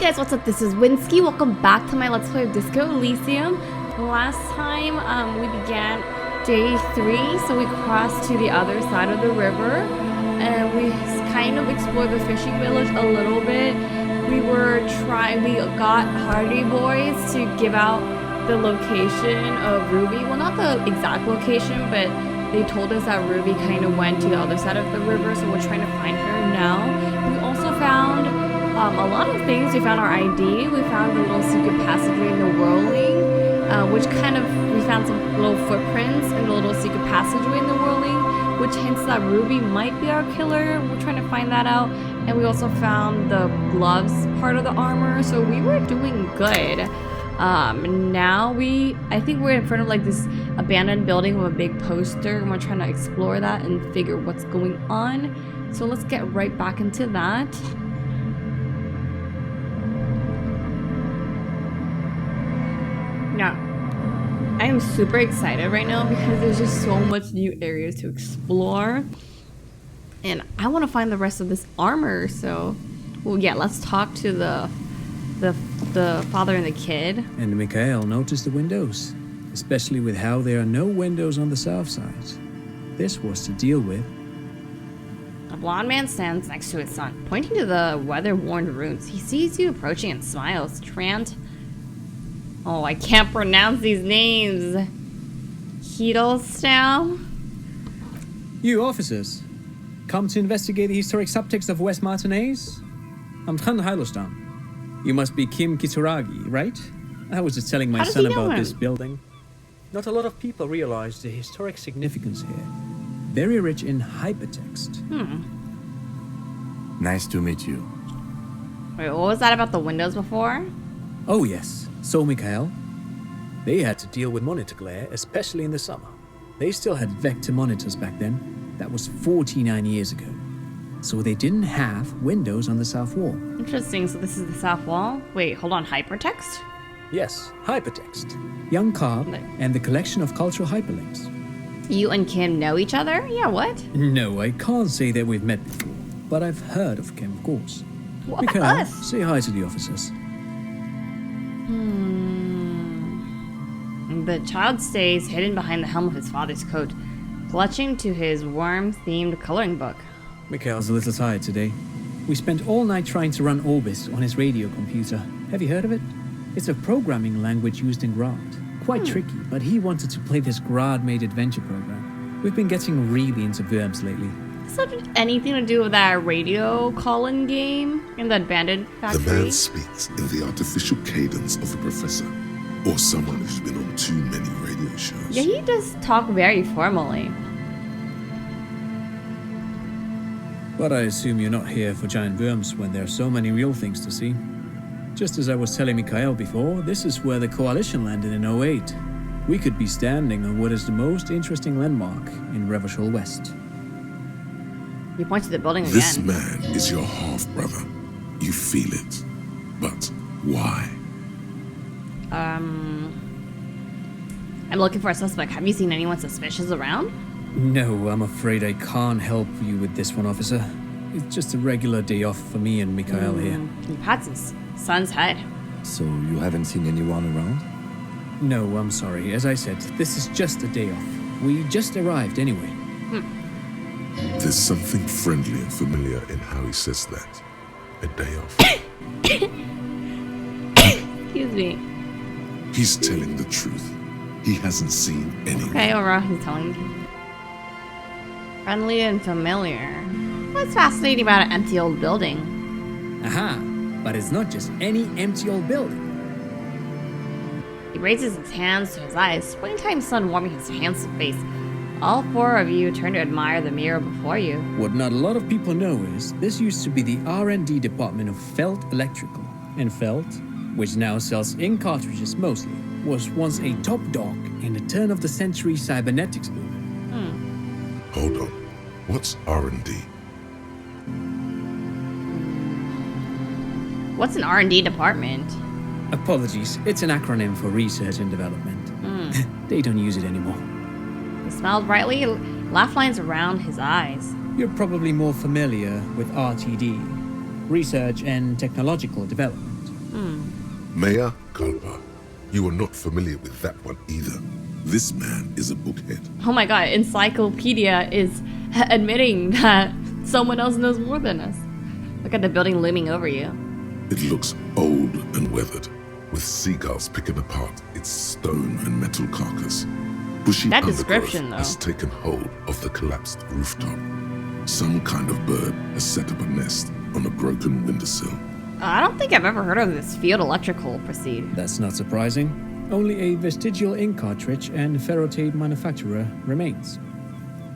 guys, what's up? This is Winsky. Welcome back to my Let's Play of Disco Elysium. Last time we began day 3, so we crossed to the other side of the river and we kind of explored the fishing village a little bit. We got Hardy Boys to give out the location of Ruby. Well, not the exact location, but they told us that Ruby kind of went to the other side of the river, so we're trying to find her now. We also found a lot of things. We found our ID. We found the little secret passageway in the whirling, we found some little footprints in the little secret passageway in the whirling, which hints that Ruby might be our killer. We're trying to find that out. And we also found the gloves part of the armor, so we were doing good. Now I think we're in front of like this abandoned building with a big poster, and we're trying to explore that and figure what's going on. So let's get right back into that. Now, I am super excited right now because there's just so much new areas to explore. And I want to find the rest of this armor, so... Well, yeah, let's talk to the father and the kid. And Mikhail noticed the windows, especially with how there are no windows on the south side. This was to deal with. A blonde man stands next to his son, pointing to the weather-worn rooms. He sees you approaching and smiles. Trant... Oh, I can't pronounce these names. Heedlestam? You officers, come to investigate the historic subtext of West Martinez? I'm Trant Heidelstam. You must be Kim Kitaragi, right? I was just telling my son about this building. Not a lot of people realize the historic significance here. Very rich in hypertext. Nice to meet you. Wait, what was that about the windows before? Oh yes, so Mikhail. They had to deal with monitor glare, especially in the summer. They still had vector monitors back then. That was 49 years ago. So they didn't have windows on the south wall. Interesting, so this is the south wall? Wait, hold on, hypertext? Yes, hypertext. Young Carp and the collection of cultural hyperlinks. You and Kim know each other? Yeah, what? No, I can't say that we've met before, but I've heard of Kim, of course. What? Mikhail, Us? say hi to the officers. The child stays hidden behind the helm of his father's coat, clutching to his worm-themed coloring book. Mikhail's a little tired today. We spent all night trying to run Orbis on his radio computer. Have you heard of it? It's a programming language used in Grad. Quite tricky, but he wanted to play this Grad-made adventure program. We've been getting really into Worms lately. Does that have anything to do with that radio call-in game in the abandoned factory? The man speaks in the artificial cadence of a professor, or someone who's been on too many radio shows. Yeah, he does talk very formally. But I assume you're not here for giant worms when there are so many real things to see. Just as I was telling Mikhail before, this is where the Coalition landed in 08. We could be standing on what is the most interesting landmark in REVACHOL West. He points to the building again. This man is your half-brother. You feel it. But why? I'm looking for a suspect. Have you seen anyone suspicious around? No, I'm afraid I can't help you with this one, officer. It's just a regular day off for me and Mikhail here. He pats his son's head. So you haven't seen anyone around? No, I'm sorry. As I said, this is just a day off. We just arrived anyway. There's something friendly and familiar in how he says that. A day off. Excuse me. He's telling the truth. He hasn't seen anyone. Okay, alright, he's telling me. Friendly and familiar. What's fascinating about an empty old building? Aha! But it's not just any empty old building. He raises his hands to his eyes, springtime sun warming his hands and face. All 4 of you turn to admire the mirror before you. What not a lot of people know is this used to be the R&D department of Felt Electrical. And Felt, which now sells ink cartridges mostly, was once a top dog in the turn-of-the-century cybernetics boom. Hold on. What's R&D? What's an R&D department? Apologies, it's an acronym for research and development. They don't use it anymore. He smiled brightly, laugh lines around his eyes. You're probably more familiar with RTD, Research and Technological Development. Mea culpa. You are not familiar with that one either. This man is a bookhead. Oh my god, Encyclopedia is admitting that someone else knows more than us. Look at the building looming over you. It looks old and weathered, with seagulls picking apart its stone and metal carcass. Bushy That undergrowth description, though. has taken hold of the collapsed rooftop. Some kind of bird has set up a nest on a broken windowsill. I don't think I've ever heard of this field electrical proceed. That's not surprising. Only a vestigial ink cartridge and ferrotape manufacturer remains.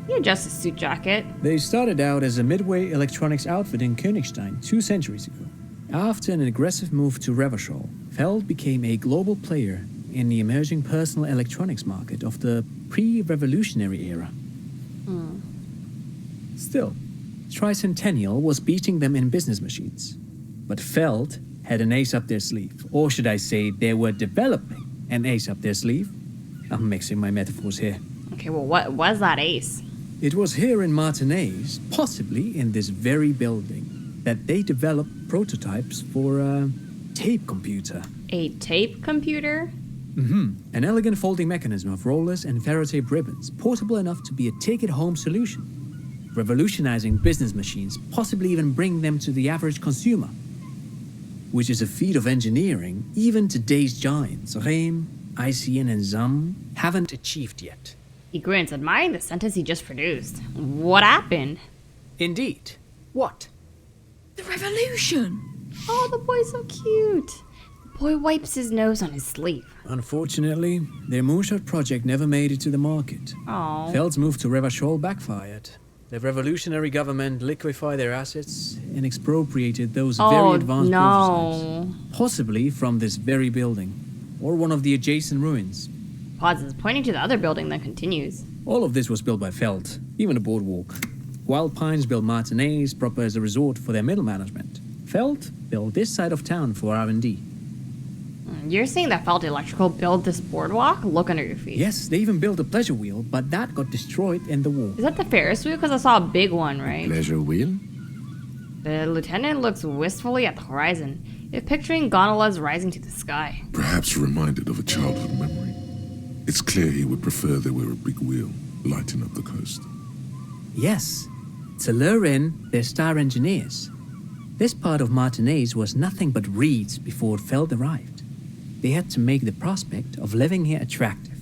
You adjust a suit jacket. They started out as a midway electronics outfit in Königstein 2 centuries ago. After an aggressive move to REVACHOL, Feld became a global player in the emerging personal electronics market of the pre-revolutionary era. Still, Tricentennial was beating them in business machines. But Feld had an ace up their sleeve. Or should I say, they were developing an ace up their sleeve? I'm mixing my metaphors here. Okay, well, what was that ace? It was here in Martinez, possibly in this very building, that they developed prototypes for a tape computer. A tape computer? An elegant folding mechanism of rollers and ferrotape ribbons, portable enough to be a take-it-home solution, revolutionizing business machines, possibly even bring them to the average consumer, which is a feat of engineering even today's giants, Rehm, ICN, and ZAM, haven't achieved yet. He grins, admiring the sentence he just produced. What happened? Indeed. What? The revolution! Oh, the boy's so cute. The boy wipes his nose on his sleeve. Unfortunately, their moonshot project never made it to the market. Oh. Feld's move to REVACHOL backfired. The revolutionary government liquefied their assets and expropriated those very advanced prototypes. Possibly from this very building, or one of the adjacent ruins. Pauses, pointing to the other building, then continues. All of this was built by Feld, even the boardwalk. Wild Pines built Martinez proper as a resort for their middle management. Feld built this side of town for R&D. You're saying that Felt Electrical built this boardwalk? Look under your feet. Yes, they even built a pleasure wheel, but that got destroyed in the war. Is that the Ferris wheel? Because I saw a big one, right? Pleasure wheel? The lieutenant looks wistfully at the horizon, if picturing gondolas rising to the sky. Perhaps reminded of a childhood memory. It's clear he would prefer there were a big wheel lighting up the coast. Yes, to lure in their star engineers. This part of Martinez was nothing but reeds before Feld arrived. They had to make the prospect of living here attractive.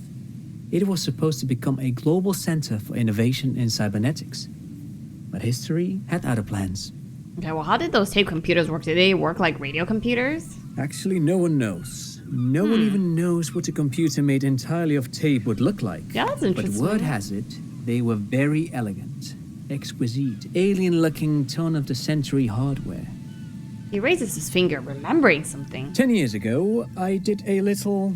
It was supposed to become a global center for innovation in cybernetics. But history had other plans. Okay, well, how did those tape computers work? Did they work like radio computers? Actually, no one knows. No one even knows what a computer made entirely of tape would look like. Yeah, that's interesting. But word has it, they were very elegant, exquisite, alien-looking turn-of-the-century hardware. He raises his finger, remembering something. 10 years ago, I did a little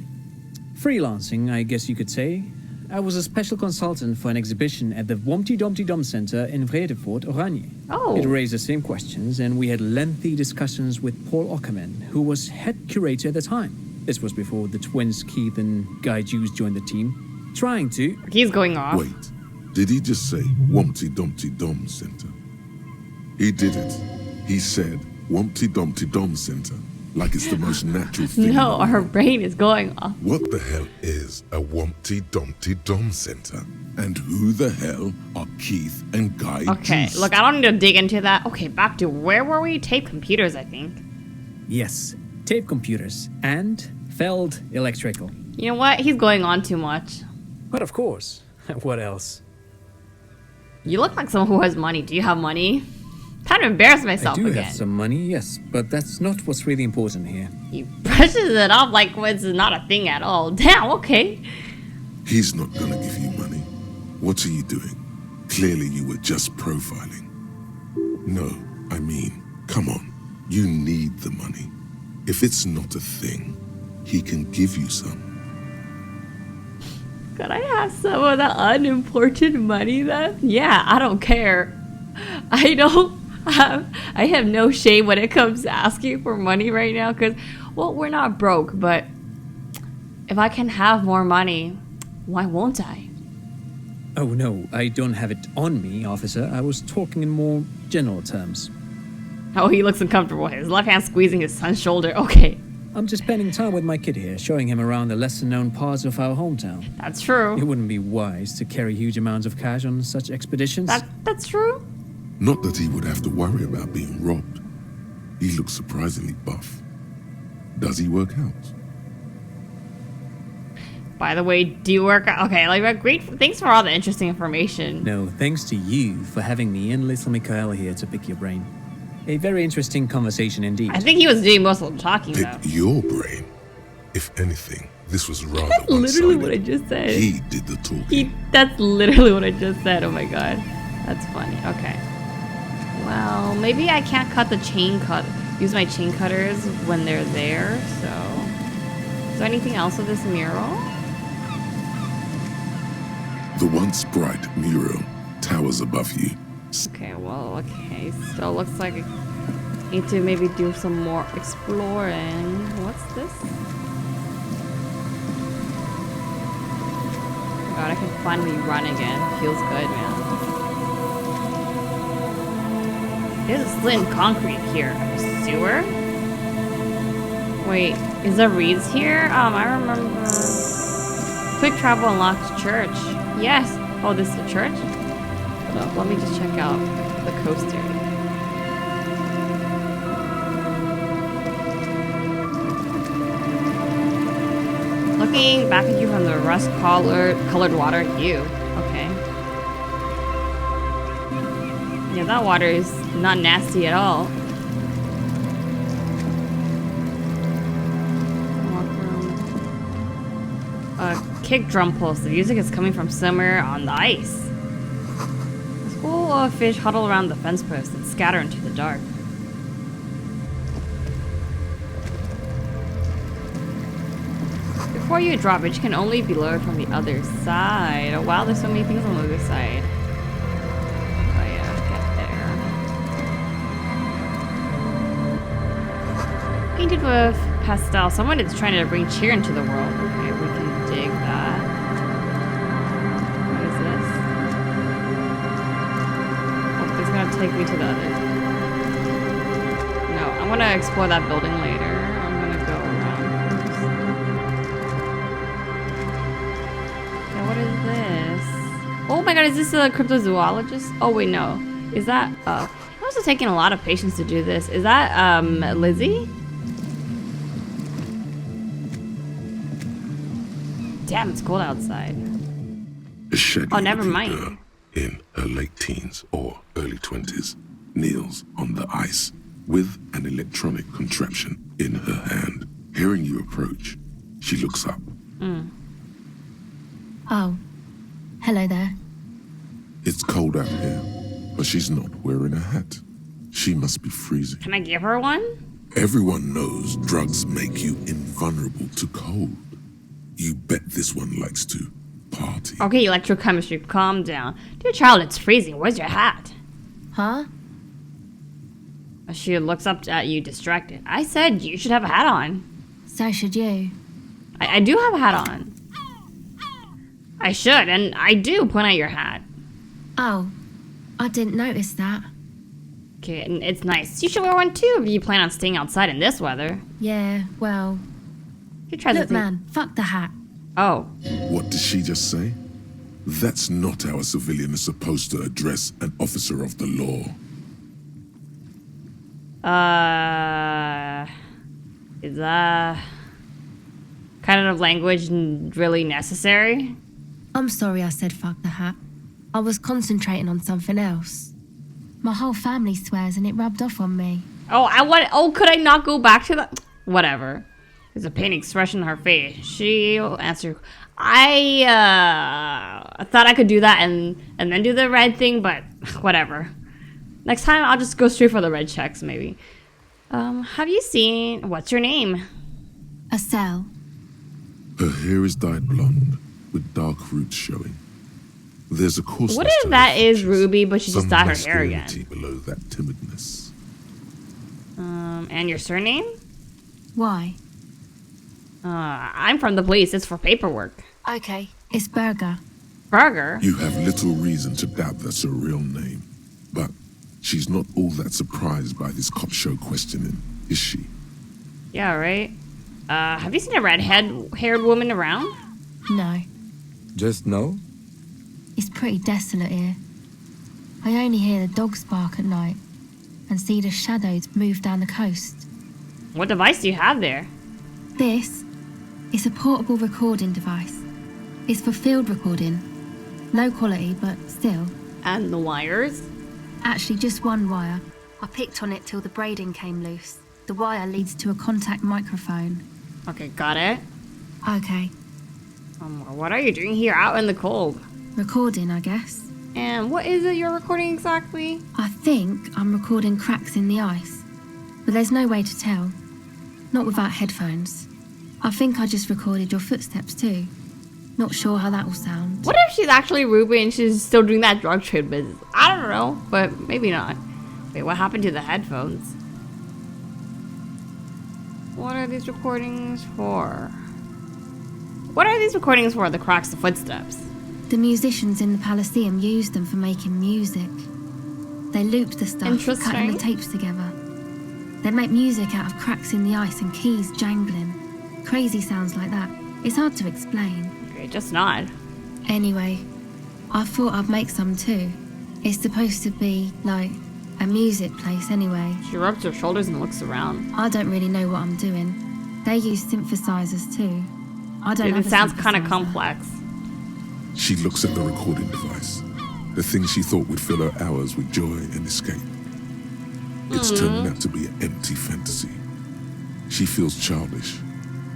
freelancing, I guess you could say. I was a special consultant for an exhibition at the Wompty Dumpty Dum Center in Vredefort, Oranje. Oh. It raised the same questions, and we had lengthy discussions with Paul Ockerman, who was head curator at the time. This was before the twins Keith and Guy Juice joined the team, trying to... He's going off. Wait, did he just say Wumpty Dumpty Dom Center? He did it. He said Wumpty Dumpty Dom Center, like it's the most natural thing. No, our brain is going off. What the hell is a Wumpty Dumpty Dom Center? And who the hell are Keith and Guy Okay, Juice? look, I don't need to dig into that. Okay, back to where were we? Tape computers, I think. Yes, tape computers and Feld Electrical. You know what? He's going on too much. But of course, what else? You look like someone who has money. Do you have money? Time to embarrass myself I do again. have some money, yes, but that's not what's really important here. He brushes it off like it's not a thing at all. Damn, okay. He's not gonna give you money. What are you doing? Clearly you were just profiling. No, I mean, come on. You need the money. If it's not a thing, he can give you some. Could I have some of the unimportant money then? Yeah, I don't care. I have no shame when it comes to asking for money right now because, well, we're not broke, but if I can have more money, why won't I? Oh no, I don't have it on me, officer. I was talking in more general terms. Oh, he looks uncomfortable. His left hand squeezing his son's shoulder. Okay. I'm just spending time with my kid here, showing him around the lesser-known parts of our hometown. That's true. It wouldn't be wise to carry huge amounts of cash on such expeditions. That's true. Not that he would have to worry about being robbed. He looks surprisingly buff. Does he work out? By the way, do you work out? Okay, like, great. Thanks for all the interesting information. No, thanks to you for having me and little Mikael here to pick your brain. A very interesting conversation indeed. I think he was doing most of the talking, Pick though. your brain. If anything, this was rather That's literally what I one-sided. just said. He did the talking. That's literally what I just said. Oh my god. That's funny. Okay. Well, maybe I can't use my chain cutters when they're there, so. Is there anything else with this mural? The once bright mural towers above you. Okay, well, okay. So it looks like I need to maybe do some more exploring. What's this? Oh god, I can finally run again. Feels good, man. There's a slit in concrete here. A sewer? Wait, is there reeds here? I remember. Quick travel unlocked church. Yes. Oh, this is the church? Hold up, let me just check out the coast area. Looking back at you from the rust-colored water hue. Okay. Yeah, that water is not nasty at all. A kick drum pulse. The music is coming from somewhere on the ice. A school of fish huddle around the fence post and scatter into the dark. Before you drop, it can only be lowered from the other side. Oh wow, there's so many things on the other side. Oh yeah, get there. Painted with pastel. Someone is trying to bring cheer into the world. Okay, we can dig that. What is this? Oh, it's gonna take me to the other. No, I'm gonna explore that building later. I'm gonna go around first. Yeah, what is this? Oh my god, is this a cryptozoologist? Oh wait, no. Is that it must have taken a lot of patience to do this. Is that Lizzie? Damn, it's cold outside. A shaggy Oh, never looking mind. girl in her late teens or early 20s kneels on the ice with an electronic contraption in her hand. Hearing you approach, she looks up. Oh, hello there. It's cold out here, but she's not wearing a hat. She must be freezing. Can I give her one? Everyone knows drugs make you invulnerable to cold. You bet this one likes to party. Okay, electrochemistry, calm down. Dear child, it's freezing. Where's your hat? Huh? She looks up at you, distracted. I said you should have a hat on. So should you. I do have a hat on. I should, and I do point at your hat. Oh, I didn't notice that. Okay, and it's nice. You should wear one too if you plan on staying outside in this weather. Yeah, well, You try look to man, fuck the hat. Oh. What did she just say? That's not how a civilian is supposed to address an officer of the law. Is that kind of language really necessary? I'm sorry I said fuck the hat. I was concentrating on something else. My whole family swears and it rubbed off on me. Oh, could I not go back to that? Whatever. There's a pain expression on her face. She'll answer. I thought I could do that and then do the red thing, but whatever. Next time I'll just go straight for the red checks, maybe. Have you seen? What's your name? A cell. Her hair is dyed blonde with dark roots showing. There's a coarseness What to if her that is features, Ruby, but she just some dyed her hair masculinity again? below that timidness. And your surname? Why? I'm from the police. It's for paperwork. Okay, it's Burger. Burger? You have little reason to doubt that's her real name, but she's not all that surprised by this cop show questioning, is she? Yeah, right? Have you seen a red-haired woman around? No, Just no? it's pretty desolate here. I only hear the dogs bark at night and see the shadows move down the coast. What device do you have there? This is a portable recording device. It's for field recording. Low quality, but still. And the wires? Actually, just one wire. I picked on it till the braiding came loose. The wire leads to a contact microphone. Okay, got it. Okay, What are you doing here out in the cold? recording, I guess. And what is it you're recording exactly? I think I'm recording cracks in the ice, but there's no way to tell. Not without headphones. I think I just recorded your footsteps too. Not sure how that will sound. What if she's actually Ruby and she's still doing that drug trade business? I don't know, but maybe not. Wait, what happened to the headphones? What are these recordings for? What are these recordings for? The cracks, the footsteps. The musicians in the Palaceum used them for making music. They looped the stuff, Interesting. cutting the tapes together. They'd make music out of cracks in the ice and keys jangling. Crazy sounds like that. It's hard to explain. Okay, just nod. Anyway, I thought I'd make some too. It's supposed to be, like, a music place anyway. She rubs her shoulders and looks around. I don't really know what I'm doing. They use synthesizers too. I don't Dude, have it a sounds kind of synthesizer. complex. She looks at the recording device, the thing she thought would fill her hours with joy and escape. It's turning out to be an empty fantasy. She feels childish,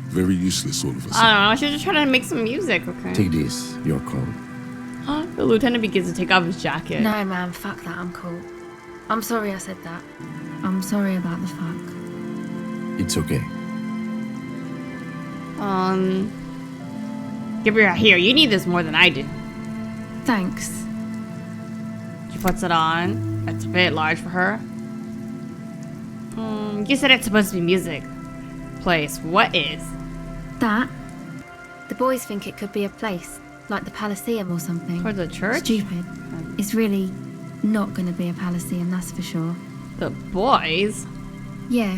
very useless all of a I sudden. don't know, she's just trying to make some music, okay? Take this, you're cold. The lieutenant begins to take off his jacket. No, man, fuck that, I'm cool. I'm sorry I said that. I'm sorry about the fuck. It's okay. Gabriel, here, you need this more than I do. Thanks. She puts it on. It's a bit large for her. You said it's supposed to be music place. What is? That? The boys think it could be a place, like the Palaceum or something. Towards a church? Stupid. It's really not gonna be a Palaceum, that's for sure. The boys? Yeah,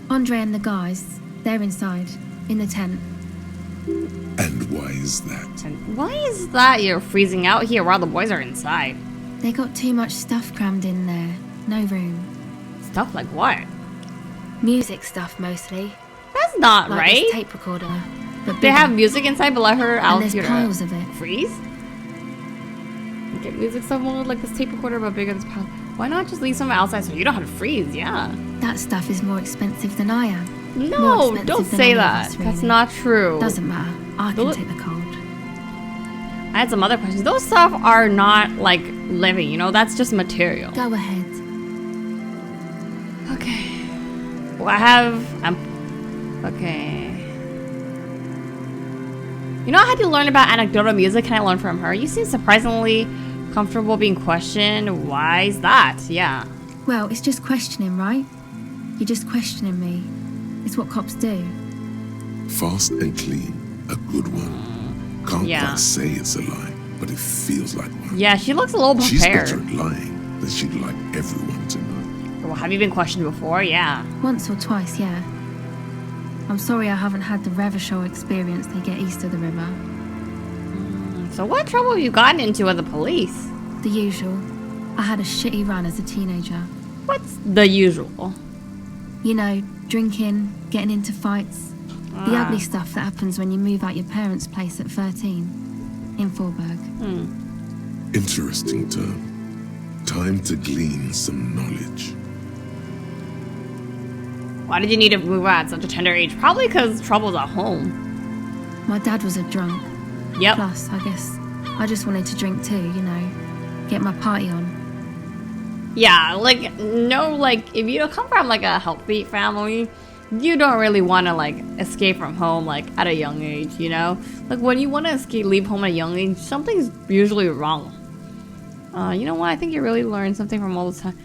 Andre and the guys, they're inside, in the tent. And why is that? And why is that you're freezing out here while the boys are inside? They got too much stuff crammed in there. No room. Stuff like what? Music stuff mostly. That's not Like right. this tape recorder. But They have bigger. music inside, but let her out And there's here piles to of it. freeze? Get music somewhere like this tape recorder, but bigger than this pile. Why not just leave some outside so you don't have to freeze? Yeah. That stuff is more expensive than I am. More No, expensive don't than say any of that. us, That's really. not true. Doesn't matter. I can Look- take the cold. I had some other questions. Those stuff are not like living, you know, that's just material. Go ahead. Okay. Well, okay. You know, I had to learn about anecdotal music. Can I learn from her? You seem surprisingly comfortable being questioned. Why is that? Yeah. Well, it's just questioning, right? You're just questioning me. It's what cops do. Fast and clean, a good one. Can't Yeah. quite say it's a lie, but it feels like one. Yeah, she looks a little She's prepared. better at lying than she'd like everyone to know. Well, have you been questioned before? Yeah. Once or twice, yeah. I'm sorry I haven't had the REVACHOL experience they get east of the river. So what trouble have you gotten into with the police? The usual. I had a shitty run as a teenager. What's the usual? You know, drinking, getting into fights. The ugly stuff that happens when you move out your parents' place at 13. In Forberg. Interesting term. Time to glean some knowledge. Why did you need to move out at such a tender age? Probably because trouble's at home. My dad was a drunk. Yep. Plus, I guess I just wanted to drink too, you know. Get my party on. Yeah, like, no, like, if you don't come from, like, a healthy family, you don't really want to, like, escape from home, like, at a young age, you know? Like, when you want to escape, leave home at a young age, something's usually wrong. You know what? I think you really learned something from all the time.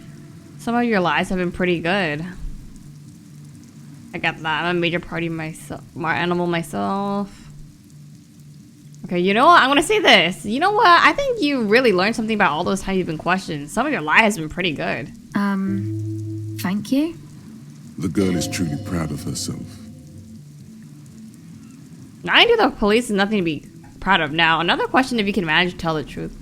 Some of your lives have been pretty good. I got that. I'm a major party myself, more animal myself. Okay, you know what? I'm gonna say this. You know what? I think you really learned something about all those times you've been questioned. Some of your lie has been pretty good. Thank you? The girl is truly proud of herself. Lying to the police is nothing to be proud of. Now, another question if you can manage to tell the truth.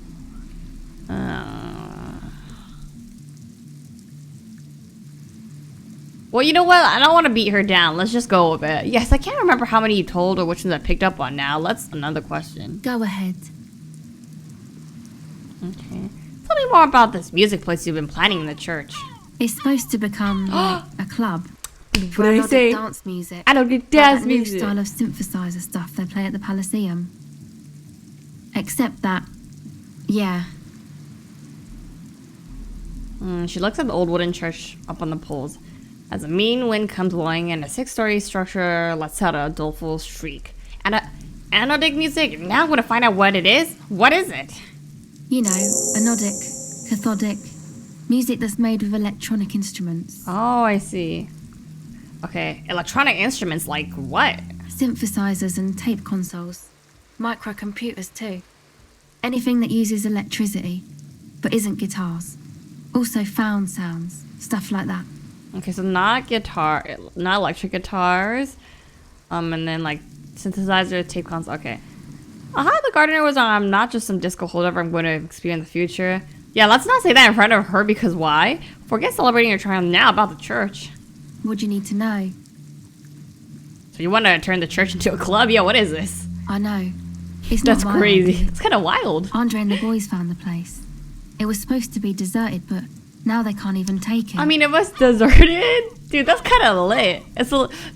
Well, you know what? I don't want to beat her down. Let's just go with it. Yes, I can't remember how many you told or which ones I picked up on now. Let's another question. Go ahead. Okay. Tell me more about this music place you've been planning in the church. It's supposed to become like a club. What For did I melodic say? dance music. I don't get Like dance that new music. style of synthesizer stuff they play at the Coliseum. Except that, yeah, She looks at the old wooden church up on the poles. As a mean wind comes blowing in, a 6-story structure lets out a doleful shriek. And anodic music? Now I'm going to find out what it is. What is it? you know, anodic, cathodic, music that's made with electronic instruments. Oh, I see. Okay, electronic instruments like what? Synthesizers and tape consoles. Microcomputers too. Anything that uses electricity, but isn't guitars. Also found sounds, stuff like that. Okay, so not electric guitars. And then like synthesizer, tape console. Okay. Aha, the gardener was on. Not just some disco holdover I'm going to experience in the future. Yeah, let's not say that in front of her because why? Forget celebrating your triumph now about the church. What do you need to know? So you want to turn the church into a club? Yeah, what is this? I know. It's That's not my crazy. idea. It's kind of wild. Andre and the boys found the place. It was supposed to be deserted, but now they can't even take it. I mean, it was deserted. Dude, that's kind of lit.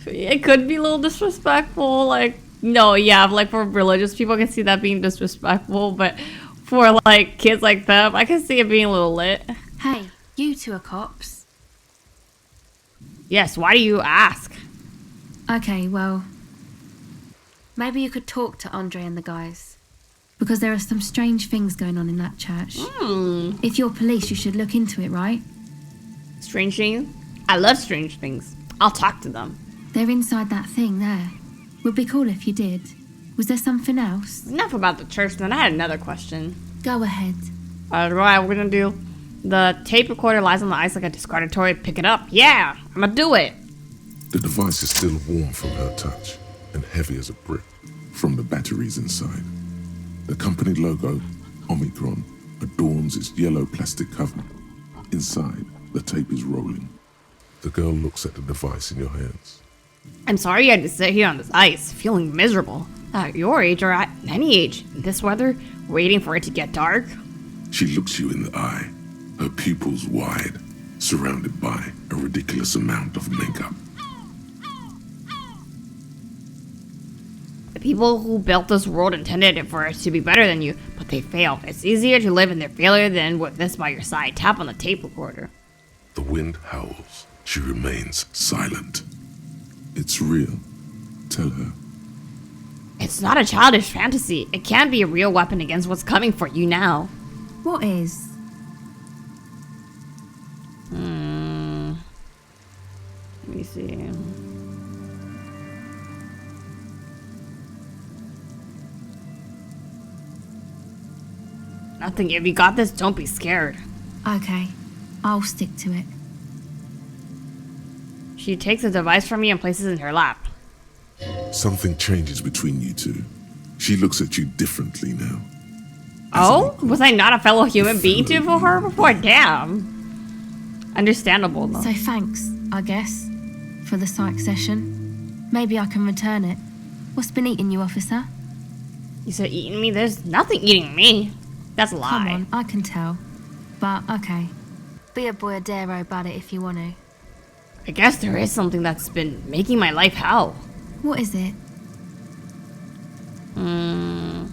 It could be a little disrespectful. Like, no, yeah, like for religious people, I can see that being disrespectful. But for like kids like them, I can see it being a little lit. Hey, you two are cops. Yes, why do you ask? Okay, well, maybe you could talk to Andre and the guys. Because there are some strange things going on in that church. If you're police, you should look into it, right? Strange things? I love strange things. I'll talk to them. They're inside that thing there. Would be cool if you did. Was there something else? Enough about the church, then I had another question. Go ahead. Alright, we're gonna do... The tape recorder lies on the ice like a discarded toy. Pick it up. Yeah, I'm gonna do it. The device is still warm from her touch and heavy as a brick from the batteries inside. The company logo, Omicron, adorns its yellow plastic cover. Inside, the tape is rolling. The girl looks at the device in your hands. I'm sorry you had to sit here on this ice, feeling miserable. At your age or at any age, in this weather, waiting for it to get dark. She looks you in the eye, her pupils wide, surrounded by a ridiculous amount of makeup. The people who built this world intended it for it to be better than you, but they failed. It's easier to live in their failure than with this by your side. Tap on the tape recorder. The wind howls. She remains silent. It's real. Tell her. It's not a childish fantasy. It can be a real weapon against what's coming for you now. What is? Let me see. Nothing. If you got this, don't be scared. Okay, I'll stick to it. She takes the device from you and places it in her lap. Something changes between you two. She looks at you differently now. Oh? Was I not a fellow human being to her before? Damn. Understandable, though. So thanks, I guess, for the psych session. Maybe I can return it. What's been eating you, officer? You said eating me? There's nothing eating me. That's a lie. Come on, I can tell. But, okay. Be a boyadero about it if you want to. I guess there is something that's been making my life hell. What is it? I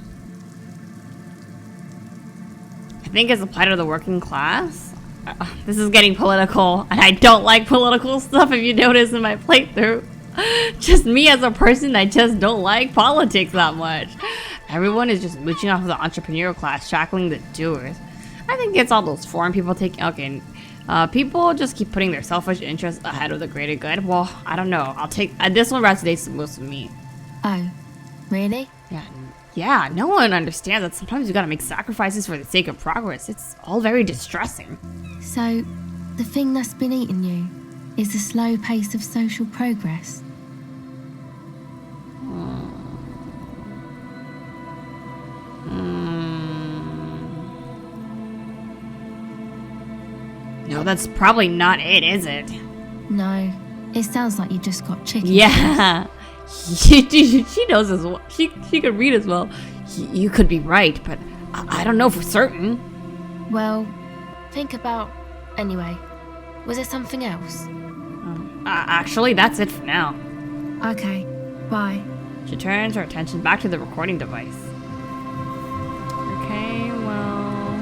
think it's the plight of the working class. This is getting political, and I don't like political stuff if you notice in my playthrough. Just me as a person, I just don't like politics that much. Everyone is just mooching off of the entrepreneurial class, shackling the doers. I think it's all those foreign people taking... Okay, people just keep putting their selfish interests ahead of the greater good. Well, I don't know. I'll take... this one resonates most with me. Oh, really? Yeah, no one understands that sometimes you gotta make sacrifices for the sake of progress. It's all very distressing. So, the thing that's been eating you is the slow pace of social progress? No, that's probably not it, is it? No, it sounds like you just got chicken. Yeah. She knows as well. She could read as well. You could be right, but I don't know for certain. Well, think about... Anyway, was there something else? Actually, that's it for now. Okay, bye. She turns her attention back to the recording device. Okay, well...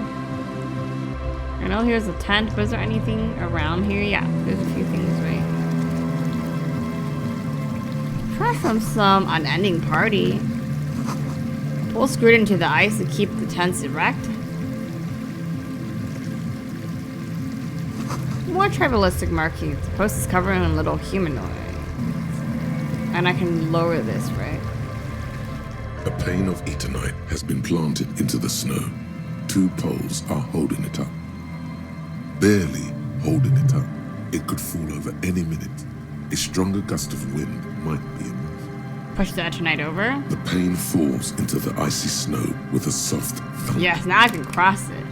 I know here's a tent, but is there anything around here? Yeah, there's a few things, right? Try from some unending party. Pull screwed into the ice to keep the tents erect. More tribalistic markings. The post is covered in little humanoid. And I can lower this, right? A pane of eternite has been planted into the snow. 2 poles are holding it up. Barely holding it up. It could fall over any minute. A stronger gust of wind might be enough. Push the eternite over. The pane falls into the icy snow with a soft thump. Yes, now I can cross it.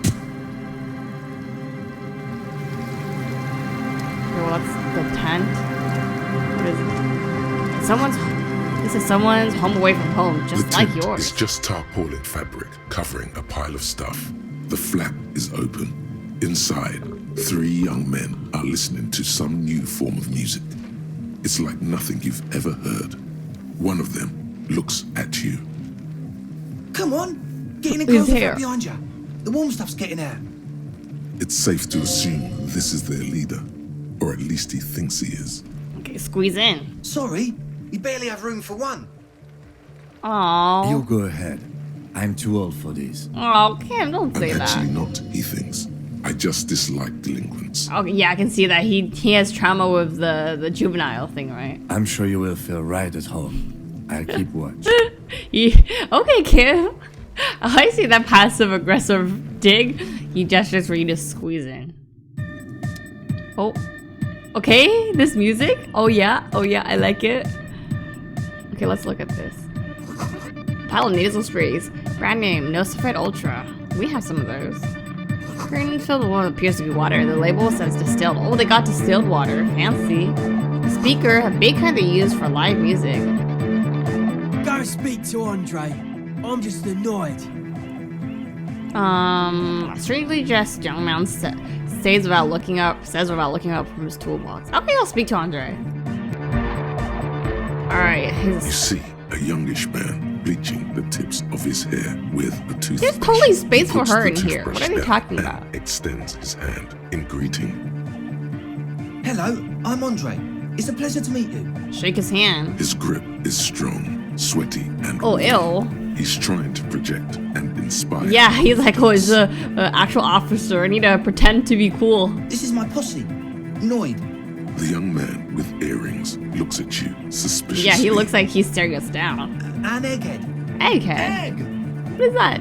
Okay, well, that's the tent. What is it? This is someone's home away from home, just The like tent yours. is just tarpaulin fabric covering a pile of stuff. The flap is open. Inside, 3 young men are listening to some new form of music. It's like nothing you've ever heard. One of them looks at you. Come on, get in and His close the hair. flap behind you. The warm stuff's getting out. It's safe to assume this is their leader, or at least he thinks he is. Okay, squeeze in. Sorry, you barely have room for one. Aww. You go ahead. I'm too old for this. Oh, Kim, don't say I'm actually that. not, he thinks. I just dislike delinquents. Okay, yeah, I can see that. He has trauma with the juvenile thing, right? I'm sure you will feel right at home. I'll keep watch. Okay, Kim. I see that passive-aggressive dig. He gestures for you to squeeze in. Oh. Okay, this music. Oh yeah, I like it. Okay, let's look at this. Pile of nasal sprays. Brand name, Nosified Ultra. We have some of those. Green filled with what appears to be water. The label says distilled. Oh, they got distilled water. Fancy. Speaker, a big kind they use for live music. Go speak to Andre. I'm just annoyed. A strangely dressed young man says without looking up from his toolbox. Okay, I'll speak to Andre. Alright, You see a youngish man bleaching the tips of his hair with a toothbrush. There's totally space He for puts her the in here. toothbrush What are you down talking and about? extends his hand in greeting. Hello, I'm Andre. It's a pleasure to meet you. Shake his hand. His grip is strong, sweaty, and Oh, ill. He's trying to project and inspire. Yeah, he's like, oh, he's a actual officer. I need to pretend to be cool. This is my posse, Noid. The young man with earrings looks at you suspiciously. Yeah, he looks like he's staring us down. And Egghead. Egghead. Egg! What is that?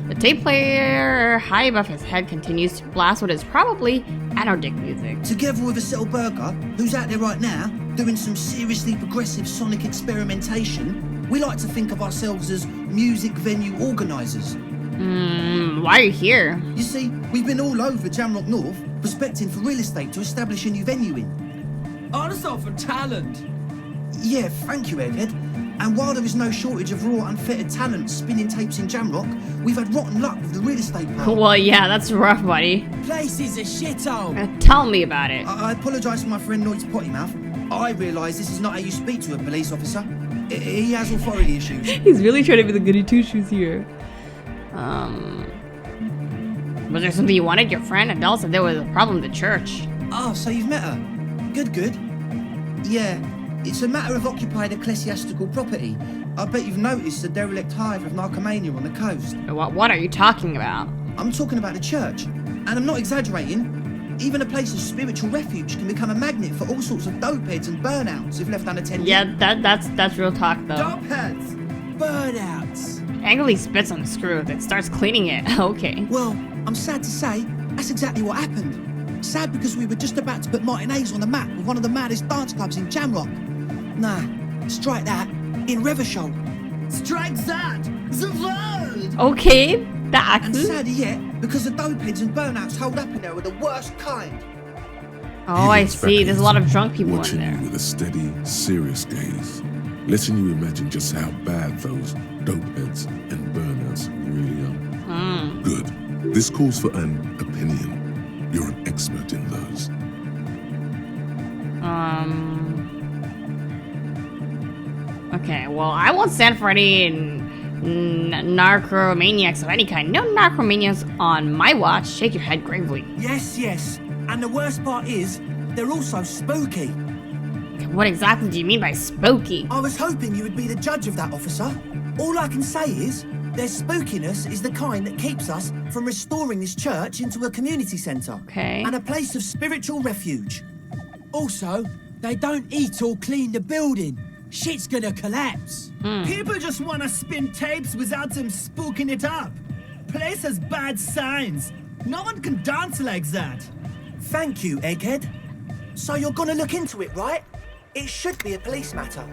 The tape player high above his head continues to blast what is probably anodic music. Together with a Settle Burger, who's out there right now, doing some seriously progressive sonic experimentation, we like to think of ourselves as music venue organisers. Why are you here? You see, we've been all over Jamrock North, prospecting for real estate to establish a new venue in. Oh, that's not for talent. Yeah, thank you, Egghead. And while there is no shortage of raw, unfettered talent spinning tapes in Jamrock, we've had rotten luck with the real estate part. Well, yeah, that's rough, buddy. Place is a shithole. Tell me about it. I apologise for my friend Noid's potty mouth. I realise this is not how you speak to a police officer. He has authority issues. He's really trying to be the goody two-shoes here. Was there something you wanted? Your friend Adele said there was a problem at the church. Oh, so you've met her? Good. Yeah, it's a matter of occupied ecclesiastical property. I bet you've noticed the derelict hive of narcomania on the coast. What are you talking about? I'm talking about the church, and I'm not exaggerating. Even a place of spiritual refuge can become a magnet for all sorts of dopeheads and burnouts if left unattended. Yeah, that's real talk though. Dopeheads! Burnouts. Angrily spits on the screw, then starts cleaning it. Okay. Well, I'm sad to say, that's exactly what happened. Sad because we were just about to put Martinez on the map with one of the maddest dance clubs in Jamrock. Nah, strike that, in REVACHOL. Strike that. The word. Okay, The And axes? sadder yet, because the dopeheads and burnouts holed up in there are the worst kind. Oh, I see. There's a lot of drunk people in watching there. you with a steady, serious gaze, letting you imagine just how bad those dopeheads and burnouts really are. Good. This calls for an opinion. You're an expert in those. Okay, well, I won't stand for any narcomaniacs of any kind. No narcomaniacs on my watch. Shake your head gravely. Yes, yes. And the worst part is, they're also spooky. What exactly do you mean by spooky? I was hoping you would be the judge of that, officer. All I can say is, their spookiness is the kind that keeps us from restoring this church into a community centre. Okay. And a place of spiritual refuge. Also, they don't eat or clean the building. Shit's gonna collapse. People just want to spin tapes without them spooking it up. Place has bad signs. No one can dance like that. Thank you, Egghead. So you're gonna look into it, right? It should be a police matter.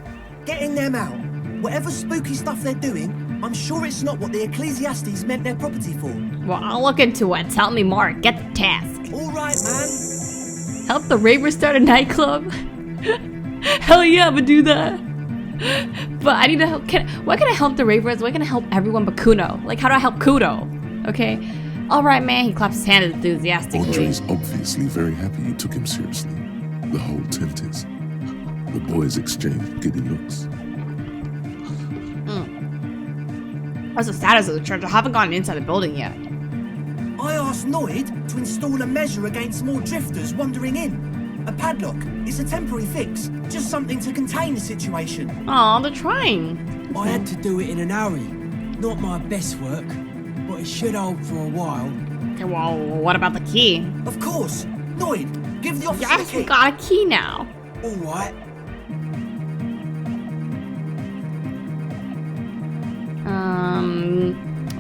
Getting them out. Whatever spooky stuff they're doing, I'm sure it's not what the Ecclesiastes meant their property for. Well, I'll look into it. Tell me more. Get the task. All right, man. Help the ravers start a nightclub? Hell yeah, I'm gonna do that. But I need to help. Why can I help the ravers? Why can I help everyone but Kuno? Like, how do I help Kuno? Okay. All right, man. He claps his hands enthusiastically. Andre's obviously very happy you took him seriously. The whole tent is. The boys exchanged giddy looks. What's the status of the church? I haven't gone inside the building yet. I asked Noid to install a measure against more drifters wandering in. A padlock. It's a temporary fix. Just something to contain the situation. Oh, they're trying. I had to do it in a hurry. Not my best work, but it should hold for a while. Okay, well, what about the key? Of course. Noid, give the officer Yes, the we key. got a key now. All right.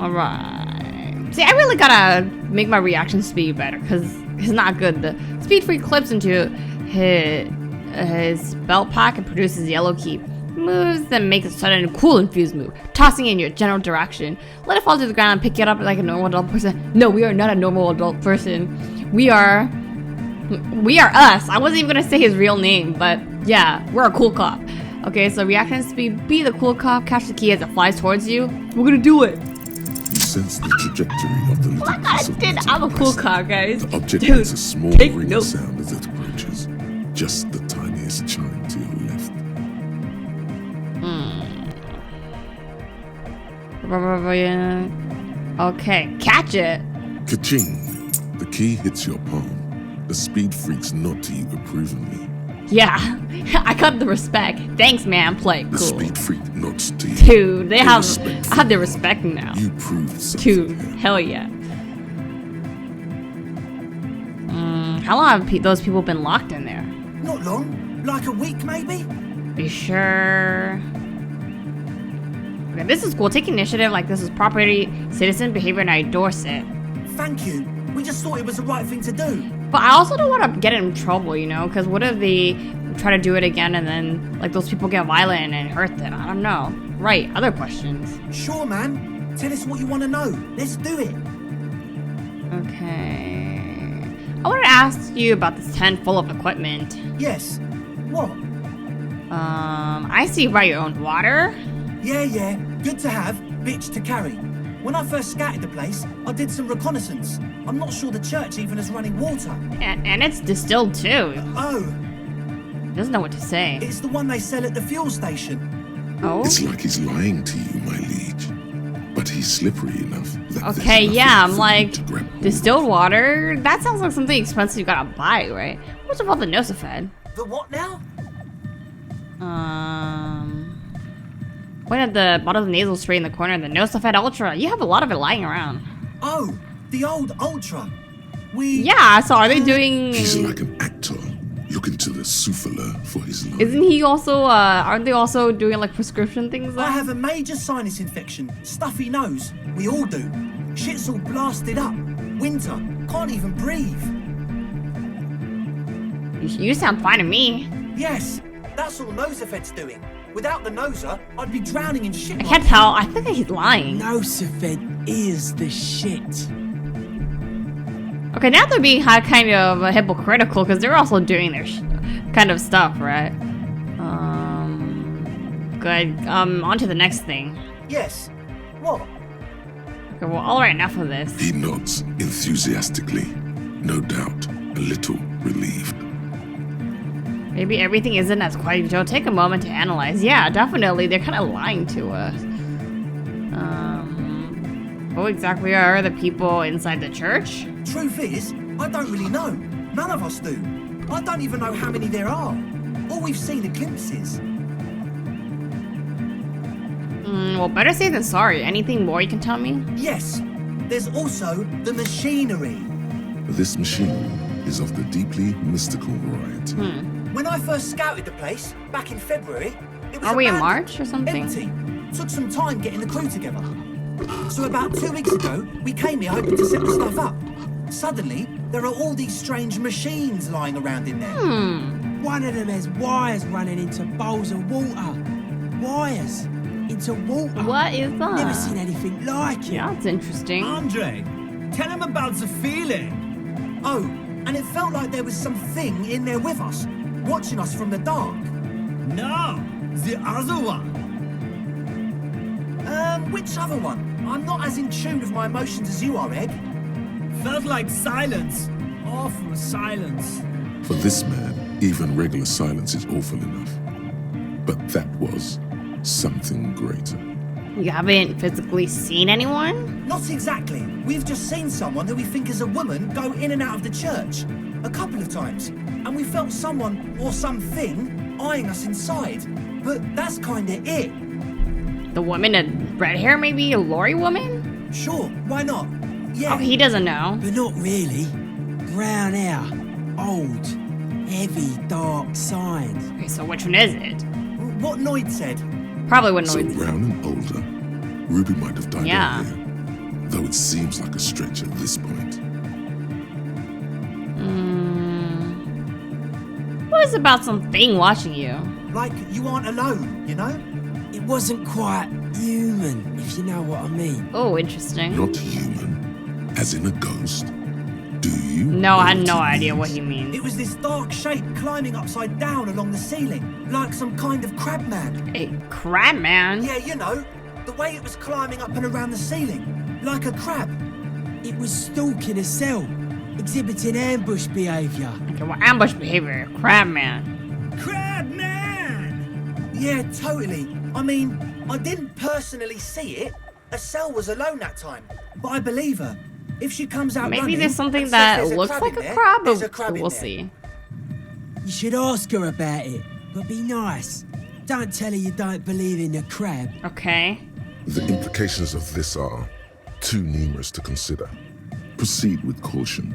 Alright. See, I really gotta make my reaction speed better, because it's not good. The speed freak clips into his belt pack and produces yellow key. Moves, then makes a sudden cool infused move, tossing it in your general direction. Let it fall to the ground and pick it up like a normal adult person. No, we are not a normal adult person. We are us. I wasn't even gonna say his real name, but yeah, we're a cool cop. Okay, so reaction speed, be the cool cop, catch the key as it flies towards you. We're gonna do it. You sense the trajectory of the little piece of metal I'm a cool pressed. cop, guys. The object Dude, makes a small take ringing notes. sound as it approaches. Just the tiniest chime to your left. Okay, catch it. Ka-ching! The key hits your palm. The speed freaks nod to you approvingly. Yeah, I got the respect. Thanks, man. Play The cool. speed freak nods to you. Dude, they have respect I have their you. respect now. You proved something. Dude, hell yeah. How long have those people been locked in there? Not long. Like a week, maybe? Be sure. Okay, this is cool. Take initiative like this is property, citizen behavior, and I endorse it. Thank you. We just thought it was the right thing to do. But I also don't want to get in trouble, you know? Because what if they try to do it again and then, like, those people get violent and hurt them? I don't know. Right, other questions. Sure, man. Tell us what you want to know. Let's do it. Okay. I wanted to ask you about this tent full of equipment. Yes. What? I see you brought your own water. Yeah. Good to have, bitch to carry. When I first scouted the place, I did some reconnaissance. I'm not sure the church even has running water. And it's distilled too. Oh, Doesn't know what to say. it's the one they sell at the fuel station. Oh? It's like he's lying to you, my liege. But he's slippery enough that there's Okay, nothing yeah, I'm for you like, to grab hold of. distilled water? That sounds like something expensive you gotta buy, right? What's about the Nosafed? The what now? Point at the bottle of the nasal spray in the corner, the Nosafed Ultra. You have a lot of it lying around. Oh, the old Ultra. We... Yeah, so are they doing... He's like an actor looking to the souffleur for his line. Isn't he also, aren't they also doing like prescription things I then? have a major sinus infection. Stuffy nose. We all do. Shit's all blasted up. Winter. Can't even breathe. You sound fine to me. Yes, that's all Nosafed's doing. Without the noser, I'd be drowning in shit. I can't tell. I think he's lying. Nosafed is the shit. Okay, now they're being kind of hypocritical because they're also doing their kind of stuff, right? Good. On to the next thing. Yes. What? Okay, well, all right, enough of this. He nods enthusiastically, no doubt a little relieved. Maybe everything isn't as quiet. Joe, take a moment to analyze. Yeah, definitely. They're kind of lying to us. Who exactly are the people inside the church? Truth is, I don't really know. None of us do. I don't even know how many there are. All we've seen are glimpses. Well, better safe than sorry. Anything more you can tell me? Yes. There's also the machinery. This machine is of the deeply mystical variety. When I first scouted the place, back in February, it was Are we in abandoned, March or something? empty. Took some time getting the crew together. So about 2 weeks ago, we came here hoping to set the stuff up. Suddenly, there are all these strange machines lying around in there. One of them has wires running into bowls of water. Wires into water. What is that? Never seen anything like it. Yeah, it's interesting. Andre, tell him about the feeling. Oh, and it felt like there was something in there with us, watching us from the dark. No, the other one. Which other one? I'm not as in tune with my emotions as you are, Egg. Felt like silence. Awful silence. For this man, even regular silence is awful enough. But that was something greater. You haven't physically seen anyone? Not exactly. We've just seen someone who we think is a woman go in and out of the church. A couple of times. And we felt someone or something eyeing us inside. But that's kinda it. The woman in red hair, maybe a lorry woman? Sure, why not? Yeah. Oh, he doesn't know. But not really. Brown hair. Old. Heavy, dark signs. Okay, so which one is it? What Noid said. Probably what So noise. brown and older, Ruby might have died Yeah. earlier, though it seems like a stretch at this point. What is about something watching you? Like you aren't alone, you know? It wasn't quite human, if you know what I mean. Oh, interesting. Not human, as in a ghost. Do you? No, I had know no what it idea what means? he means. It was this dark shape climbing upside down along the ceiling, like some kind of crab man. A crab man? Yeah, you know, the way it was climbing up and around the ceiling, like a crab. It was stalking a cell, exhibiting ambush behaviour. Okay, well, ambush behavior. Crab man. Crab man! Yeah, totally. I mean, I didn't personally see it. Estelle was alone that time, but I believe her. If she comes out Maybe running there's something and says that there's looks crab like in a there, crab, there's a but crab in we'll there. see. You should ask her about it, but be nice. Don't tell her you don't believe in the crab. Okay. The implications of this are too numerous to consider. Proceed with caution.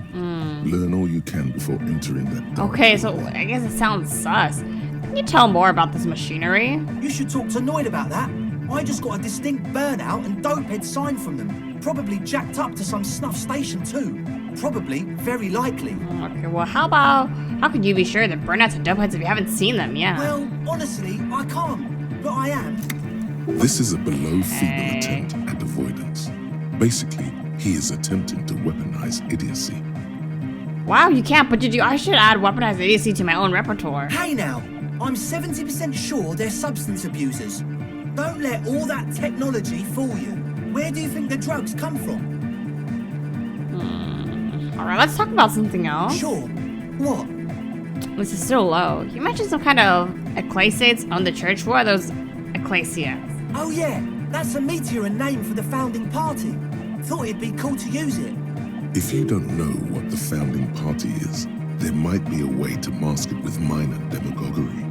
Learn all you can before entering that dark Okay, so doorway. I guess it sounds sus. Can you tell more about this machinery? You should talk to Noid about that. I just got a distinct burnout and dopehead sign from them. Probably jacked up to some snuff station too. Probably, very likely. Okay, well, how could you be sure that burnouts and dopeheads if you haven't seen them? Yeah. Well, honestly, I can't. But I am. This is a below feeble Okay. attempt at avoidance. Basically, he is attempting to weaponize idiocy. Wow, you can't, but I should add weaponized idiocy to my own repertoire. Hey now, I'm 70% sure they're substance abusers. Don't let all that technology fool you. Where do you think the drugs come from? Alright, let's talk about something else. Sure. What? This is still low. You mentioned some kind of ecclesiates on the church. What are those ecclesiates? Oh yeah, that's a meteor name for the founding party. Thought it'd be cool to use it. If you don't know what the founding party is, there might be a way to mask it with minor demagoguery.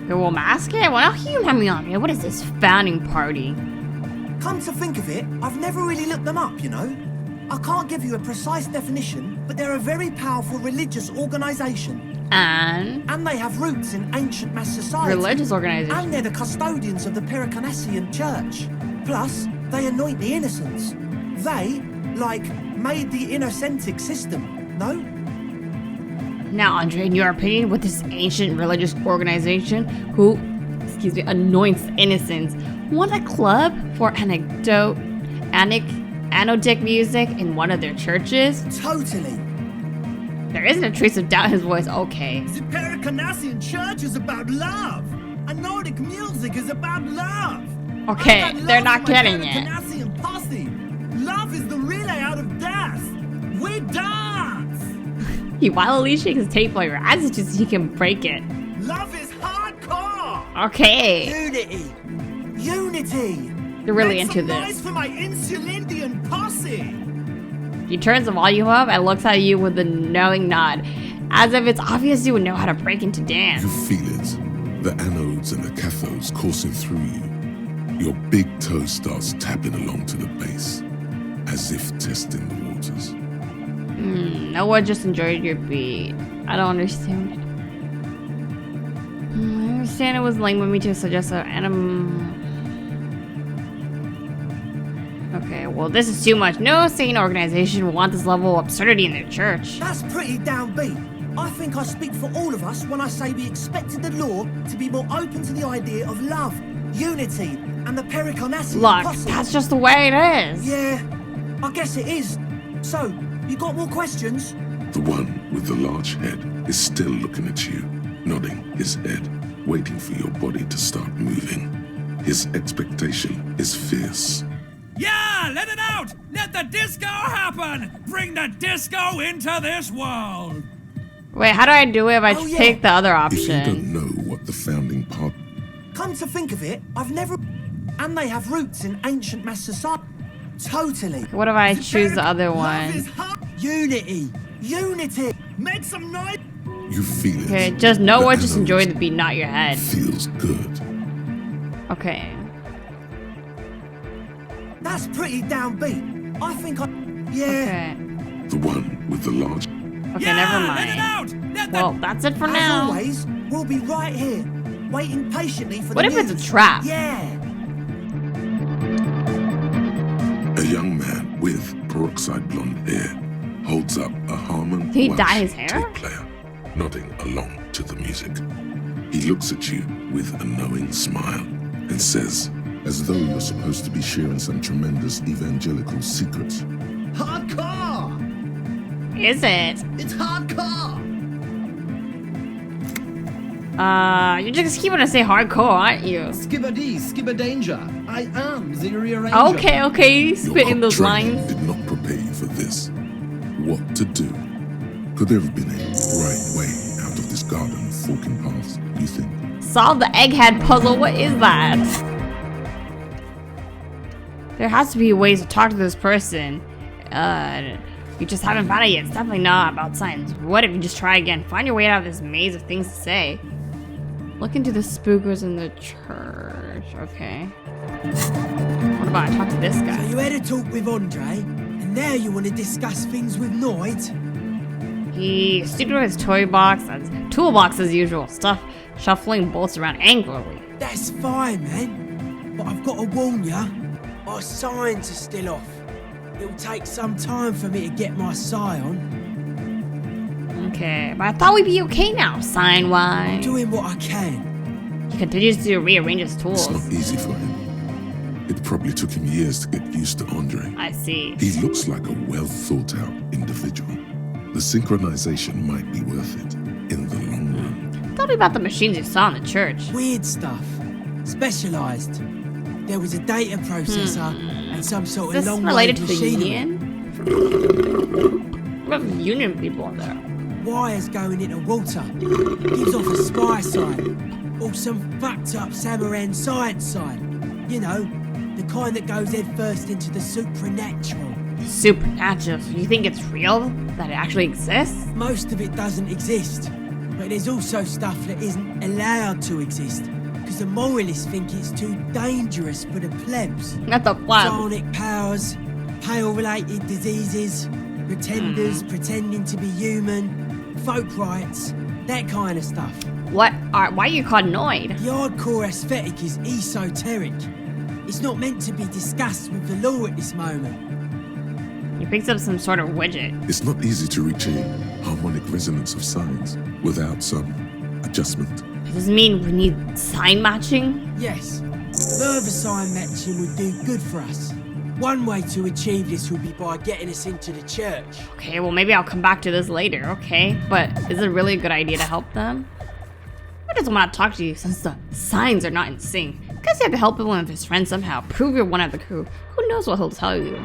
Okay, well, mask it? Well, now you have me on here. What is this founding party? Come to think of it, I've never really looked them up, you know? I can't give you a precise definition, but they're a very powerful religious organisation. And And they have roots in ancient mass society. religious organization. And they're the custodians of the Pericarnassian Church. Plus, they anoint the innocents. They, like, made the innocentic system, no? Now, Andre, in your opinion, with this ancient religious organization who, anoints innocents, want a club for anodic music in one of their churches? Totally. There isn't a trace of doubt in his voice. Okay. The Pericarnassian church is about love. Nordic music is about love. Okay, they're not getting it. Pericarnassian posse. Love is the relay out of death. We dance. He violently shakes his tape player as if he can break it. Love is hardcore. Okay. Unity. They're really Make into some this. noise for my Insulindian posse. He turns the volume up and looks at you with a knowing nod, as if it's obvious you would know how to break into dance. You feel it. The anodes and the cathodes coursing through you. Your big toe starts tapping along to the bass, as if testing the waters. No one just enjoyed your beat. I don't understand. I understand it was lame of me to suggest an Okay, well this is too much. No sane organization will want this level of absurdity in their church. That's pretty downbeat. I think I speak for all of us when I say we expected the law to be more open to the idea of love, unity, and the Pericarnassian Look, posse. that's just the way it is. Yeah, I guess it is. So, you got more questions? The one with the large head is still looking at you, nodding his head, waiting for your body to start moving. His expectation is fierce. Yeah, let it out! Let the disco happen! Bring the disco into this world! Wait, how do I do it if I pick the other If you option? don't know what the founding part... Come to think of it, I've never... And they have roots in ancient mass society. Totally. What if I choose the other one? Unity. Unity. Make some noise. You feel it. Okay, just know The what, just anodes enjoy the beat, not your head. feels good. Okay. That's pretty downbeat. I think I... Yeah. Okay. The one with the large... Okay, never mind. Well, that's it for now. As always, we'll be right here, waiting patiently for What the if it's news. a trap? Yeah. A young man with peroxide blonde hair holds up a Harman Did he Welsh dye his hair? tape player, nodding along to the music. He looks at you with a knowing smile and says, as though you're supposed to be sharing some tremendous evangelical secrets. Hardcore. Is it? It's hardcore. You're just keep on to say hardcore, aren't you? Skibbity, skibberdanger. I am the rearranger. Okay, spitting those Training lines. did not prepare you for this. What to do? Could there have been a right way out of this garden of forking paths, you think? Solve the egghead puzzle. What is that? There has to be ways to talk to this person. You just haven't found it yet. It's definitely not about science. What if you just try again? Find your way out of this maze of things to say. Look into the spookers in the church. Okay. What about I talk to this So guy? you had a talk with Andre, and now you want to discuss things with Noid? He stood with his toolbox as usual. Stuff shuffling bolts around angrily. That's fine, man. But I've got to warn ya, our signs are still off. It'll take some time for me to get my sign on. Okay, but I thought we'd be okay now, sign-wise. Doing what I can. He continues to rearrange his It's tools. not easy for him. It probably took him years to get used to Andre. I see. He looks like a well-thought-out individual. The synchronization might be worth it in the long run. Tell me about the machines you saw in the church. Weird stuff. Specialised. There was a data processor and some sort Is of this long related to the machinery. union? What about the union people in there? Wires going into water. Gives off a spy sign. Or some fucked up Samaran science sign. You know, the kind that goes head first into the supernatural. Supernatural. So you think it's real? That it actually exists? Most of it doesn't exist. But there's also stuff that isn't allowed to exist. Because the moralists think it's too dangerous for the plebs. Not the pleb. Sonic powers, pale-related diseases, pretenders pretending to be human, folk rights, that kind of stuff. Why are you called Noid? The hardcore aesthetic is esoteric. It's not meant to be discussed with the law at this moment. You picks up some sort of widget. It's not easy to reach a harmonic resonance of signs without some adjustment. Does this mean we need sign matching? Yes. Further sign matching would do good for us. One way to achieve this would be by getting us into the church. Okay, well maybe I'll come back to this later, okay? But is it really a good idea to help them? I just want to talk to you since the signs are not in sync. Guess you have to help him with his friend somehow. Prove you're one of the crew. Who knows what he'll tell you?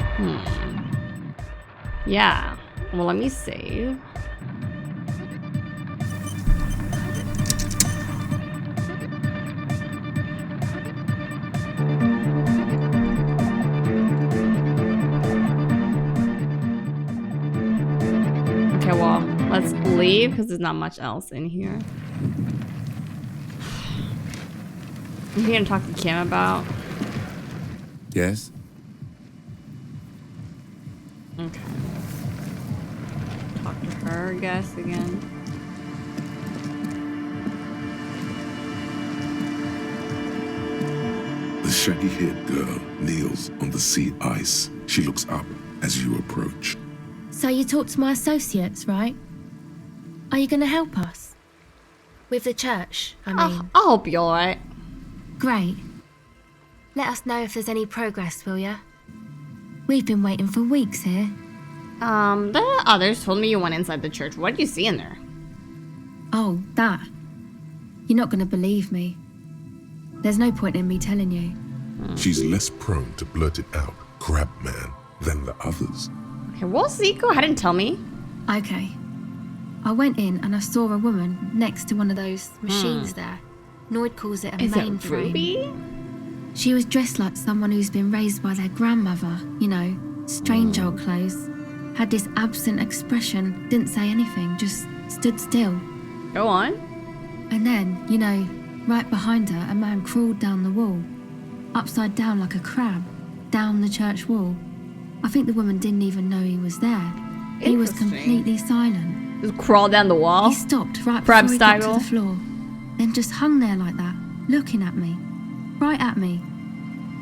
Yeah. Well, let me save. Okay, well, let's leave because there's not much else in here. I'm here to talk to Kim about. Yes? Okay. Talk to her, I guess, again. The shaggy-haired girl kneels on the sea ice. She looks up as you approach. So you talked to my associates, right? Are you going to help us? With the church, I mean. I'll help you, alright? Great. Let us know if there's any progress, will ya? We've been waiting for weeks here. The others told me you went inside the church. What did you see in there? Oh, that. You're not going to believe me. There's no point in me telling you. She's less prone to blurt it out, crab man, than the others. Okay, we'll see. Go ahead and tell me. Okay. I went in and I saw a woman next to one of those machines there. Noid calls it a Is it mainframe. Ruby? She was dressed like someone who's been raised by their grandmother, you know, strange old clothes. Had this absent expression, didn't say anything, just stood still. Go on. And then, you know, right behind her, a man crawled down the wall, upside down like a crab, down the church wall. I think the woman didn't even know he was there. He was completely silent. Just crawl down the wall? He stopped right crab before he got style. to the floor, then just hung there like that, looking at me, right at me.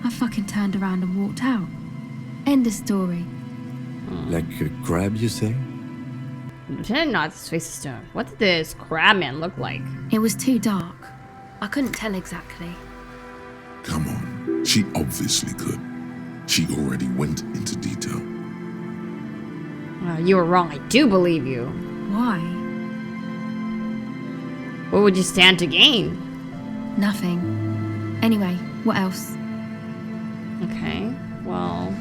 I fucking turned around and walked out. End of story. Like a crab, you say? Lieutenant nods his face to stone. What did this crab man look like? It was too dark. I couldn't tell exactly. Come on. She obviously could. She already went into detail. You were wrong. I do believe you. Why? What would you stand to gain? Nothing. Anyway, what else? Okay, well...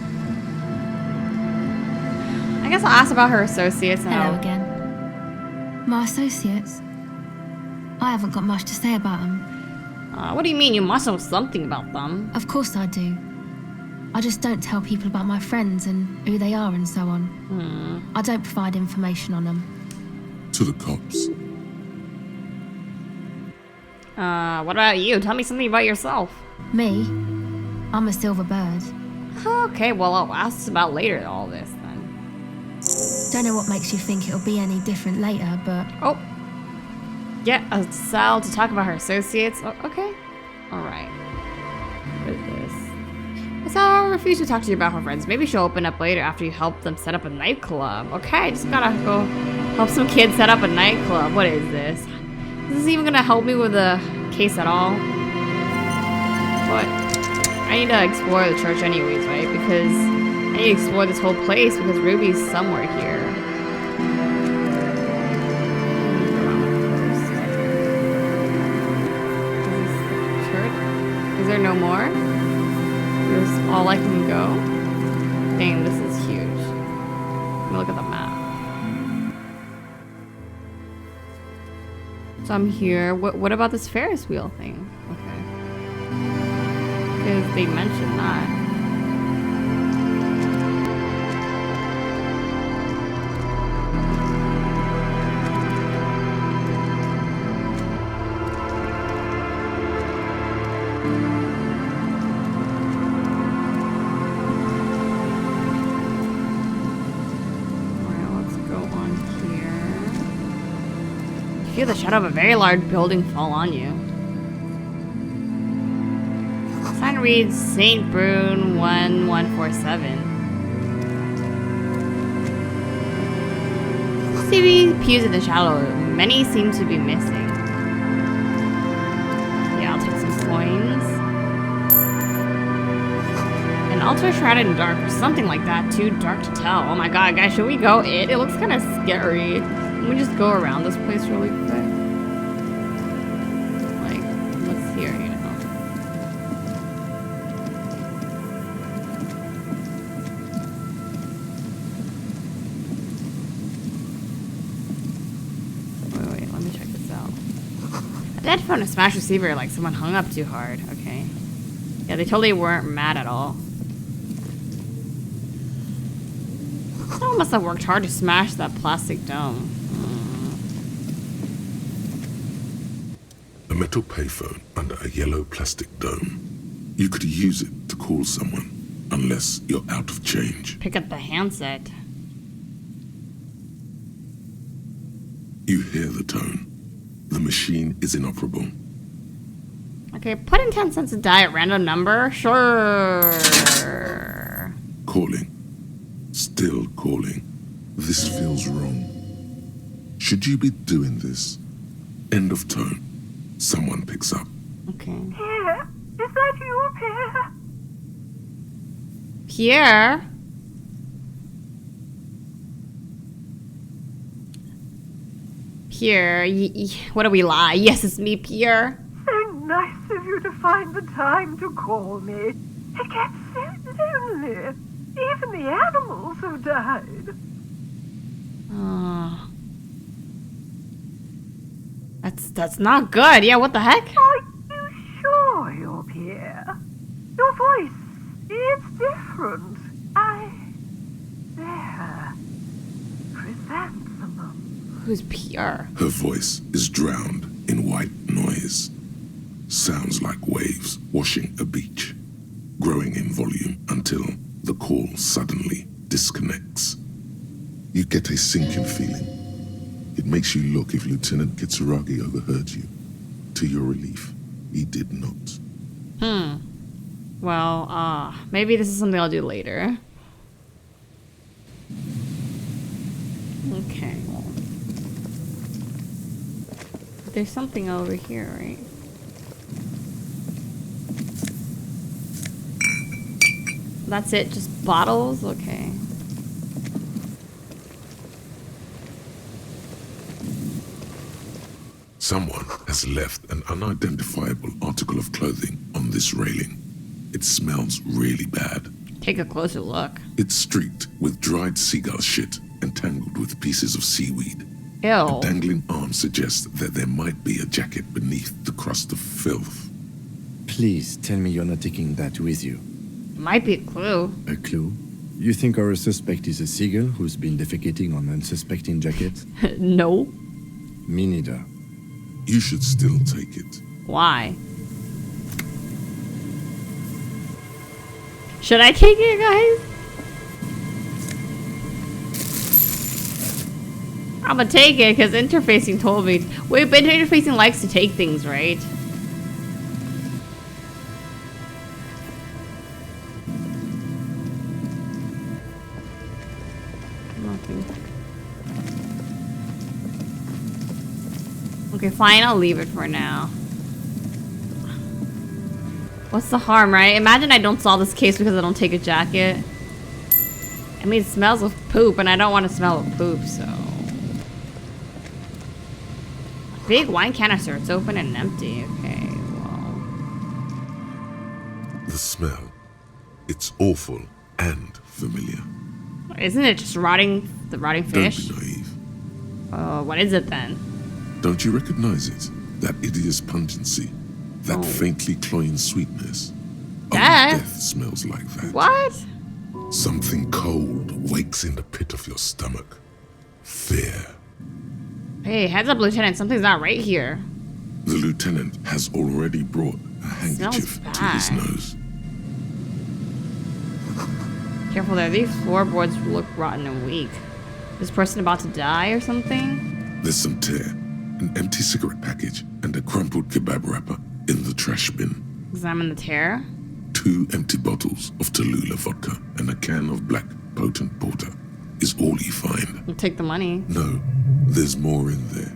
I guess I'll ask about her associates and Hello I'll... again. My associates? I haven't got much to say about them. What do you mean? You must know something about them. Of course I do. I just don't tell people about my friends and who they are and so on. I don't provide information on them. To the cops. What about you? Tell me something about yourself. Me? I'm a silver bird. Okay, well, I'll ask about later all this then. Don't know what makes you think it'll be any different later, but... Oh. Get a cell to talk about her associates. Oh, okay. Alright. What is this? Sal refused to talk to you about her friends. Maybe she'll open up later after you help them set up a nightclub. Okay, just gotta go help some kids set up a nightclub. What is this? Is this even gonna help me with the case at all? What? I need to explore the church anyways, right? Because I need to explore this whole place because Ruby's somewhere here. Is there no more? This is all I can go? Dang, this is huge. Let me look at the map. So I'm here. What about this Ferris wheel thing? Okay. Because they mentioned that. Feel the shadow of a very large building fall on you. Sign reads St. Brune 1147. pews in the shadow. Many seem to be missing. Yeah, I'll take some coins. An altar shrouded in dark, or something like that. Too dark to tell. Oh my god, guys, should we go in? It looks kind of scary. Let me just go around this place really quick. Like, what's here, you know? Wait, let me check this out. I did phone a smash receiver, like someone hung up too hard. Okay. Yeah, they totally weren't mad at all. Someone must have worked hard to smash that plastic dome. A metal payphone under a yellow plastic dome. You could use it to call someone, unless you're out of change. Pick up the handset. You hear the tone. The machine is inoperable. Okay, put in 10 cents to die at random number? Sure. Calling. Still calling. This feels wrong. Should you be doing this? End of tone. Someone picks up. Okay. Pierre? Is that you, Pierre? Pierre? Pierre, what do we lie? Yes, it's me, Pierre. So nice of you to find the time to call me. It gets so lonely. Even the animals have died. Oh. That's not good. Yeah, what the heck? Are you sure you're Pierre? Your voice, it's different. There. Chrysanthemum. Who's Pierre? Her voice is drowned in white noise. Sounds like waves washing a beach, growing in volume until the call suddenly disconnects. You get a sinking feeling. It makes you look if Lieutenant Kitsuragi overheard you. To your relief, he did not. Well, maybe this is something I'll do later. Okay. There's something over here, right? That's it? Just bottles? Okay. Someone has left an unidentifiable article of clothing on this railing. It smells really bad. Take a closer look. It's streaked with dried seagull shit and tangled with pieces of seaweed. Ew. A dangling arm suggests that there might be a jacket beneath the crust of filth. Please tell me you're not taking that with you. Might be a clue. A clue? You think our suspect is a seagull who's been defecating on unsuspecting jackets? No. Me neither. You should still take it. Why? Should I take it, guys? I'm gonna take it because interfacing told me. Wait, but interfacing likes to take things, right? Nothing. Okay, fine, I'll leave it for now. What's the harm, right? Imagine I don't solve this case because I don't take a jacket. I mean, it smells of poop, and I don't want to smell of poop, so... Big wine canister. It's open and empty. Okay, well... The smell. It's awful and familiar. Isn't it just rotting fish? Don't be naive. What is it then? Don't you recognize it? That hideous pungency. That faintly cloying sweetness. Death? Death smells like that. What? Something cold wakes in the pit of your stomach. Fear. Hey, heads up, Lieutenant. Something's not right here. The lieutenant has already brought a handkerchief to his nose. Careful there. These floorboards look rotten and weak. Is this person about to die or something? There's some tear, an empty cigarette package, and a crumpled kebab wrapper in the trash bin. Examine the tear. 2 empty bottles of Tallulah vodka and a can of black potent porter. is all you find. You take the money. No, there's more in there.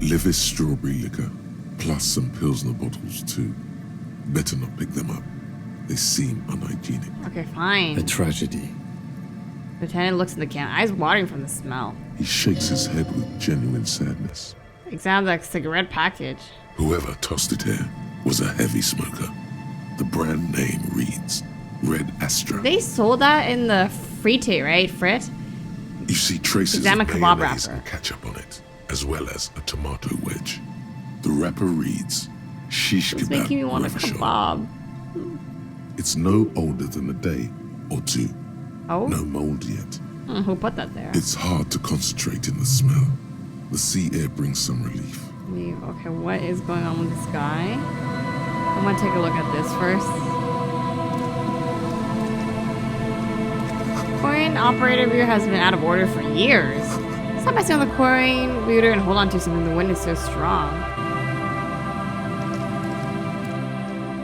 Levis strawberry liquor, plus some Pilsner bottles too. Better not pick them up. They seem unhygienic. Okay, fine. A tragedy. Lieutenant looks in the can, eyes watering from the smell. He shakes his head with genuine sadness. It sounds like a cigarette package. Whoever tossed it here was a heavy smoker. The brand name reads Red Astra. They sold that in the frite, right, Frit? You see traces Examine of kebab mayonnaise wrapper. and ketchup on it, as well as a tomato wedge. The wrapper reads Shish It's Kebab making me want a REVACHOL. kebab. It's no older than a day or two. Oh? No mold yet. Who put that there? It's hard to concentrate in the smell. The sea air brings some relief. Okay, what is going on with this guy? I'm gonna take a look at this first. Coin operator reader has been out of order for years. Stop by on the coin reader and hold on to something. The wind is so strong.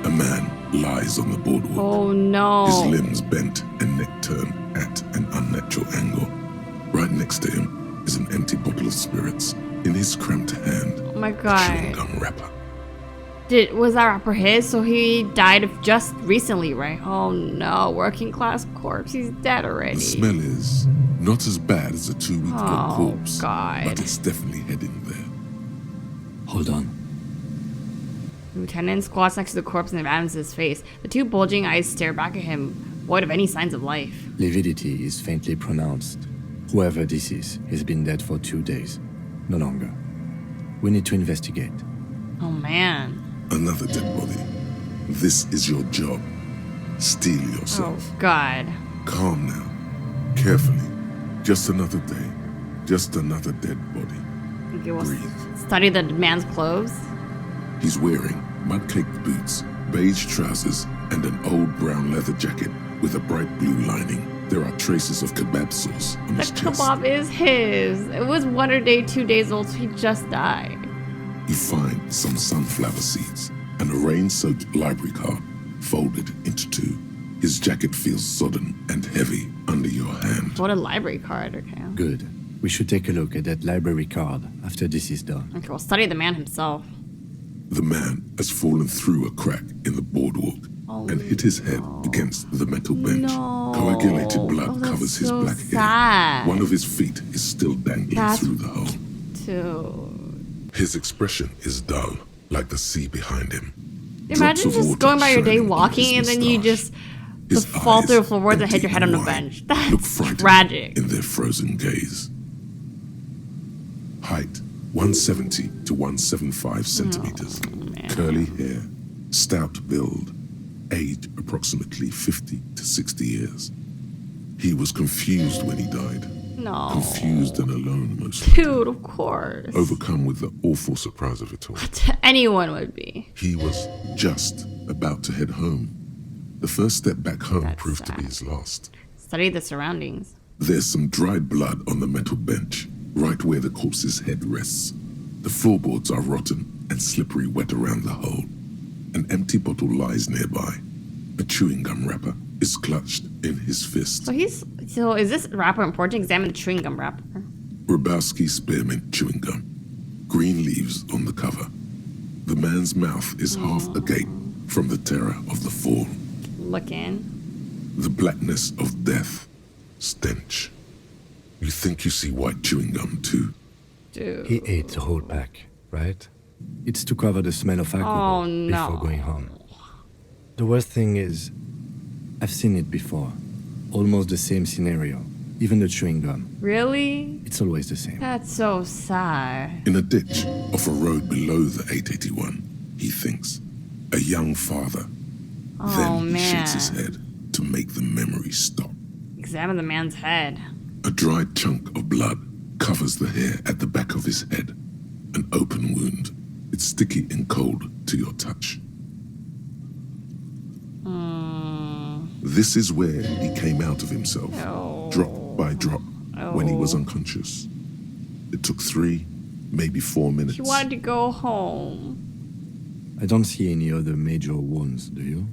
A man lies on the boardwalk. Oh no. His limbs bent and neck turned at an unnatural angle. Right next to him is an empty bottle of spirits. In his cramped hand, Oh my a chewing god. gum wrapper. Was that rapper his? So he died of just recently, right? Oh no, working class corpse. He's dead already. The smell is not as bad as a 2-week-old Oh, corpse, God. but it's definitely heading there. Hold on. Lieutenant squats next to the corpse and examines his face. The two bulging eyes stare back at him, void of any signs of life. Lividity is faintly pronounced. Whoever this is, he's been dead for 2 days. No longer. We need to investigate. Oh man. Another dead body. This is your job. Steel yourself. Oh god. Calm now. Carefully. Just another day. Just another dead body. Okay, we'll Breathe. study the man's clothes. He's wearing mud-caked boots, beige trousers, and an old brown leather jacket with a bright blue lining. There are traces of kebab sauce on The his chest. kebab is his. It was 1 day, 2 days old, so he just died. You find some sunflower seeds and a rain-soaked library card folded into two. His jacket feels sodden and heavy under your hand. What a library card, okay. Good. We should take a look at that library card after this is done. Okay, we'll study the man himself. The man has fallen through a crack in the boardwalk and hit his head against the metal bench. No. Coagulated blood Oh, that's covers his so black sad. hair. One of his feet is still dangling That's- through the hole. Dude. His expression is dull, like the sea behind him. Drops Imagine of just water going by your day shining on walking his and then you moustache. just His fall eyes, through the floorboards and hit empty your head on and a wide, bench. look That's frightened tragic. in their frozen gaze. Height 170 to 175 centimeters. Curly hair, stout build, age approximately 50 to 60 years. He was confused when he died. No. Confused and alone mostly. Dude, of course. Overcome with the awful surprise of it all. Anyone would be. He was just about to head home. The first step back home proved to be his last. Study the surroundings. There's some dried blood on the metal bench, right where the corpse's head rests. The floorboards are rotten and slippery wet around the hole. An empty bottle lies nearby. A chewing gum wrapper is clutched in his fist. So is this wrapper important? Examine the chewing gum wrapper. Grabowski spearmint chewing gum. Green leaves on the cover. The man's mouth is half agape from the terror of the fall. Look in. The blackness of death. Stench. You think you see white chewing gum too? Dude. He ate the whole pack, right? It's to cover the smell of alcohol Oh, no. before going home. The worst thing is, I've seen it before. Almost the same scenario. Even the chewing gum. Really? It's always the same. That's so sad. In a ditch off a road below the 881, he thinks. A young father. Oh, Then he man. shakes his head to make the memory stop. Examine the man's head. A dried chunk of blood covers the hair at the back of his head. An open wound. It's sticky and cold to your touch. This is where he came out of himself, drop by drop, when he was unconscious. It took 3, maybe 4 minutes. He wanted to go home. I don't see any other major wounds, do you?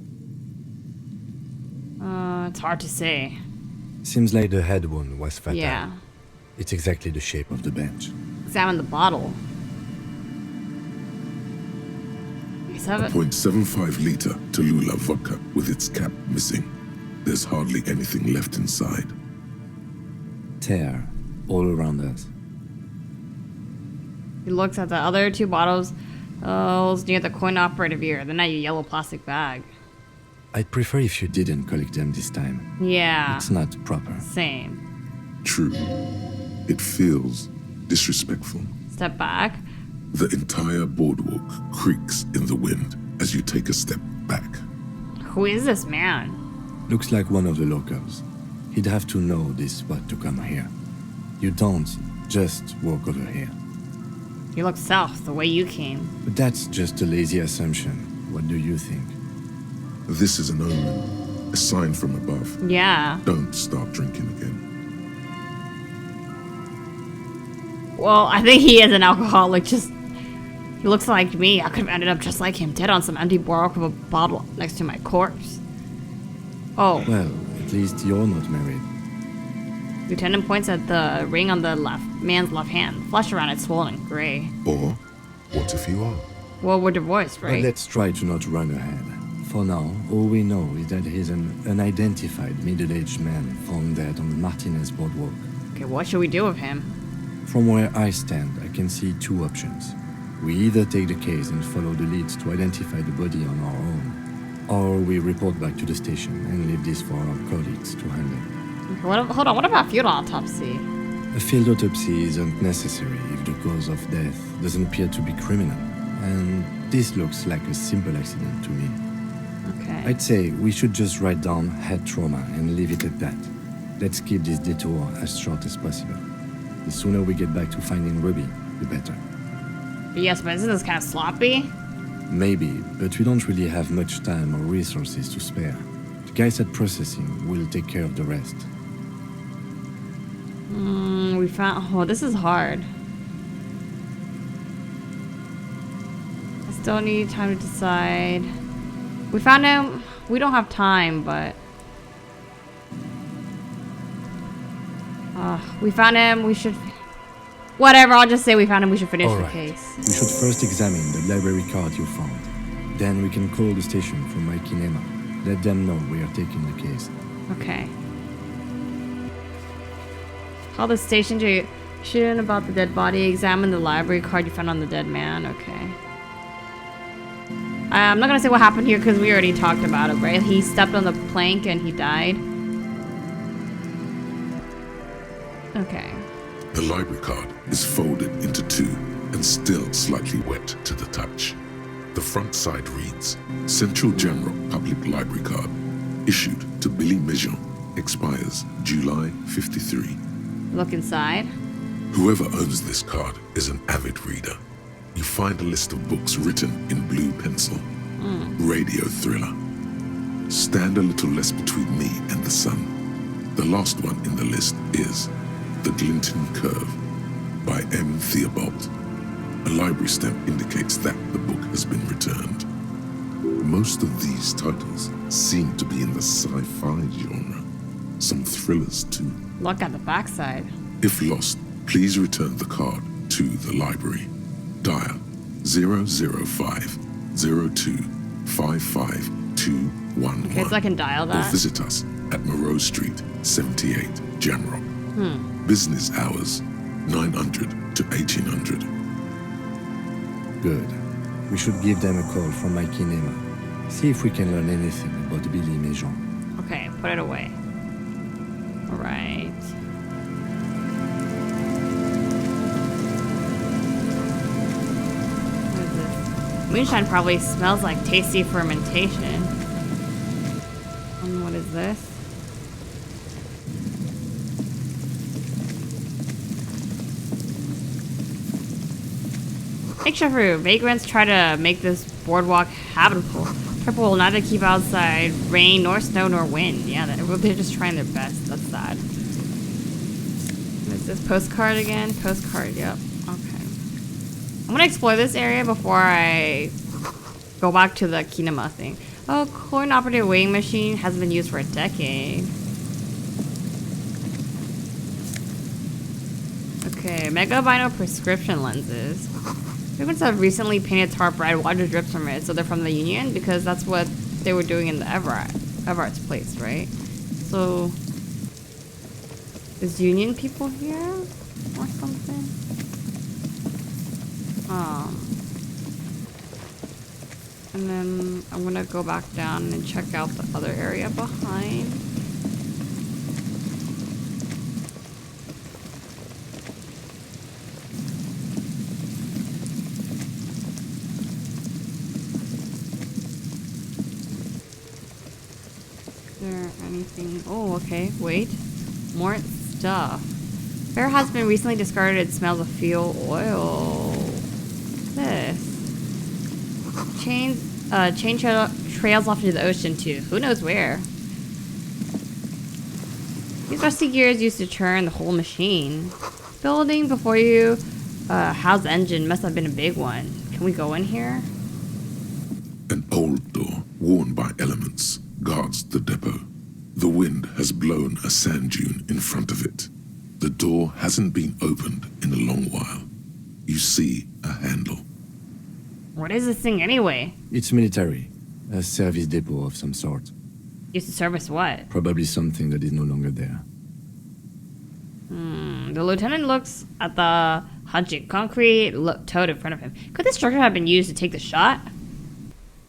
It's hard to say. Seems like the head wound was fatal. Yeah. It's exactly the shape of the bench. Examine the bottle. A 0.75 liter Tallulah vodka with its cap missing. There's hardly anything left inside. Tear all around us. He looks at the other two bottles near the coin-operative ear, then at your yellow plastic bag. I'd prefer if you didn't collect them this time. Yeah. It's not proper. Same. True. It feels disrespectful. Step back. The entire boardwalk creaks in the wind as you take a step back. Who is this man? Looks like one of the locals. He'd have to know this spot to come here. You don't just walk over here. You look south, the way you came. But that's just a lazy assumption. What do you think? This is an omen, a sign from above. Yeah. Don't start drinking again. Well, I think he is an alcoholic, he looks like me. I could have ended up just like him, dead on some empty boardwalk with a bottle next to my corpse. Oh. Well, at least you're not married. Lieutenant points at the ring on the man's left hand. Flesh around it swollen and gray. Or, what if you are? Well, we're divorced, right? But let's try to not run ahead. For now, all we know is that he's an unidentified middle-aged man found dead on the Martinez boardwalk. Okay, what should we do with him? From where I stand, I can see two options. We either take the case and follow the leads to identify the body on our own, or we report back to the station and leave this for our colleagues to handle. Okay, hold on, what about field autopsy? A field autopsy isn't necessary if the cause of death doesn't appear to be criminal, and this looks like a simple accident to me. Okay. I'd say we should just write down head trauma and leave it at that. Let's keep this detour as short as possible. The sooner we get back to finding Ruby, the better. Yes, but isn't this kind of sloppy? Maybe, but we don't really have much time or resources to spare. The guys at processing will take care of the rest. We found... Oh, this is hard. I still need time to decide. We found him. We don't have time, but... we found him. We should... Whatever, I'll just say we found him. We should finish the case. We should first examine the library card you found. Then we can call the station for Mikey and Emma. Let them know we are taking the case. Okay. Call the station to shoot about the dead body. Examine the library card you found on the dead man. Okay. I'm not gonna say what happened here because we already talked about it, right? He stepped on the plank and he died. Okay. The library card is folded into two and still slightly wet to the touch. The front side reads, Central General Public Library Card, issued to Billy Mijon, expires July 53. Look inside. Whoever owns this card is an avid reader. You find a list of books written in blue pencil. Radio thriller. Stand a little less between me and the sun. The last one in the list is The Glinton Curve by M. Theobald. A library stamp indicates that the book has been returned. Most of these titles seem to be in the sci-fi genre. Some thrillers too. Look at the backside. If lost, please return the card to the library. Dial 005-02-55-211. Okay, so I can dial that. Or visit us at Moreau Street, 78, Jamrock. Business hours, 900 to 1800. Good. We should give them a call from Mikey and Emma. See if we can learn anything about Billy Mijon. Okay, put it away. Alright. What is this? Moonshine probably smells like tasty fermentation. What is this? Extra fruit. Vagrants try to make this boardwalk habitable. People will neither keep outside rain, nor snow, nor wind. Yeah, they're just trying their best. That's sad. What is this? Postcard again? Postcard, yep. Okay. I'm gonna explore this area before I go back to the Kinema thing. Oh, coin-operated weighing machine hasn't been used for a decade. Okay, Mega Bino prescription lenses. Frequents have recently painted tarp red. Water drips from it, so they're from the Union because that's what they were doing in the Everart's place, right? So, is Union people here or something? And then I'm gonna go back down and check out the other area behind. Anything? Oh, okay. Wait. More stuff. Fair has been recently discarded. It smells of fuel oil. This. Chain trails off into the ocean too. Who knows where? These rusty gears used to turn the whole machine. Building before you house the engine must have been a big one. Can we go in here? An old door, worn by elements, guards the depot. The wind has blown a sand dune in front of it. The door hasn't been opened in a long while. You see a handle. What is this thing anyway? It's military. A service depot of some sort. Used to service what? Probably something that is no longer there. The lieutenant looks at the hunching concrete toad in front of him. Could this structure have been used to take the shot?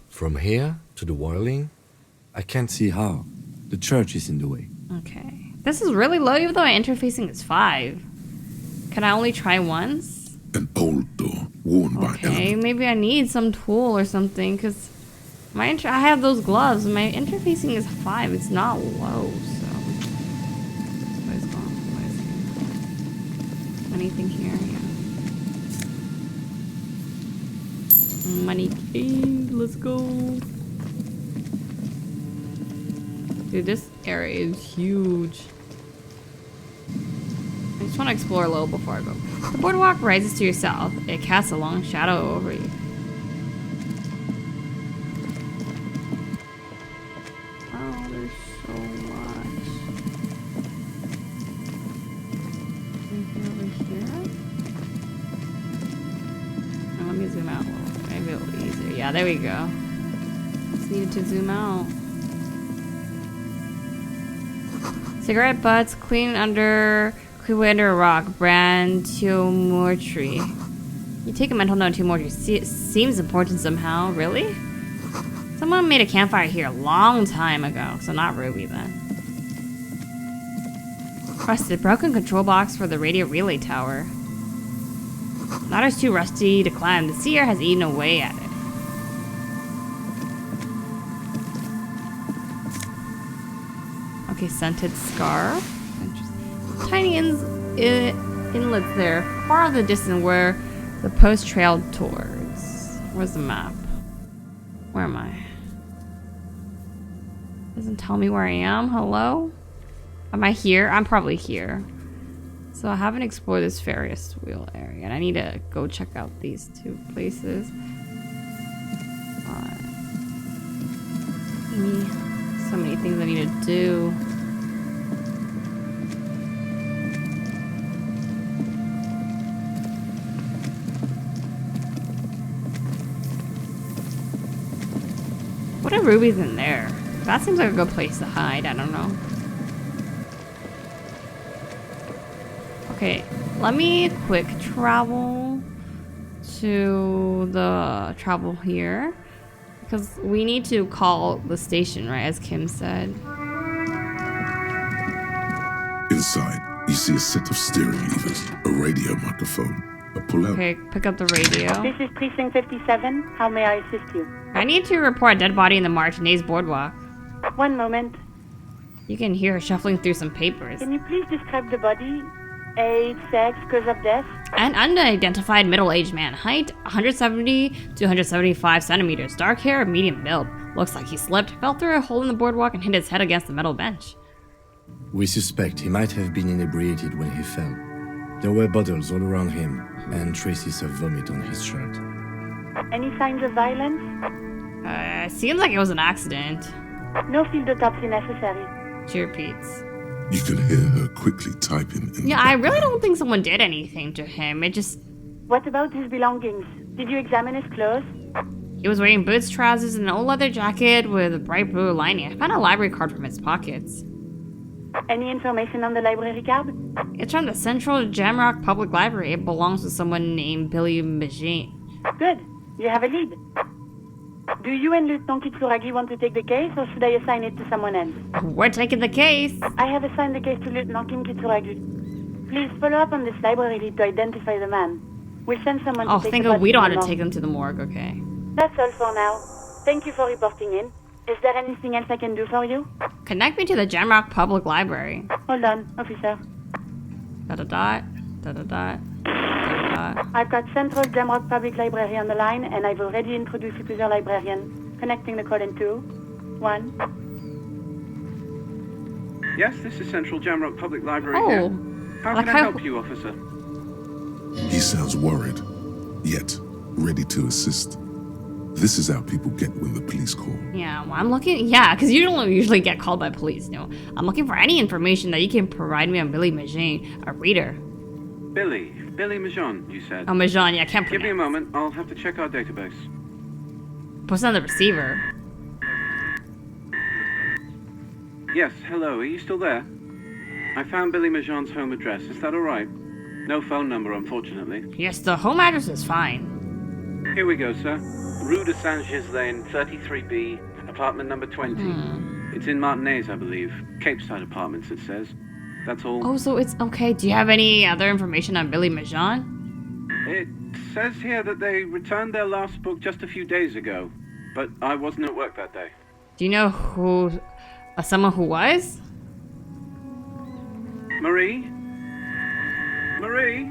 From here to the whirling? I can't see how. The church is in the way. Okay. This is really low even though my interfacing is 5. Can I only try once? An old door, worn by elements. Okay, maybe I need some tool or something because I have those gloves and my interfacing is 5. It's not low, so. What is going on? What is here? Anything here? Yeah. Money cave. Let's go. Dude, this area is huge. I just want to explore a little before I go. The boardwalk rises to your south. It casts a long shadow over you. Oh, there's so much. Anything over here? Oh, let me zoom out a little. Maybe it'll be easier. Yeah, there we go. Just needed to zoom out. Cigarette butts clean under a rock. Brand Teomortree. You take a mental note. Teomortree seems important somehow. Really? Someone made a campfire here a long time ago, so not Ruby then. Rusted. Broken control box for the radio relay tower. Ladder's too rusty to climb. The sea air has eaten away at it. Okay, scented scarf. Tiny inlets there, far in the distance where the post trailed towards. Where's the map? Where am I? Doesn't tell me where I am. Hello? Am I here? I'm probably here. So I haven't explored this Ferris wheel area, and I need to go check out these 2 places. So many things I need to do. What if Ruby's in there? That seems like a good place to hide. I don't know. Okay, let me quick travel to the travel here. Because we need to call the station, right? As Kim said. Inside, you see a set of steering levers, a radio microphone, a pull-out. Okay, pick up the radio. This is Precinct 57. How may I assist you? I need to report a dead body in the Martinez boardwalk. One moment. You can hear her shuffling through some papers. Can you please describe the body? Age, sex, cause of death? An unidentified middle-aged man. Height 170 to 175 centimeters. Dark hair, medium build. Looks like he slipped, fell through a hole in the boardwalk, and hit his head against the metal bench. We suspect he might have been inebriated when he fell. There were bottles all around him, and traces of vomit on his shirt. Any signs of violence? Seems like it was an accident. No field autopsy necessary. She repeats. You can hear her quickly typing in Yeah, I really don't think someone did anything to him. It just... What about his belongings? Did you examine his clothes? He was wearing boots, trousers, and an old leather jacket with a bright blue lining. I found a library card from his pockets. Any information on the library card? It's from the Central Jamrock Public Library. It belongs to someone named Billy Magine. Good. You have a lead. Do you and Lieutenant Kitsuragi want to take the case, or should I assign it to someone else? We're taking the case. I have assigned the case to Lieutenant Kim Kitsuragi. Please follow up on this library lead to identify the man. We'll send someone to take thank the God we body don't to have the to take morgue. them to the morgue, okay. That's all for now. Thank you for reporting in. Is there anything else I can do for you? Connect me to the Jamrock Public Library. Hold on, officer. Da-da-dot, da-da-dot, da-da-dot. I've got Central Jamrock Public Library on the line, and I've already introduced you to the librarian. Connecting the call in 2, 1. Yes, this is Central Jamrock Public Library Oh. here. How Like can I how- help you, officer? He sounds worried, yet ready to assist. This is how people get when the police call. Yeah, well, I'm looking... Yeah, because you don't usually get called by police, no. I'm looking for any information that you can provide me on Billy Magine, a reader. Billy Majon, you said. Oh, Magine, yeah, I can't Give me a pronounce. moment, I'll have to check our database. Puts on the receiver. Yes, hello, are you still there? I found Billy Majon's home address, is that alright? No phone number, unfortunately. Yes, the home address is fine. Here we go, sir. Rue de Saint-Gilles Lane, 33B, apartment number 20. It's in Martinez, I believe. Cape Side Apartments, it says. That's all. Oh, so it's okay. Do you have any other information on Billy Magine? It says here that they returned their last book just a few days ago, but I wasn't at work that day. Do you know who... someone who was? Marie? Marie?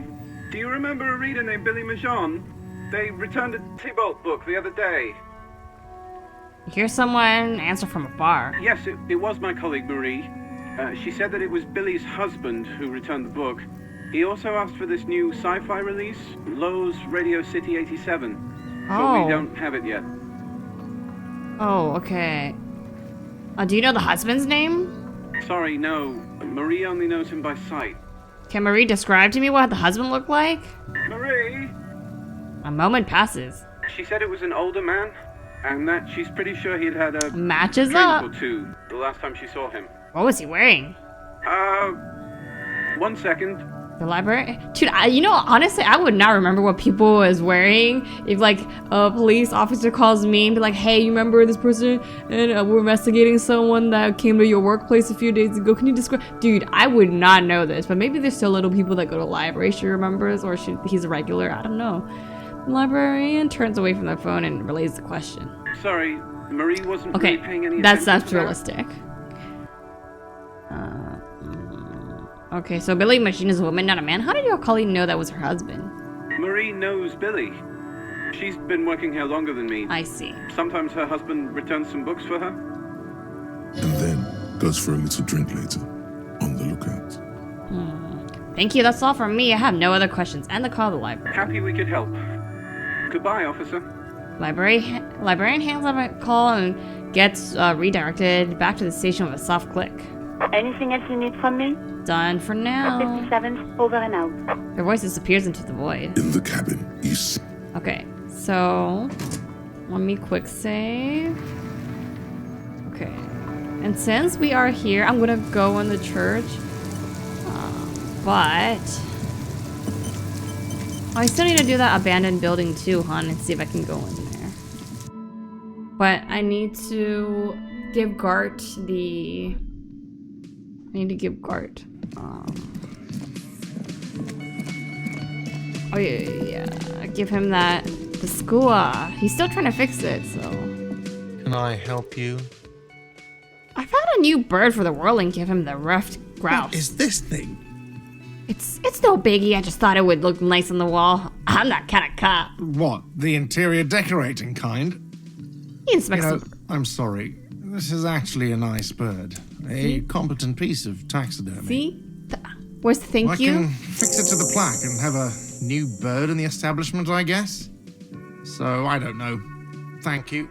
Do you remember a reader named Billy Majon? They returned a Tybalt book the other day. Here's someone answer from a bar. Yes, it was my colleague Marie. She said that it was Billy's husband who returned the book. He also asked for this new sci-fi release, Lowe's Radio City 87. But Oh. we don't have it yet. Oh, okay. Do you know the husband's name? Sorry, no. Marie only knows him by sight. Can Marie describe to me what the husband looked like? Marie? A moment passes. She said it was an older man, and that she's pretty sure he'd had a Matches drink up. or two the last time she saw him. What was he wearing? 1 second. The library? Dude, you know, honestly, I would not remember what people was wearing if, like, a police officer calls me and be like, hey, you remember this person? And we're investigating someone that came to your workplace a few days ago. Can you describe? Dude, I would not know this, but maybe there's still little people that go to library she remembers, or he's a regular. I don't know. The librarian turns away from the phone and relays the question. Sorry, Marie wasn't Okay, really paying any that's attention to that. realistic. Okay, so Billy Magine is a woman, not a man. How did your colleague know that was her husband? Marie knows Billy. She's been working here longer than me. I see. Sometimes her husband returns some books for her. And then goes for a little drink later. On the lookout. Thank you, that's all from me. I have no other questions. End the call to the library. Happy we could help. Goodbye, officer. Librarian hangs up a call and gets redirected back to the station with a soft click. Anything else you need from me? Done for now. 57, over and out. Her voice disappears into the void. In the cabin, you see. Okay, so let me quick save. Okay, and since we are here, I'm gonna go in the church. But I still need to do that abandoned building too, hon, and see if I can go in there. But I need to give Gart the. I need to give Gart. Oh yeah. Give him that. The school. He's still trying to fix it, so. Can I help you? I found a new bird for the world and give him the ruffed grouse. What is this thing? It's no biggie. I just thought it would look nice on the wall. I'm that kind of cop. What? The interior decorating kind? He inspects You know, them. I'm sorry. This is actually a nice bird. A competent piece of taxidermy. See? Where's the thank I you? can fix it to the plaque and have a new bird in the establishment, I guess. So, I don't know. Thank you.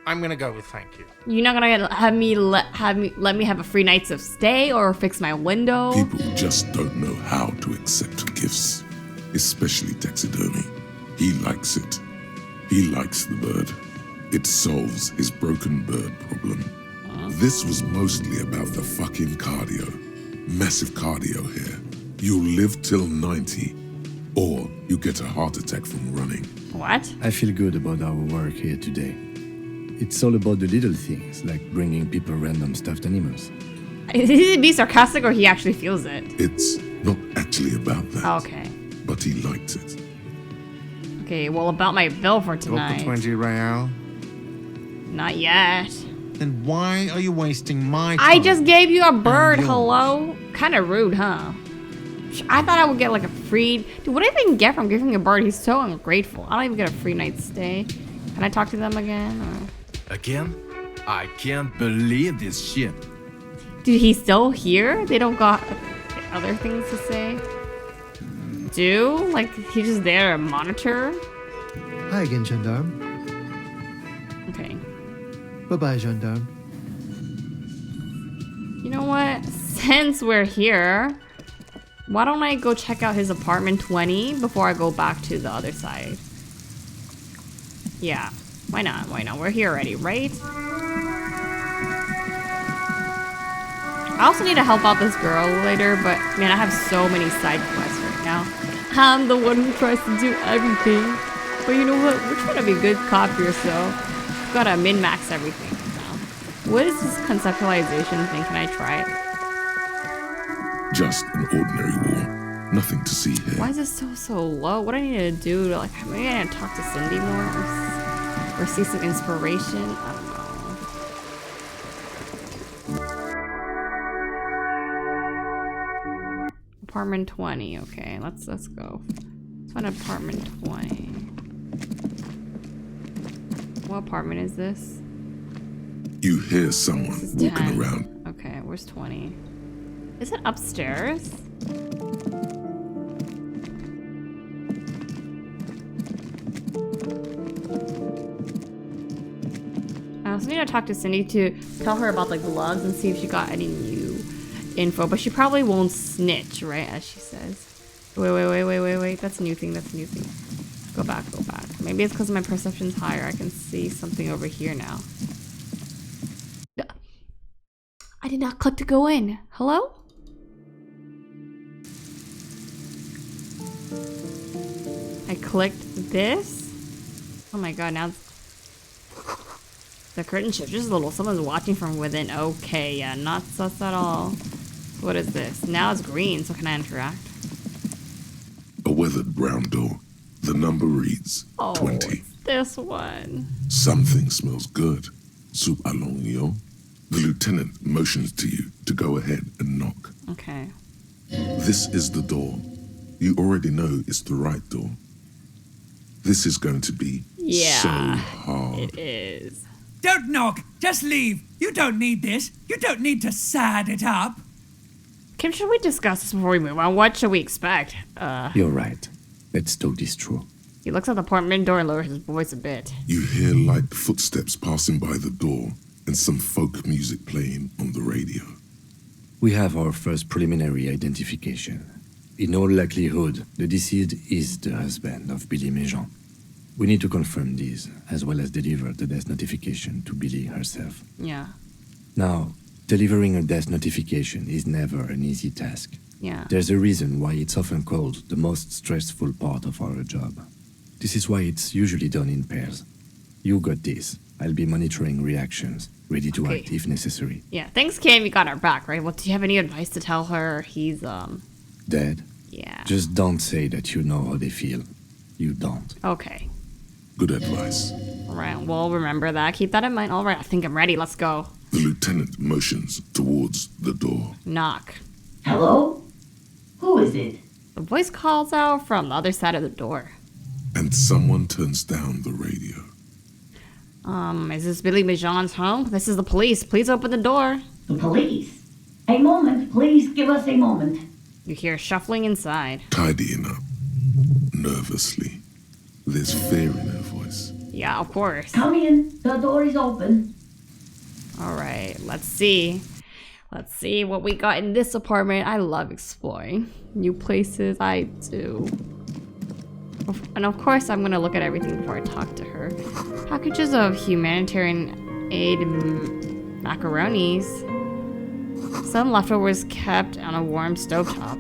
I'm gonna go with thank you. You're not gonna let me have a free night of stay or fix my window? People just don't know how to accept gifts, especially taxidermy. He likes it. He likes the bird. It solves his broken bird problem. This was mostly about the fucking cardio. Massive cardio here. You'll live till 90, or you get a heart attack from running. What? I feel good about our work here today. It's all about the little things, like bringing people random stuffed animals. Is he be sarcastic or he actually feels it? It's not actually about that. Okay. But he likes it. Okay, well, about my bill for tonight. Got the 20 real? Not yet. Then why are you wasting my time? I just gave you a bird, hello? Kind of rude, huh? I thought I would get like a free... Dude, what do I even get from giving a bird? He's so ungrateful. I don't even get a free night's stay. Can I talk to them again? Or... Again? I can't believe this shit. Dude, he's still here? They don't got other things to say? Like, he's just there to monitor? Hi again, gendarme. Okay. Bye-bye, gendarme. You know what? Since we're here, why don't I go check out his apartment 20 before I go back to the other side? Yeah. Why not? Why not? We're here already, right? I also need to help out this girl later, but man, I have so many side quests right now. I'm the one who tries to do everything. But you know what? We're trying to be good cop here, so we've gotta min-max everything now. What is this conceptualization thing? Can I try it? Just an ordinary war. Nothing to see here. Why is this so low? What do I need to do to, like, maybe I need to talk to Cindy more or see some inspiration? I don't know. Apartment 20. Okay, let's go. Let's find apartment 20. What apartment is this? You hear someone walking 10. around. Okay, where's 20? Is it upstairs? I also need to talk to Cindy to tell her about the gloves and see if she got any new info, but she probably won't snitch, right? As she says. Wait. That's a new thing. Go back. Maybe it's because my perception's higher. I can see something over here now. I did not click to go in. Hello? I clicked this. Oh my god, now the curtain shifts just a little. Someone's watching from within. Okay, yeah, not sus at all. What is this? Now it's green, so can I interact? A weathered brown door. The number reads 20. It's this one. Something smells good. Soup à l'oignon. The lieutenant motions to you to go ahead and knock. Okay. This is the door. You already know it's the right door. This is going to be so hard. It is. Don't knock. Just leave. You don't need this. You don't need to sad it up. Kim, should we discuss this before we move on? What should we expect? You're right. Let's talk this through. He looks at the apartment door and lowers his voice a bit. You hear light footsteps passing by the door and some folk music playing on the radio. We have our first preliminary identification. In all likelihood, the deceased is the husband of Billy Méjean. We need to confirm this, as well as deliver the death notification to Billy herself. Yeah. Now, delivering a death notification is never an easy task. Yeah. There's a reason why it's often called the most stressful part of our job. This is why it's usually done in pairs. You got this. I'll be monitoring reactions, ready to act if necessary. Yeah, thanks, Kim. You got our back, right? Well, do you have any advice to tell her he's, Dead? Yeah. Just don't say that you know how they feel. You don't. Okay. Good advice. All right, well, remember that. Keep that in mind. All right, I think I'm ready. Let's go. The lieutenant motions towards the door. Knock. Hello? Who is it? The voice calls out from the other side of the door. And someone turns down the radio. Is this Billy Méjean's home? This is the police. Please open the door. The police? A moment, please give us a moment. You hear shuffling inside. Tidying up. Nervously. There's fear in her voice. Yeah, of course. Come in. The door is open. All right, let's see. Let's see what we got in this apartment. I love exploring new places. I do. And of course, I'm gonna look at everything before I talk to her. Packages of humanitarian aid macaronis. Some leftovers kept on a warm stovetop.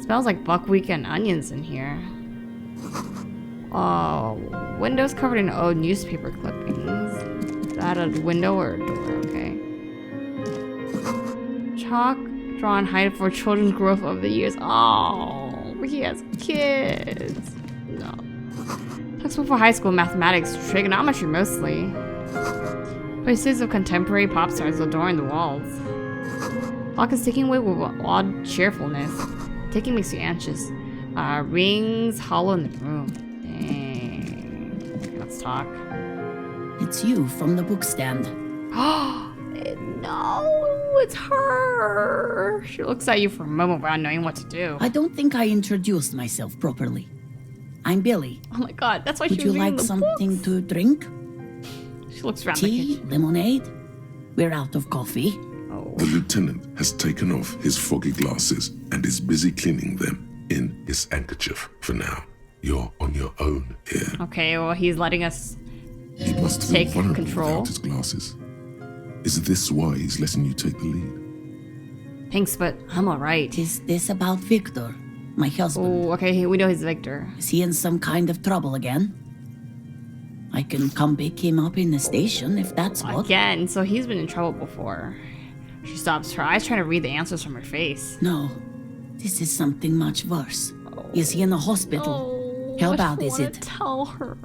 Smells like buckwheat and onions in here. Oh, windows covered in old newspaper clippings. Is that a window or a door? Okay. Chalk drawn height for children's growth over the years. Oh, he has kids. No. Textbook for high school mathematics, trigonometry mostly. Posters of contemporary pop stars adorn the walls. Clock is ticking away with odd cheerfulness. Ticking makes you anxious. Rings hollow in the room. Dang. Okay, let's talk. It's you from the book stand. Oh, no, it's her. She looks at you for a moment without knowing what to do. I don't think I introduced myself properly. I'm Billy. Oh my god, that's why Would she was you reading like the something books. to drink? She looks around the Tea, kitchen. lemonade? We're out of coffee. The lieutenant has taken off his foggy glasses and is busy cleaning them in his handkerchief for now. You're on your own here. Okay, well, he's letting us He must feel take vulnerable control. without his glasses. Is this why he's letting you take the lead? Thanks, but I'm alright. Is this about Victor, my husband? Oh, okay, we know he's Victor. Is he in some kind of trouble again? I can come pick him up in the station if that's what. Again, so he's been in trouble before. She stops, her eyes trying to read the answers from her face. No, this is something much worse. Is he in the hospital? How bad is it? Tell her.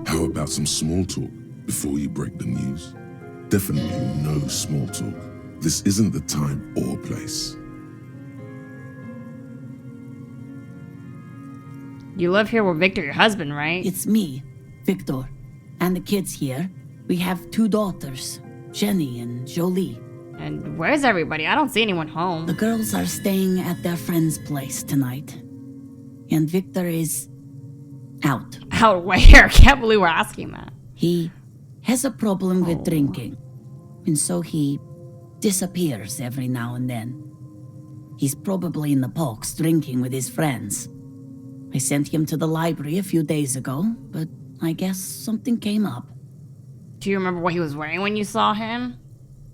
How about some small talk before you break the news? Definitely no small talk. This isn't the time or place. You live here with Victor, your husband, right? It's me, Victor, and the kids here. We have 2 daughters, Jenny and Jolie. And where's everybody? I don't see anyone home. The girls are staying at their friend's place tonight. And Victor is out. Out where? I can't believe we're asking that. He has a problem with drinking. And so he disappears every now and then. He's probably in the box drinking with his friends. I sent him to the library a few days ago, but I guess something came up. Do you remember what he was wearing when you saw him?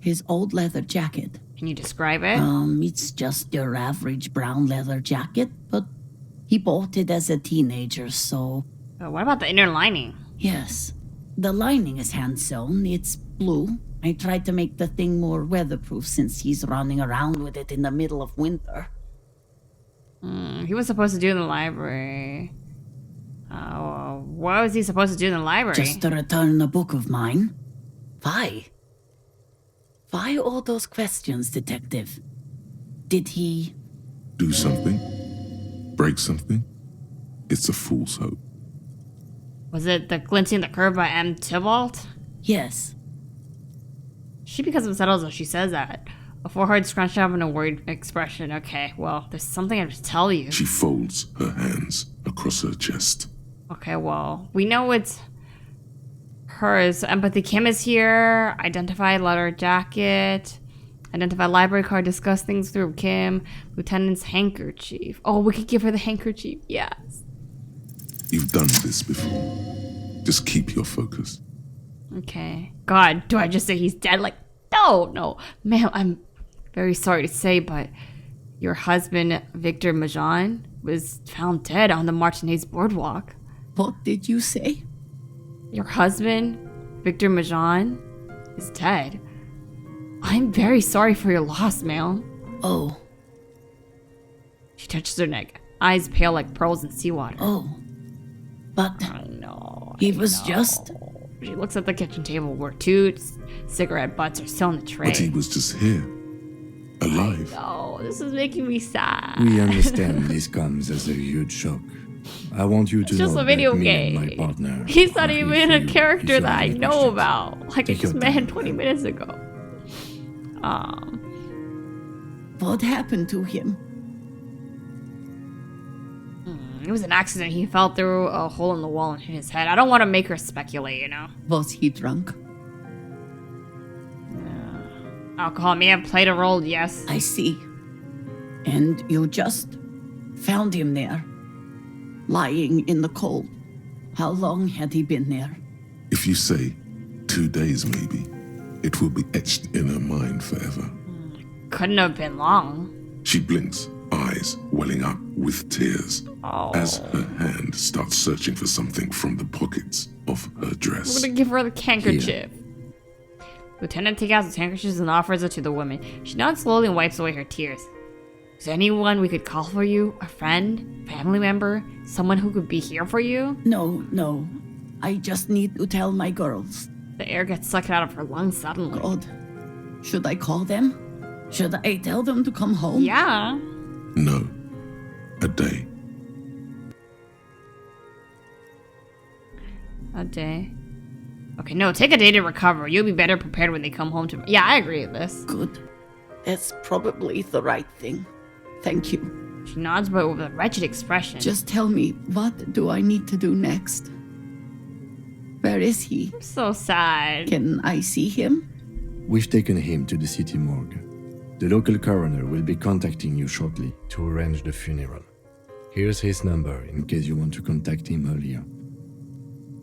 His old leather jacket. Can you describe it? It's just your average brown leather jacket, but he bought it as a teenager, so... What about the inner lining? Yes. The lining is hand-sewn. It's blue. I tried to make the thing more weatherproof since he's running around with it in the middle of winter. He was supposed to do in the library. What was he supposed to do in the library? Just to return a book of mine. Why? Why all those questions, Detective? Did he... Do something? Break something? It's a fool's hope. Was it the Glinting the Curve by M. Tybalt? Yes. She becomes unsettled as she says that. A forehead scrunched up in a worried expression. Okay, well, there's something I have to tell you. She folds her hands across her chest. Okay, well, we know it's hers. Empathy Kim is here. Identified leather jacket. Identified library card. Discuss things through Kim. Lieutenant's handkerchief. Oh, we could give her the handkerchief. Yes. You've done this before. Just keep your focus. Okay. God, do I just say he's dead? Like, no. Ma'am, I'm very sorry to say, but your husband, Victor Majan, was found dead on the Martinez boardwalk. What did you say? Your husband, Victor Majan, is dead. I'm very sorry for your loss, ma'am. Oh. She touches her neck, eyes pale like pearls in seawater. Oh. But he was just... She looks at the kitchen table where 2 cigarette butts are still in the tray. But he was just here. Alive. Oh, this is making me sad. We understand this comes as a huge shock. I want you to It's just know a video that me game. and my partner He's not are here even for a you character if you that have I any know questions. about. Like I Take just your met him time. 20 minutes ago. What happened to him? It was an accident. He fell through a hole in the wall and hit his head. I don't want to make her speculate, you know. Was he drunk? Alcohol may have played a role, yes. I see. And you just found him there, lying in the cold. How long had he been there? If you say 2 days, maybe, it will be etched in her mind forever. Couldn't have been long. She blinks, eyes welling up with tears, as her hand starts searching for something from the pockets of her dress. I'm gonna give her the handkerchief. Lieutenant takes out the handkerchief and offers it to the woman. She nods slowly and wipes away her tears. Is there anyone we could call for you? A friend? Family member? Someone who could be here for you? No. I just need to tell my girls. The air gets sucked out of her lungs suddenly. God. Should I call them? Should I tell them to come home? Yeah. No. A day. A day. Okay, no, take a day to recover. You'll be better prepared when they come home to... Yeah, I agree with this. Good. That's probably the right thing. Thank you. She nods, but with a wretched expression. Just tell me, what do I need to do next? Where is he? I'm so sad. Can I see him? We've taken him to the city morgue. The local coroner will be contacting you shortly to arrange the funeral. Here's his number in case you want to contact him earlier.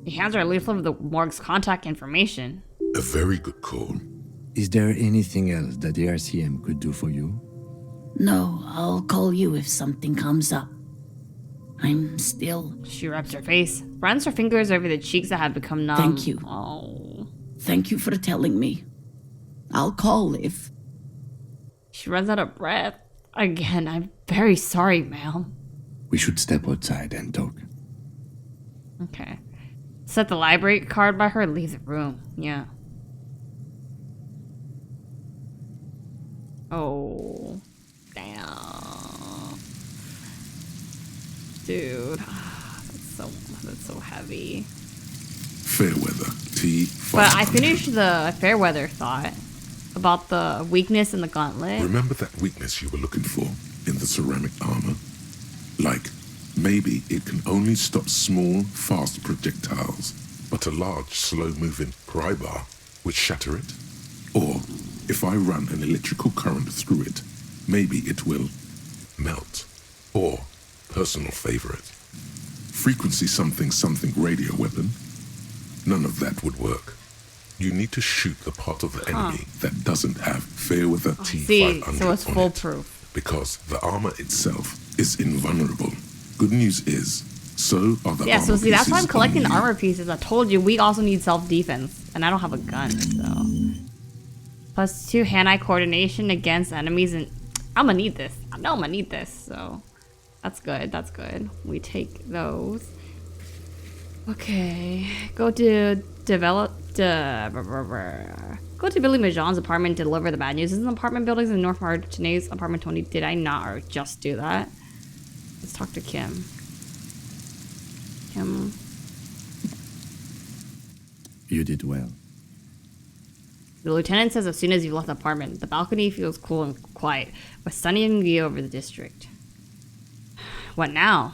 He hands her a leaflet of the morgue's contact information. A very good call. Is there anything else that the RCM could do for you? No, I'll call you if something comes up. I'm still... She rubs her face, runs her fingers over the cheeks that have become numb. Thank you. Oh. Thank you for telling me. I'll call if... She runs out of breath. Again, I'm very sorry, ma'am. We should step outside and talk. Okay. Set the library card by her and leave the room. Yeah. Oh. Damn. Dude. That's so heavy. Fairweather. Tea. But I finished the Fairweather thought about the weakness in the gauntlet. Remember that weakness you were looking for in the ceramic armor? Like, maybe it can only stop small, fast projectiles, but a large, slow-moving pry bar would shatter it. Or, if I run an electrical current through it, maybe it will melt. Or, personal favorite, frequency something radio weapon. None of that would work. You need to shoot the part of the enemy that doesn't have Fairweather T500 so it's foolproof. Because the armor itself is invulnerable. Good news is, so are the armor so see, that's why I'm pieces collecting on the you. armor pieces. I told you, we also need self-defense. And I don't have a gun, so... +2 hand-eye coordination against enemies, and I'm gonna need this. I know I'm gonna need this, so... That's good. We take those. Okay. Go to Go to Billy Majon's apartment to deliver the bad news. This is an apartment buildings in North Martinez, apartment 20. Did I not or just do that? Let's talk to Kim. Kim. You did well. The lieutenant says as soon as you left the apartment, the balcony feels cool and quiet, with stunning view over the district. What now?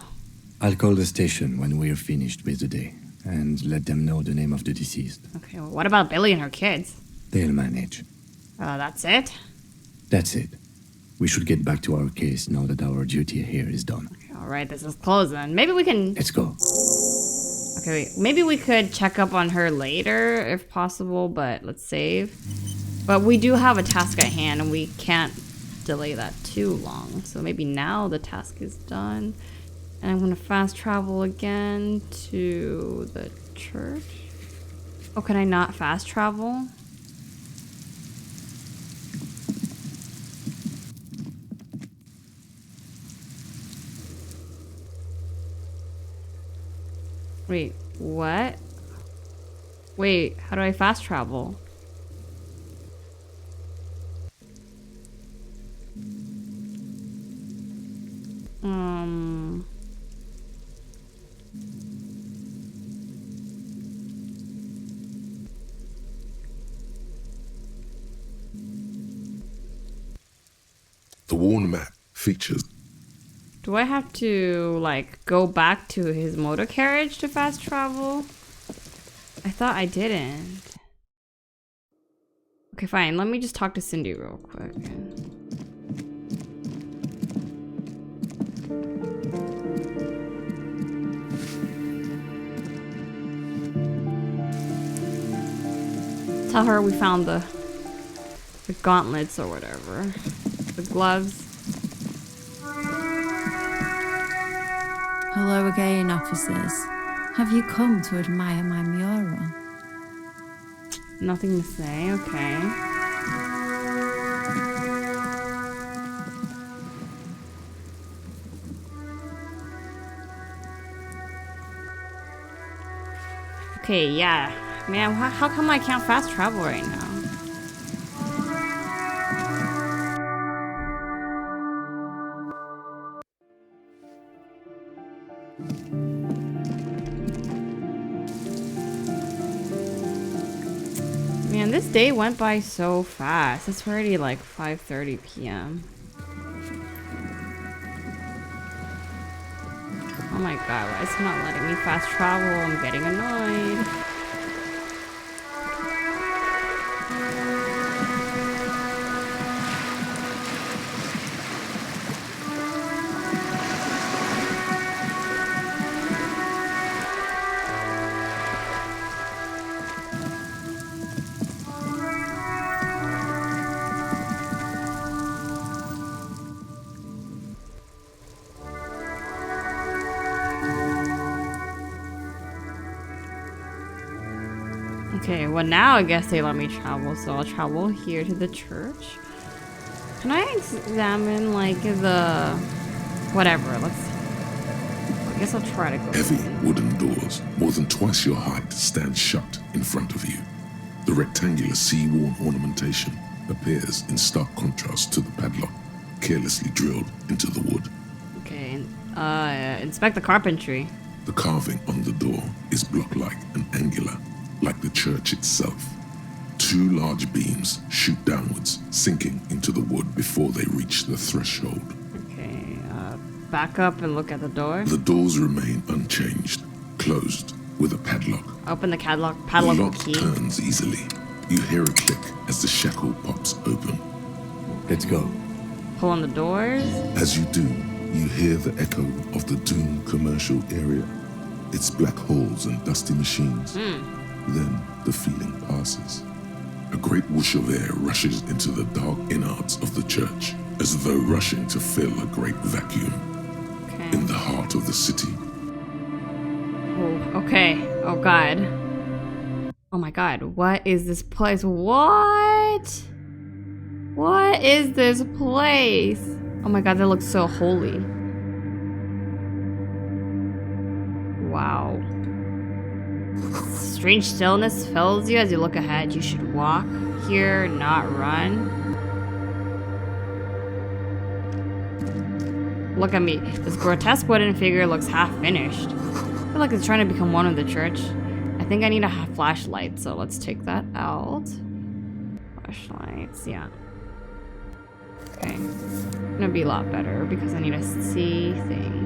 I'll call the station when we're finished with the day, and let them know the name of the deceased. Okay, well, what about Billy and her kids? They'll manage. That's it? That's it. We should get back to our case now that our duty here is done. Okay, alright, this is closed then. Maybe we can... Let's go. Okay, wait. Maybe we could check up on her later, if possible, but let's save. But we do have a task at hand, and we can't delay that too long. So maybe now the task is done. And I'm gonna fast travel again to the church. Oh, can I not fast travel? Wait, what? Wait, how do I fast travel? The worn map features Do I have to, like, go back to his motor carriage to fast travel? I thought I didn't. Okay, fine. Let me just talk to Cindy real quick. Tell her we found the gauntlets or whatever. The gloves. Hello again, officers. Have you come to admire my mural? Nothing to say, okay. Okay, yeah. Man, how come I can't fast travel right now? Man, this day went by so fast. It's already like 5:30 p.m. Oh my god, why is it not letting me fast travel? I'm getting annoyed. Okay, well now I guess they let me travel, so I'll travel here to the church. Can I examine, like, the... whatever, I guess I'll try to go. Heavy wooden doors, more than twice your height, stand shut in front of you. The rectangular sea-worn ornamentation appears in stark contrast to the padlock, carelessly drilled into the wood. Okay, inspect the carpentry. The carving on the door is block-like and angular, like the church itself. Two large beams shoot downwards, sinking into the wood before they reach the threshold. Okay, back up and look at the door. The doors remain unchanged, closed with a padlock. Open the padlock The lock key. turns easily. You hear a click as the shackle pops open. Let's go. Pull on the doors. As you do, you hear the echo of the doomed commercial area. Its black holes and dusty machines. Then the feeling passes. A great whoosh of air rushes into the dark innards of the church, as though rushing to fill a great vacuum. In the heart of the city. Oh, okay. Oh god. Oh my god, what is this place? What? What is this place? Oh my god, that looks so holy. Wow. Strange stillness fills you as you look ahead. You should walk here, not run. Look at me. This grotesque wooden figure looks half finished. I feel like it's trying to become one of the church. I think I need a flashlight, so let's take that out. Flashlights, yeah. Okay. Gonna be a lot better because I need to see things.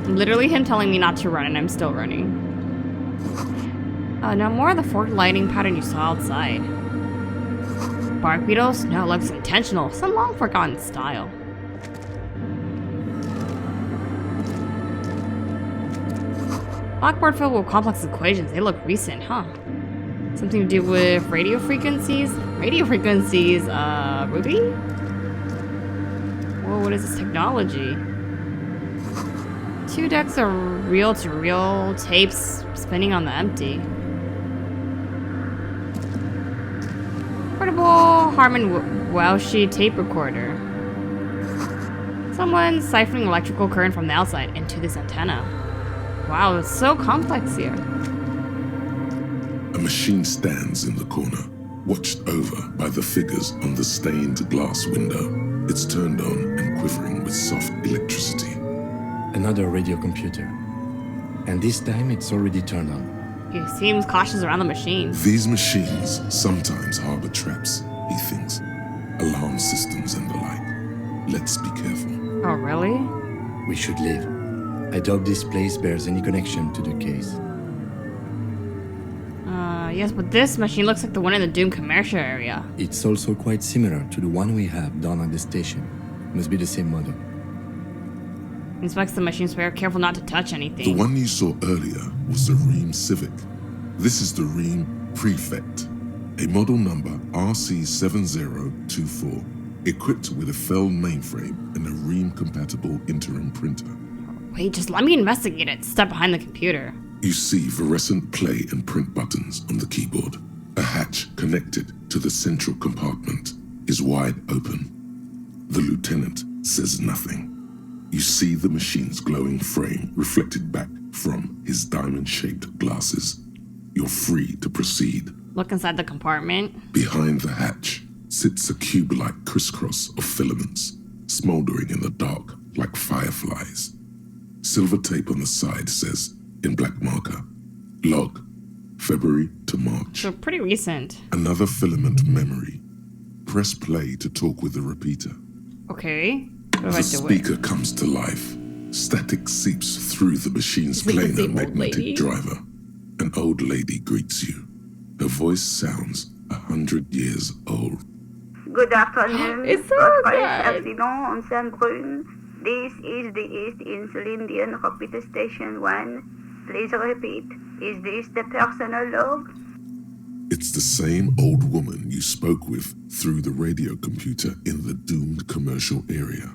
Literally him telling me not to run and I'm still running. Now more of the forked lighting pattern you saw outside. Bark beetles? No, it looks intentional. Some long forgotten style. Blackboard filled with complex equations. They look recent, huh? Something to do with radio frequencies? Radio frequencies, Ruby? Whoa, what is this technology? 2 decks of reel-to-reel tapes spinning on the empty. Portable Harman Welsh tape recorder. Someone siphoning electrical current from the outside into this antenna. Wow, it's so complex here. A machine stands in the corner, watched over by the figures on the stained glass window. It's turned on and quivering with soft electricity. Another radio computer. And this time it's already turned on. He seems cautious around the machine. These machines sometimes harbor traps, he thinks. alarm systems and the like. Let's be careful. Oh, really? We should leave. I doubt this place bears any connection to the case. Yes, but this machine looks like the one in the Doom commercial area. It's also quite similar to the one we have down at the station. Must be the same model. Inspects the machine, so we're careful not to touch anything. The one you saw earlier was the Ream Civic. This is the Ream Prefect, a model number RC7024, equipped with a Fell mainframe and a Ream-compatible interim printer. Wait, just let me investigate it. Step behind the computer. You see fluorescent play and print buttons on the keyboard. A hatch connected to the central compartment is wide open. The lieutenant says nothing. You see the machine's glowing frame reflected back from his diamond-shaped glasses. You're free to proceed. Look inside the compartment. Behind the hatch sits a cube-like crisscross of filaments, smoldering in the dark like fireflies. Silver tape on the side says, in black marker, log, February to March. So pretty recent. Another filament memory. Press play to talk with the repeater. Okay. The speaker comes to life. Static seeps through the machine's planar magnetic driver. An old lady greets you. Her voice sounds 100 years old. Good afternoon. It's so good. Accident on Saint-Brun. This is the East Insulindian Repeater Station 1. Please repeat. Is this the personal log? It's the same old woman you spoke with through the radio computer in the doomed commercial area.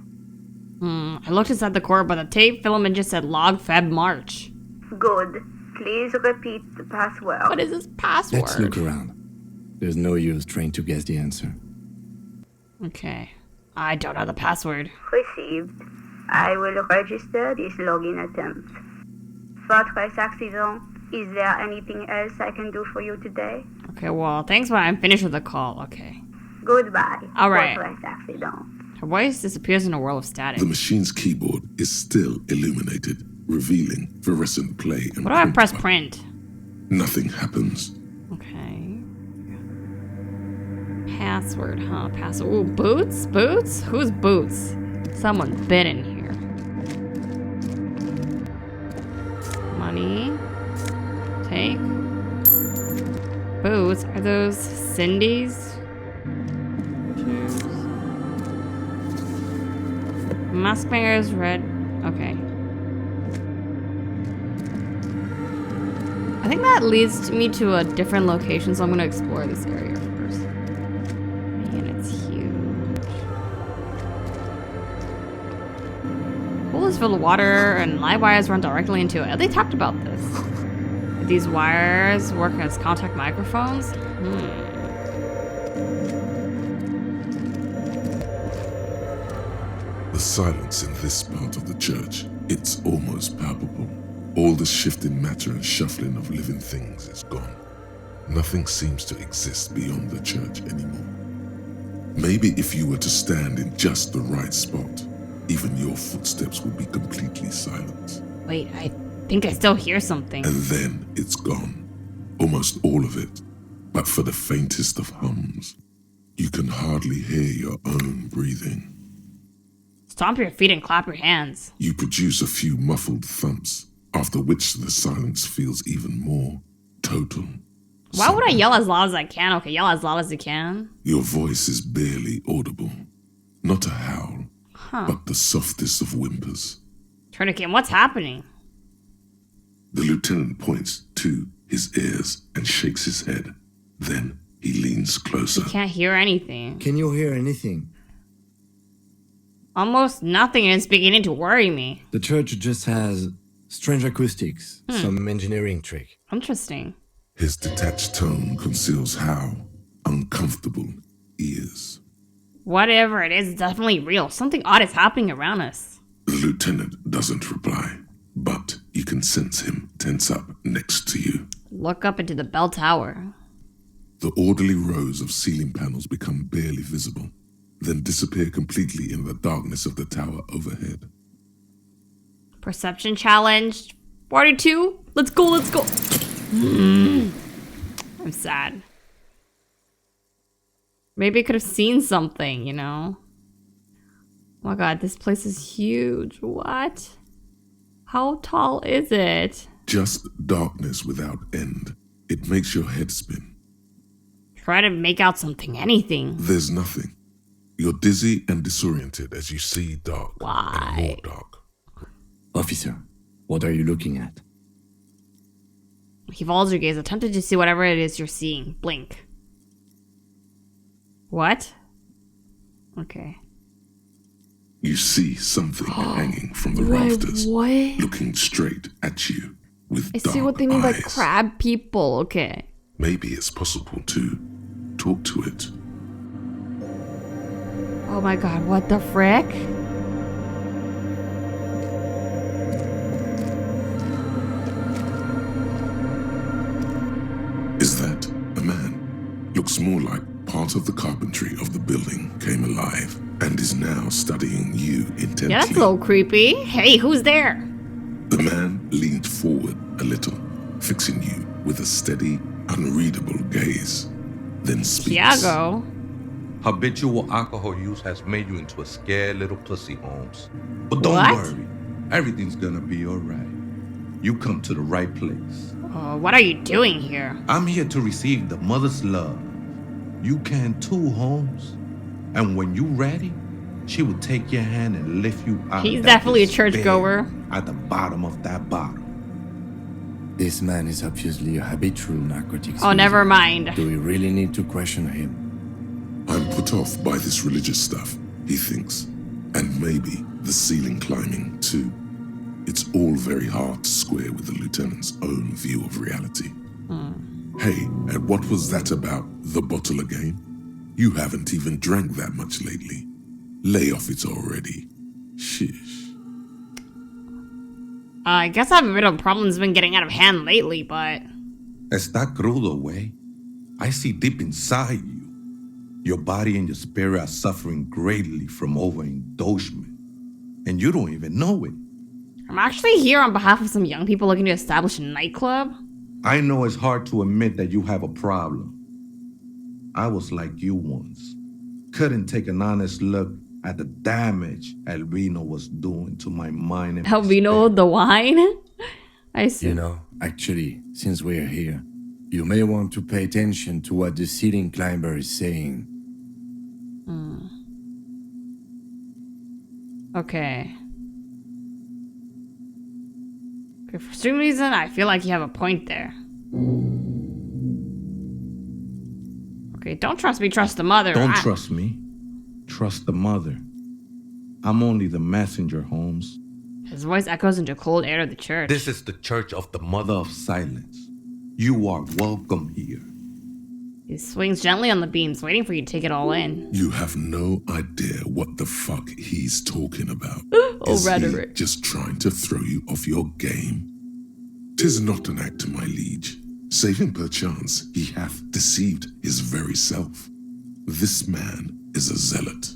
I looked inside the core, but the tape filament just said log Feb March. Good. Please repeat the password. What is this password? Let's look around. There's no use trying to guess the answer. Okay. I don't know the password. Received. I will register this login attempt. Fortress accident. Is there anything else I can do for you today? Okay, well, thanks, but I'm finished with the call. Okay. Goodbye. All right. Fortress accident. Her voice disappears in a world of static. The machine's keyboard is still illuminated, revealing fluorescent play and what do I press print? Nothing happens. Okay. Password, huh? Password. Ooh, Boots? Boots? Who's Boots? Someone's been in here. Money. Take. Boots. Are those Cindy's? Shoes. Muskbanger's red. Okay. I think that leads me to a different location, so I'm gonna explore this area first. Man, it's huge. Pool is filled with water and live wires run directly into it. They talked about this. These wires work as contact microphones? The silence in this part of the church, it's almost palpable. All the shifting matter and shuffling of living things is gone. Nothing seems to exist beyond the church anymore. Maybe if you were to stand in just the right spot, even your footsteps would be completely silent. Wait, I think I still hear something. And then it's gone. Almost all of it. But for the faintest of hums, you can hardly hear your own breathing. Stomp your feet and clap your hands. You produce a few muffled thumps, after which the silence feels even more total. Why would I yell as loud as I can? Okay, yell as loud as you can. Your voice is barely audible. Not a howl, but the softest of whimpers. Tourniquet, what's happening? The lieutenant points to his ears and shakes his head. Then he leans closer. You can't hear anything. Can you hear anything? Almost nothing, and it's beginning to worry me. The church just has strange acoustics, some engineering trick. Interesting. His detached tone conceals how uncomfortable he is. Whatever it is, it's definitely real. Something odd is happening around us. The lieutenant doesn't reply, but you can sense him tense up next to you. Look up into the bell tower. The orderly rows of ceiling panels become barely visible, then disappear completely in the darkness of the tower overhead. Perception challenge 42. Let's go, let's go. I'm sad. Maybe it could have seen something, you know? Oh my god, this place is huge. What? How tall is it? Just darkness without end. It makes your head spin. Try to make out something, anything. There's nothing. You're dizzy and disoriented as you see dark. Why? And more dark. Officer, what are you looking at? He follows your gaze, attempting to see whatever it is you're seeing. Blink. What? Okay. You see something hanging from the rafters, looking straight at you with I dark see what they mean by eyes. crab people. Okay. Maybe it's possible to talk to it. Oh my god, what the frick? Is that a man? Looks more like part of the carpentry of the building came alive and is now studying you intently. Yeah, that's a little creepy. Hey, who's there? The man leaned forward a little, fixing you with a steady, unreadable gaze, then speaks. Tiago. Habitual alcohol use has made you into a scared little pussy, Holmes. But don't What? worry. Everything's gonna be alright. You come to the right place. What are you doing here? I'm here to receive the mother's love. You can too, Holmes. And when you're ready, she will take your hand and lift you out. He's of that definitely a despair churchgoer. At the bottom of that bottle. This man is obviously a habitual narcotics Oh, user. never mind. Do we really need to question him? I'm put off by this religious stuff, he thinks. And maybe the ceiling climbing, too. It's all very hard to square with the lieutenant's own view of reality. Hey, and what was that about the bottle again? You haven't even drank that much lately. Lay off it already. Shish. I guess I have a bit of problems been getting out of hand lately, but... Está crudo, way. I see deep inside you. Your body and your spirit are suffering greatly from overindulgence. And you don't even know it. I'm actually here on behalf of some young people looking to establish a nightclub. I know it's hard to admit that you have a problem. I was like you once. Couldn't take an honest look at the damage Elvino was doing to my mind and Elvino, the wine? I see. You know, actually, since we're here, you may want to pay attention to what the ceiling climber is saying. Okay. Okay, for some reason, I feel like you have a point there. Okay, don't trust me, trust the mother. Don't trust me. Trust the mother. I'm only the messenger, Holmes. His voice echoes into cold air of the church. This is the church of the Mother of Silence. You are welcome here. He swings gently on the beams, waiting for you to take it all in. You have no idea what the fuck he's talking about. Oh, rhetoric. He just trying to throw you off your game? 'Tis not an act, my liege. Save him perchance, he hath deceived his very self. This man is a zealot.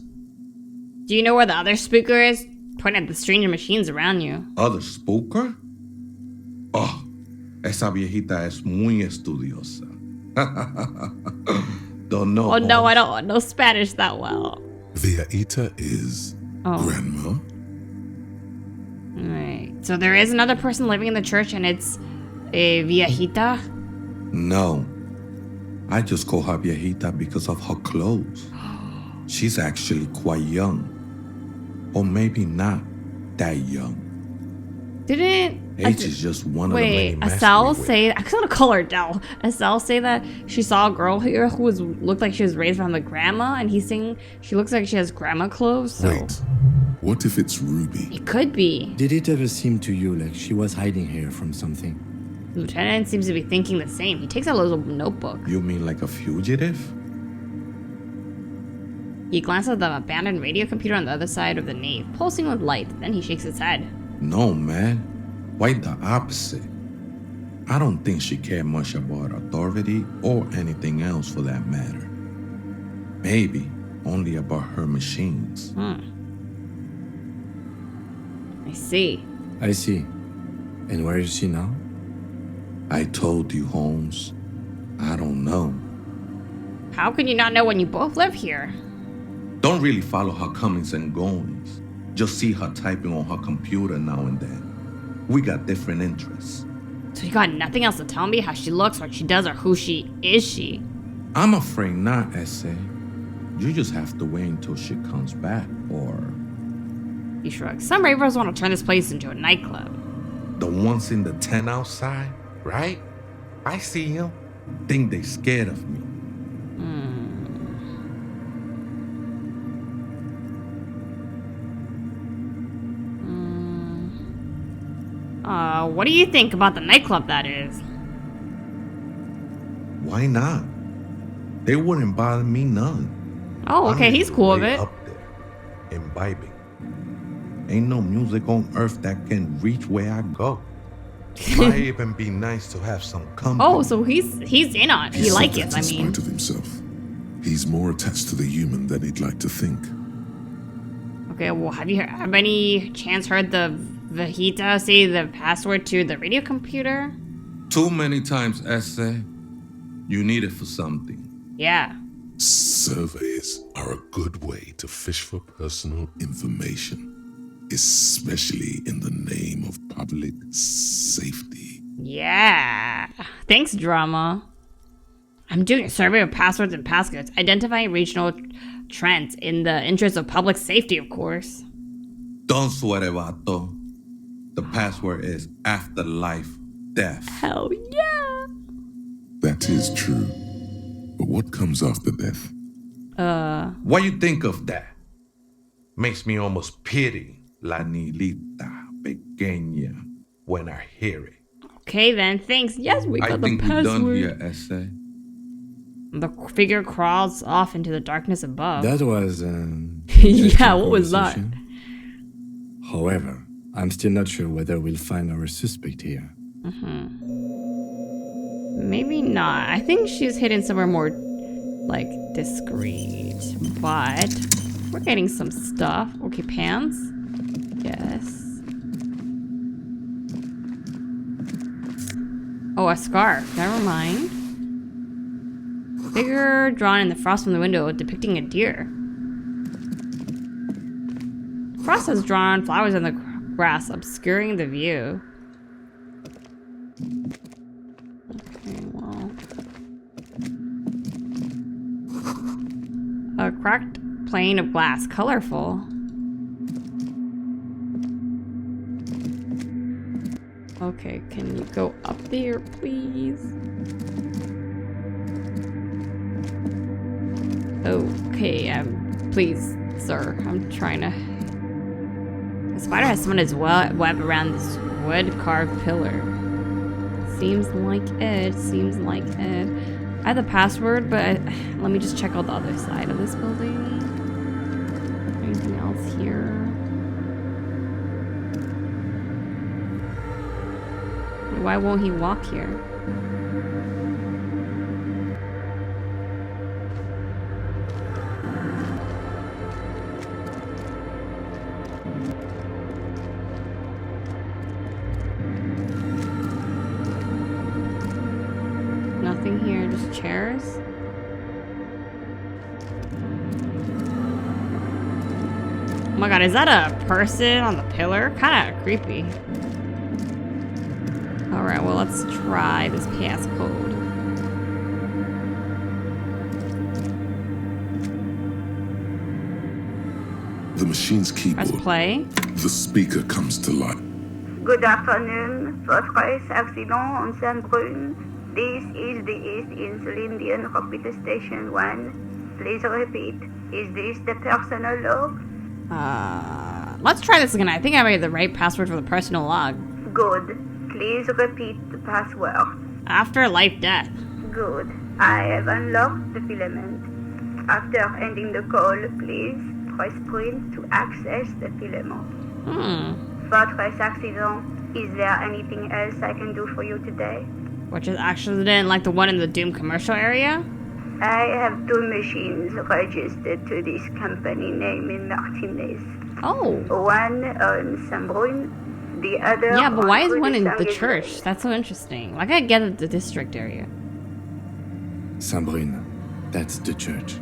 Do you know where the other spooker is? Point at the strange machines around you. Other spooker? Oh, esa viejita es muy estudiosa. Don't know. Oh no, I don't know Spanish that well. Viejita is grandma? Right. So there is another person living in the church and it's a viejita? No. I just call her viejita because of her clothes. She's actually quite young. Or maybe not that young. Didn't... Age is just one of the many Wait, masks Estelle we wear. say... I'm gonna call her Dell. Estelle say that she saw a girl here who looked like she was raised around the grandma, and he's saying she looks like she has grandma clothes, so... Wait, what if it's Ruby? It could be. Did it ever seem to you like she was hiding here from something? Lieutenant seems to be thinking the same. He takes out a little notebook. You mean like a fugitive? He glances at the abandoned radio computer on the other side of the nave, pulsing with light. Then he shakes his head. No, man. Quite the opposite. I don't think she cared much about authority or anything else for that matter. Maybe only about her machines. I see. I see. And where is she now? I told you, Holmes. I don't know. How can you not know when you both live here? Don't really follow her comings and goings. Just see her typing on her computer now and then. We got different interests. So you got nothing else to tell me how she looks, what she does, or who she is? I'm afraid not, Essay. You just have to wait until she comes back, or... He shrugs. Some ravers want to turn this place into a nightclub. The ones in the tent outside, right? I see him. Think they scared of me. What do you think about the nightclub, that is? Why not? They wouldn't bother me none. Oh, okay, he's cool with it. Up there, imbibing. Ain't no music on earth that can reach where I go. Might even be nice to have some company. Oh, so he's in on it. He like it, I mean. In spite of himself. He's more attached to the human than he'd like to think. Okay, well, have any chance heard the Vahita say the password to the radio computer? Too many times, Essay. You need it for something. Yeah. Surveys are a good way to fish for personal information, especially in the name of public safety. Yeah. Thanks, drama. I'm doing a survey of passwords and passcodes, identifying regional trends in the interest of public safety, of course. Don't sweat it, vato. The password is afterlife death. Hell yeah. That is true. But what comes after death? What you think of that? Makes me almost pity La Nilita Pequeña when I hear it. Okay then, thanks. Yes, we got the password. I think we're done here, Essay. The figure crawls off into the darkness above. That was yeah, what was that? However, I'm still not sure whether we'll find our suspect here. Maybe not. I think she's hidden somewhere more, like, discreet. But we're getting some stuff. Okay, pants. Yes. Oh, a scarf. Never mind. Figure drawn in the frost from the window depicting a deer. Frost has drawn flowers in the grass, obscuring the view. Okay, well. A cracked pane of glass, colorful. Okay, can you go up there, please? Okay, please, sir. I'm trying to... The spider has spun its web around this wood-carved pillar. Seems like it. Seems like it. I have the password, but let me just check out the other side of this building. Anything else here? Why won't he walk here? Nothing here, just chairs. Oh my god, is that a person on the pillar? Kinda creepy. Alright, well, let's try this passcode. The machine's keyboard. Press play. The speaker comes to life. Good afternoon. First accident on Saint-Brun. This is the East Insulindian Rapid Station 1. Please repeat. Is this the personal log? Let's try this again. I think I made the right password for the personal log. Good. Please repeat the password. After life death. Good. I have unlocked the filament. After ending the call, please press print to access the filament. First accident. Is there anything else I can do for you today? Which is accident like the one in the Doom commercial area? I have 2 machines registered to this company name in Martinez. Oh. One on Saint-Brun, the other. Yeah, but why is on one in the Saint-Brun. church? That's so interesting. Like, I get the district area. Saint-Brun. That's the church.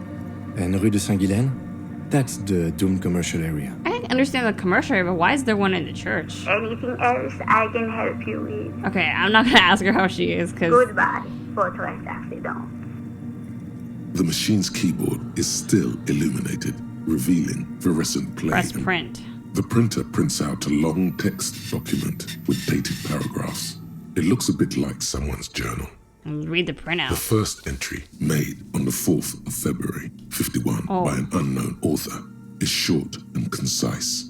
And Rue de Saint-Guylaine? That's the doomed commercial area. I can understand the commercial area, but why is there one in the church? Anything else I can help you with? Okay, I'm not gonna ask her how she is, because... Goodbye, Fortress Accident. The machine's keyboard is still illuminated, revealing fluorescent play. Press print. The printer prints out a long text document with dated paragraphs. It looks a bit like someone's journal. Read the printout. The first entry, made on the 4th of February, 51, by an unknown author, is short and concise.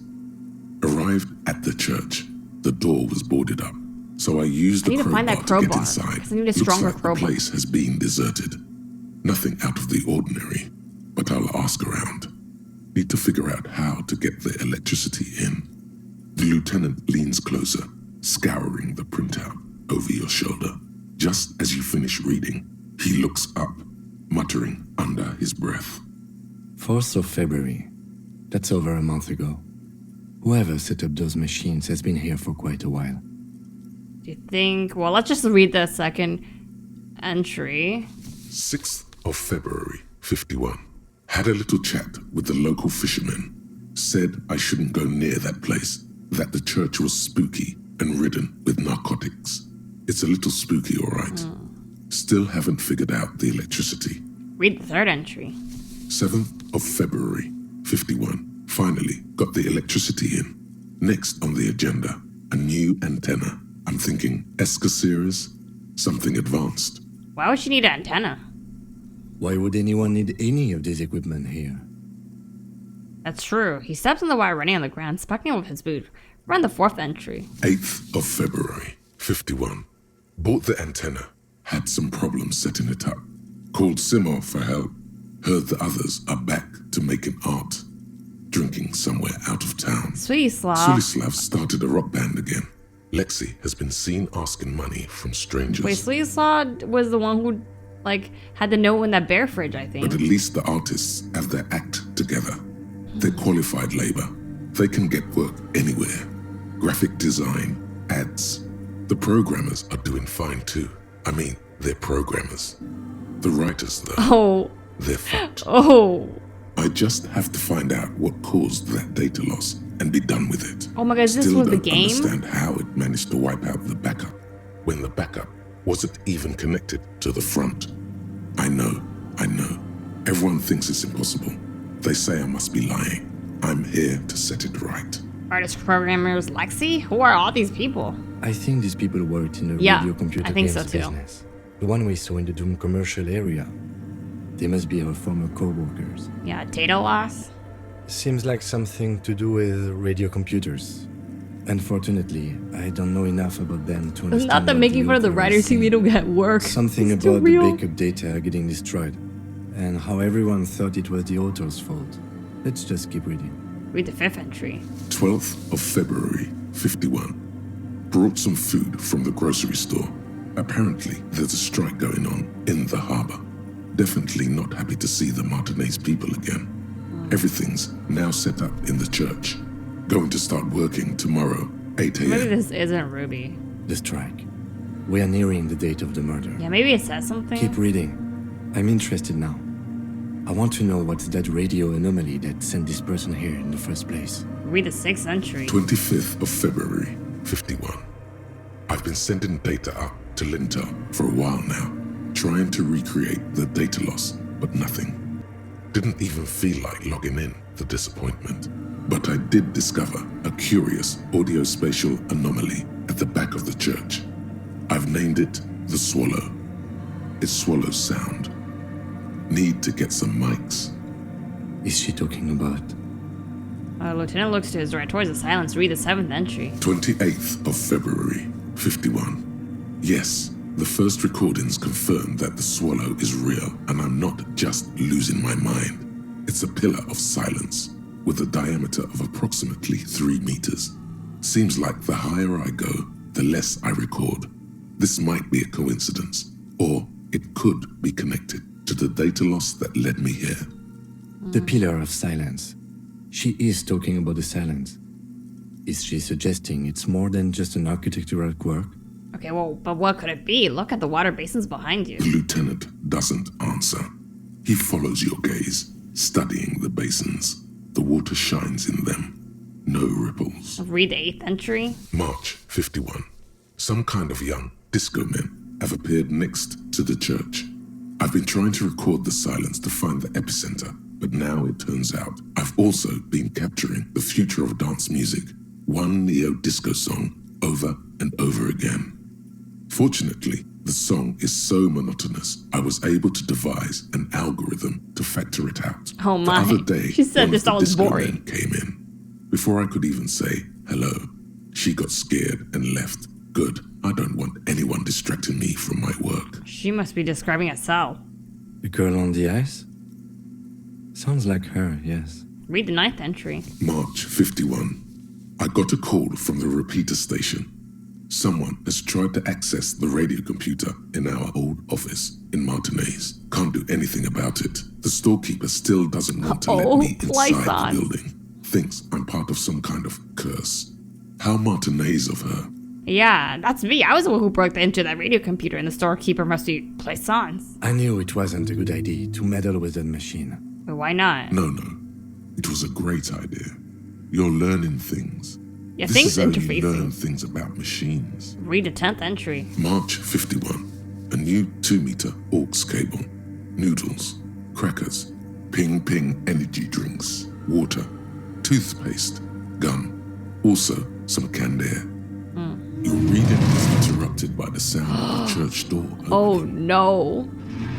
Arrived at the church, the door was boarded up, so I used the crowbar to get inside. I need a stronger Looks like crowbar. the place has been deserted. Nothing out of the ordinary, but I'll ask around. Need to figure out how to get the electricity in. The lieutenant leans closer, scouring the printout over your shoulder. Just as you finish reading, he looks up, muttering under his breath. 4th of February. That's over a month ago. Whoever set up those machines has been here for quite a while. Do you think... Well, let's just read the second entry. 6th of February, 51. Had a little chat with the local fishermen. Said I shouldn't go near that place, that the church was spooky and ridden with narcotics. It's a little spooky, all right. Still haven't figured out the electricity. Read the third entry. 7th of February, 51. Finally got the electricity in. Next on the agenda, a new antenna. I'm thinking ESCA series, something advanced. Why would she need an antenna? Why would anyone need any of this equipment here? That's true. He steps on the wire running on the ground, sparking it with his boot. We're on the 4th entry. 8th of February, 51. Bought the antenna. Had some problems setting it up. Called Simo for help. Heard the others are back to making art. Drinking somewhere out of town. Sulislav. Sulislav started a rock band again. Lexi has been seen asking money from strangers. Wait, Sulislav was the one who, like, had the note in that bear fridge, I think. But at least the artists have their act together. They're qualified labor. They can get work anywhere. Graphic design, ads. The programmers are doing fine too. I mean, they're programmers. The writers, though, they're fucked. I just have to find out what caused that data loss and be done with it. Oh my god, this was the game? Still don't understand how it managed to wipe out the backup when the backup wasn't even connected to the front. I know. Everyone thinks it's impossible. They say I must be lying. I'm here to set it right. Artist programmers Lexi? Who are all these people? I think these people worked in the radio computer I think games so too. business. The one we saw in the Doom commercial area. They must be our former co-workers. Yeah, data loss? Seems like something to do with radio computers. Unfortunately, I don't know enough about them to understand. It's not them making fun of the writers who made them get work. Something It's about the real. backup data getting destroyed, and how everyone thought it was the author's fault. Let's just keep reading. Read the 5th entry. 12th of February, 51. Brought some food from the grocery store. Apparently, there's a strike going on in the harbor. Definitely not happy to see the Martinez people again. Everything's now set up in the church. Going to start working tomorrow, 8 a.m. Maybe this isn't Ruby. The strike. We are nearing the date of the murder. Yeah, maybe it says something. Keep reading. I'm interested now. I want to know what's that radio anomaly that sent this person here in the first place. Read the 6th entry. 25th of February, 51. I've been sending data up to Lintel for a while now, trying to recreate the data loss, but nothing. Didn't even feel like logging in, the disappointment. But I did discover a curious audio-spatial anomaly at the back of the church. I've named it the Swallow. It swallows sound. Need to get some mics. Is she talking about? Lieutenant looks to his right towards the silence. Read the 7th entry. 28th of February, 51. Yes, the first recordings confirm that the Swallow is real, and I'm not just losing my mind. It's a pillar of silence with a diameter of approximately 3 meters. Seems like the higher I go, the less I record. This might be a coincidence, or it could be connected to the data loss that led me here. The pillar of silence. She is talking about the silence. Is she suggesting it's more than just an architectural quirk? Okay, well, but what could it be? Look at the water basins behind you. The lieutenant doesn't answer. He follows your gaze, studying the basins. The water shines in them. No ripples. Read the 8th entry. March 51. Some kind of young disco men have appeared next to the church. I've been trying to record the silence to find the epicenter, but now it turns out I've also been capturing the future of dance music, one neo-disco song over and over again. Fortunately, the song is so monotonous, I was able to devise an algorithm to factor it out. Oh my. The other day, She said one this of the all is disco boring. men came in. Before I could even say hello, she got scared and left. Good. I don't want anyone distracting me from my work. She must be describing a cell. The girl on the ice? Sounds like her, yes. Read the 9th entry. March 51. I got a call from the repeater station. Someone has tried to access the radio computer in our old office in Martinez. Can't do anything about it. The storekeeper still doesn't want to let me inside the building. Thinks I'm part of some kind of curse. How Martinez of her. Yeah, that's me. I was the one who broke into that radio computer, and the storekeeper must be plaisance. I knew it wasn't a good idea to meddle with that machine. But why not? No. It was a great idea. You're learning things. Yeah, This things is how you interfacing. learn things about machines. Read the 10th entry. March 51. A new 2-meter aux cable. Noodles. Crackers. Ping energy drinks. Water. Toothpaste. Gum. Also, some canned air. Your reading is interrupted by the sound of the church door opening. Oh no.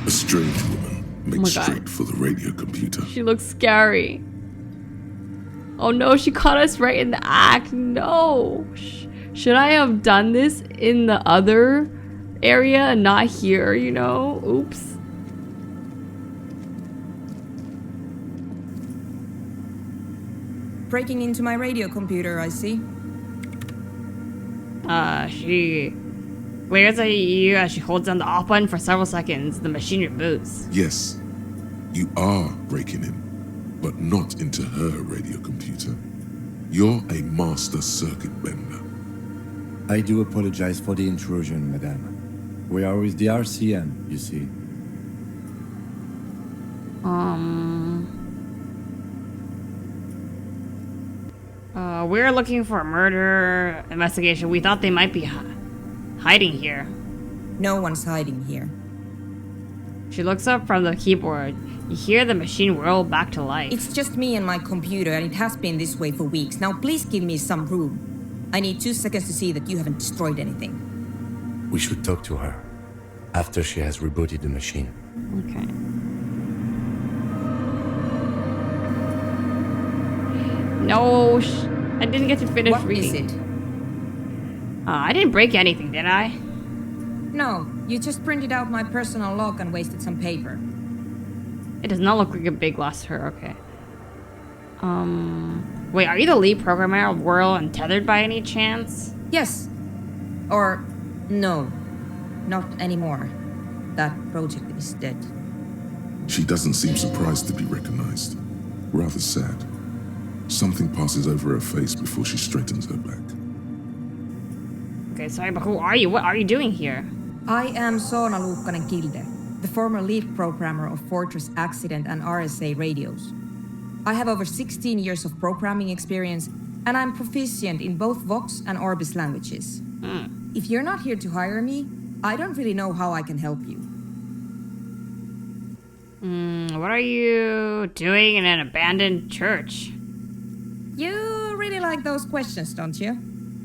A strange woman makes my God. straight for the radio computer. She looks scary. Oh no, she caught us right in the act. No. Should I have done this in the other area and not here, you know? Oops. Breaking into my radio computer, I see. She glares at you as she holds down the off button for several seconds. The machine reboots. Yes, you are breaking in, but not into her radio computer. You're a master circuit bender. I do apologize for the intrusion, madame. We are with the RCM, you see. We're looking for a murder investigation. We thought they might be hiding here. No one's hiding here. She looks up from the keyboard. You hear the machine whirl back to life. It's just me and my computer, and it has been this way for weeks. Now please give me some room. I need 2 seconds to see that you haven't destroyed anything. We should talk to her after she has rebooted the machine. Okay. No, I didn't get to finish reading. What is it? I didn't break anything, did I? No, you just printed out my personal log and wasted some paper. It does not look like a big loss to her. Okay. Wait, are you the lead programmer of Whirl and Tethered by any chance? Yes. Or, no. Not anymore. That project is dead. She doesn't seem surprised to be recognized. Rather sad. Something passes over her face before she straightens her back. Okay, sorry, but who are you? What are you doing here? I am Soona Luukkanen-Kilde, the former lead programmer of Fortress Accident and RSA radios. I have over 16 years of programming experience, and I'm proficient in both Vox and Orbis languages. If you're not here to hire me, I don't really know how I can help you. What are you doing in an abandoned church? You really like those questions, don't you?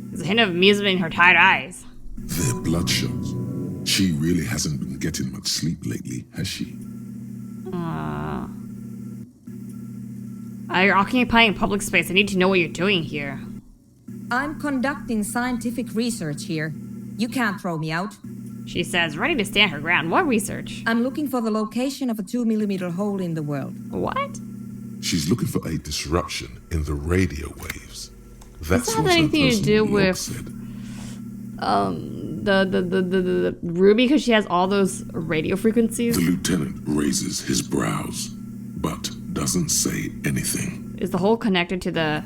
There's a hint of amusement in her tired eyes. They're bloodshot. She really hasn't been getting much sleep lately, has she? You're occupying public space. I need to know what you're doing here. I'm conducting scientific research here. You can't throw me out. She says, ready to stand her ground. What research? I'm looking for the location of a 2mm hole in the world. What? She's looking for a disruption in the radio waves. Does that have anything to do with the Ruby, because she has all those radio frequencies? The lieutenant raises his brows, but doesn't say anything. Is the hole connected to the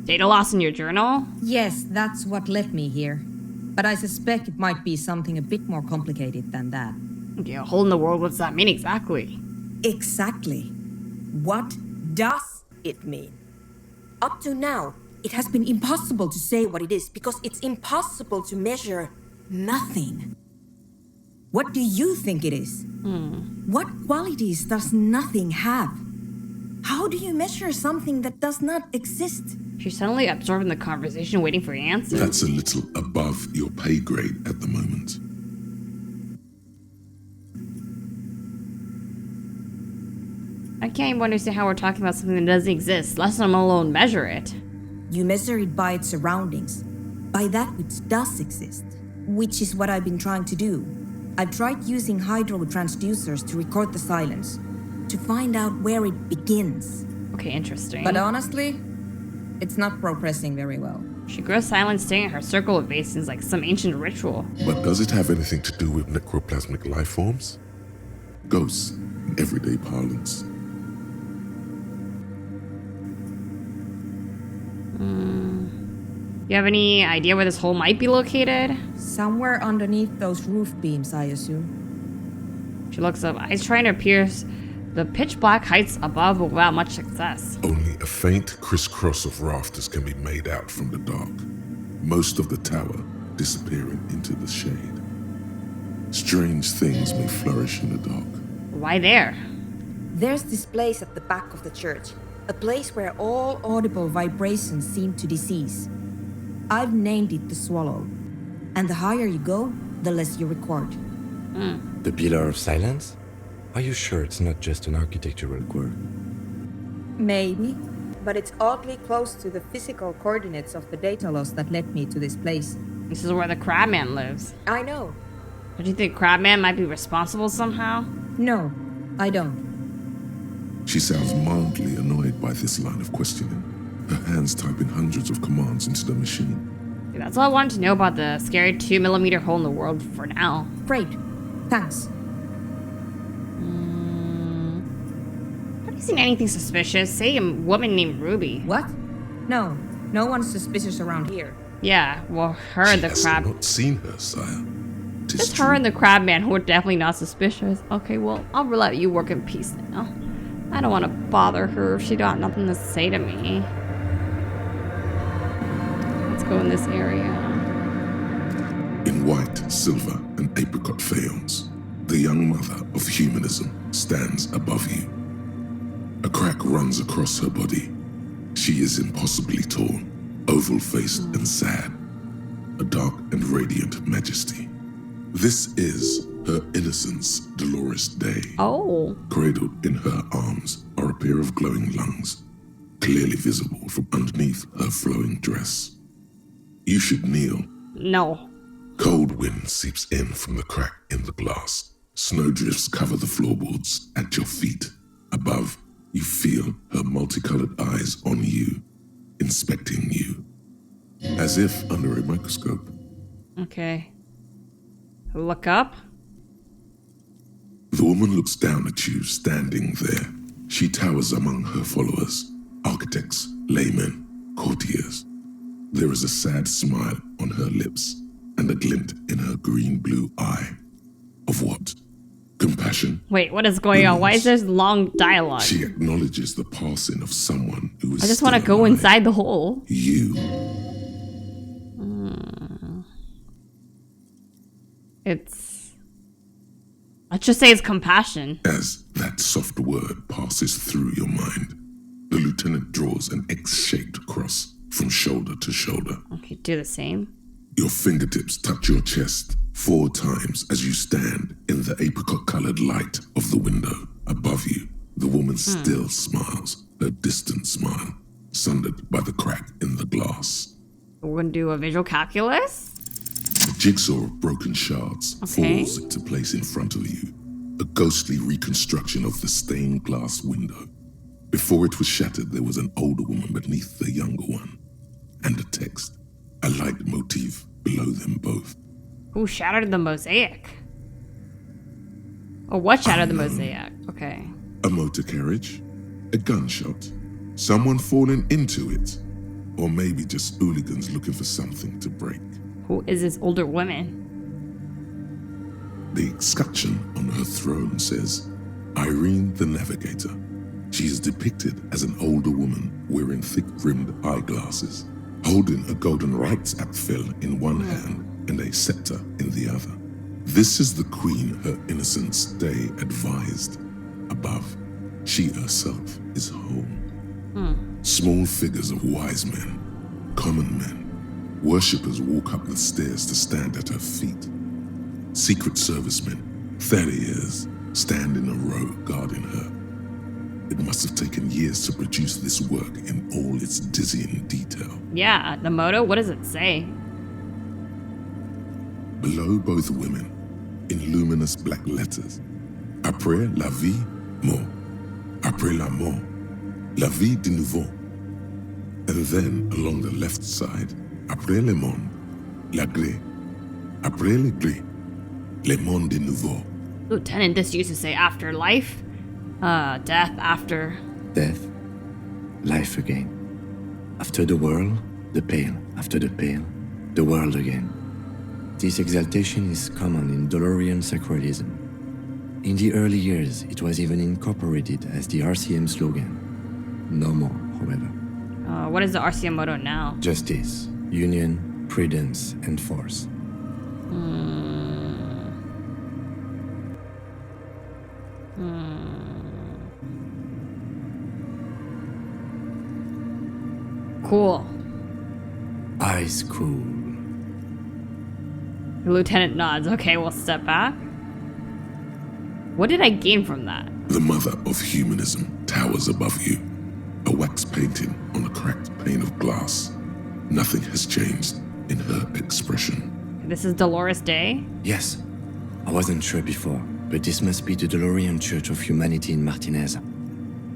data loss in your journal? Yes, that's what led me here. But I suspect it might be something a bit more complicated than that. Okay, a hole in the world, what's that mean exactly? Exactly. What does it mean? Up to now, it has been impossible to say what it is because it's impossible to measure nothing. What do you think it is? What qualities does nothing have? How do you measure something that does not exist? She's suddenly absorbed in the conversation, waiting for answers. That's a little above your pay grade at the moment. I can't even understand how we're talking about something that doesn't exist, less than alone measure it. You measure it by its surroundings, by that which does exist, which is what I've been trying to do. I've tried using hydro transducers to record the silence, to find out where it begins. Okay, interesting. But honestly, it's not progressing very well. She grows silent, staying in her circle of basins like some ancient ritual. But does it have anything to do with necroplasmic life forms? Ghosts, in everyday parlance. You have any idea where this hole might be located? Somewhere underneath those roof beams, I assume. She looks up, eyes trying to pierce the pitch black heights above without much success. Only a faint crisscross of rafters can be made out from the dark, most of the tower disappearing into the shade. Strange things may flourish in the dark. Why there? There's this place at the back of the church, a place where all audible vibrations seem to decease. I've named it the Swallow, and the higher you go, the less you record. The Pillar of Silence? Are you sure it's not just an architectural quirk? Maybe, but it's oddly close to the physical coordinates of the data loss that led me to this place. This is where the Crabman lives. I know. But do you think Crabman might be responsible somehow? No, I don't. She sounds mildly annoyed by this line of questioning, her hands typing hundreds of commands into the machine. Yeah, that's all I wanted to know about the scary 2mm hole in the world for now. Great. Thanks. Have you seen anything suspicious? Say a woman named Ruby. What? No. No one's suspicious around here. Yeah, well, her and the crab. Not seen her, sire. Just her and the Crabman who are definitely not suspicious. Okay, well, I'll let you work in peace now. I don't want to bother her if she got nothing to say to me. Let's go in this area. In white, silver, and apricot faience, the young mother of humanism stands above you. A crack runs across her body. She is impossibly tall, oval-faced and sad, a dark and radiant majesty. This is her innocence, Dolores Day. Oh. Cradled in her arms are a pair of glowing lungs, clearly visible from underneath her flowing dress. You should kneel. No. Cold wind seeps in from the crack in the glass. Snowdrifts cover the floorboards at your feet. Above, you feel her multicolored eyes on you, inspecting you, as if under a microscope. Okay. Look up. The woman looks down at you, standing there. She towers among her followers, architects, laymen, courtiers. There is a sad smile on her lips and a glint in her green-blue eye. Of what? Compassion? Wait, what is going on? Why is there long dialogue? She acknowledges the passing of someone who is I just want to go inside the hole. You. Let's just say it's compassion. As that soft word passes through your mind, the lieutenant draws an X-shaped cross from shoulder to shoulder. Okay, do the same. Your fingertips touch your chest 4 times as you stand in the apricot-colored light of the window. Above you, the woman still smiles, her distant smile, sundered by the crack in the glass. We're going to do a visual calculus? A jigsaw of broken shards falls into place in front of you, a ghostly reconstruction of the stained glass window. Before it was shattered, there was an older woman beneath the younger one, and a text, a light motif below them both. Who shattered the mosaic? Or what shattered the mosaic? Okay. A motor carriage, a gunshot, someone falling into it, or maybe just hooligans looking for something to break. Who is this older woman? The escutcheon on her throne says, Irene the Navigator. She is depicted as an older woman wearing thick-rimmed eyeglasses, holding a golden Reichsapfel in one hand and a scepter in the other. This is the queen her innocence day advised. Above, she herself is home. Small figures of wise men, common men, worshippers walk up the stairs to stand at her feet. Secret servicemen, farriers, stand in a row guarding her. It must have taken years to produce this work in all its dizzying detail. Yeah, the motto, what does it say? Below both women, in luminous black letters, Après la vie, mort. Après la mort, la vie de nouveau. And then, along the left side, Après le monde, la gré. Après le gré, le monde de nouveau. Lieutenant, this used to say afterlife. Death after. Death, life again. After the whirl, the pale. After the pale, the world again. This exaltation is common in DeLorean sacralism. In the early years, it was even incorporated as the RCM slogan. No more, however. What is the RCM motto now? Justice, union, prudence, and force. Cool. Eyes cool. The lieutenant nods. Okay, we'll step back. What did I gain from that? The mother of humanism towers above you. A wax painting on a cracked pane of glass. Nothing has changed in her expression. This is Dolores Day? Yes. I wasn't sure before, but this must be the DeLorean Church of Humanity in Martinez.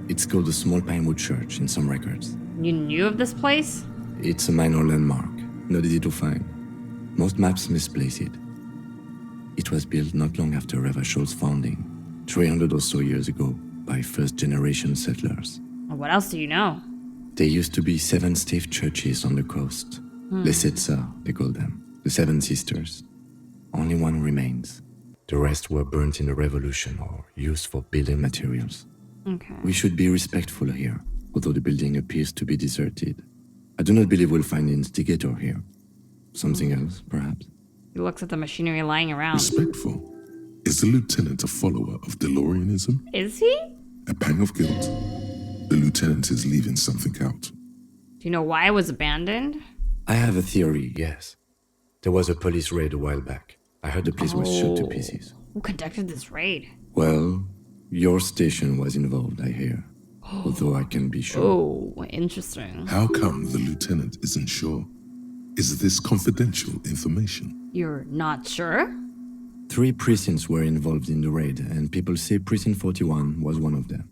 It's called the Small Pinewood Church in some records. You knew of this place? It's a minor landmark, not easy to find. Most maps misplace it. It was built not long after REVACHOL's founding, 300 or so years ago, by first-generation settlers. What else do you know? There used to be 7 stave churches on the coast. Les Setsa, they call them. The 7 Sisters. Only one remains. The rest were burnt in the revolution or used for building materials. Okay. We should be respectful here, although the building appears to be deserted. I do not believe we'll find the instigator here. Something else, perhaps? He looks at the machinery lying around. Respectful? Is the lieutenant a follower of DeLoreanism? Is he? A pang of guilt. The lieutenant is leaving something out. Do you know why it was abandoned? I have a theory, yes. There was a police raid a while back. I heard the place was shot to pieces. Who conducted this raid? Well, your station was involved, I hear. Although I can't be sure. Oh, interesting. How come the lieutenant isn't sure? Is this confidential information? You're not sure? 3 precincts were involved in the raid, and people say Precinct 41 was one of them.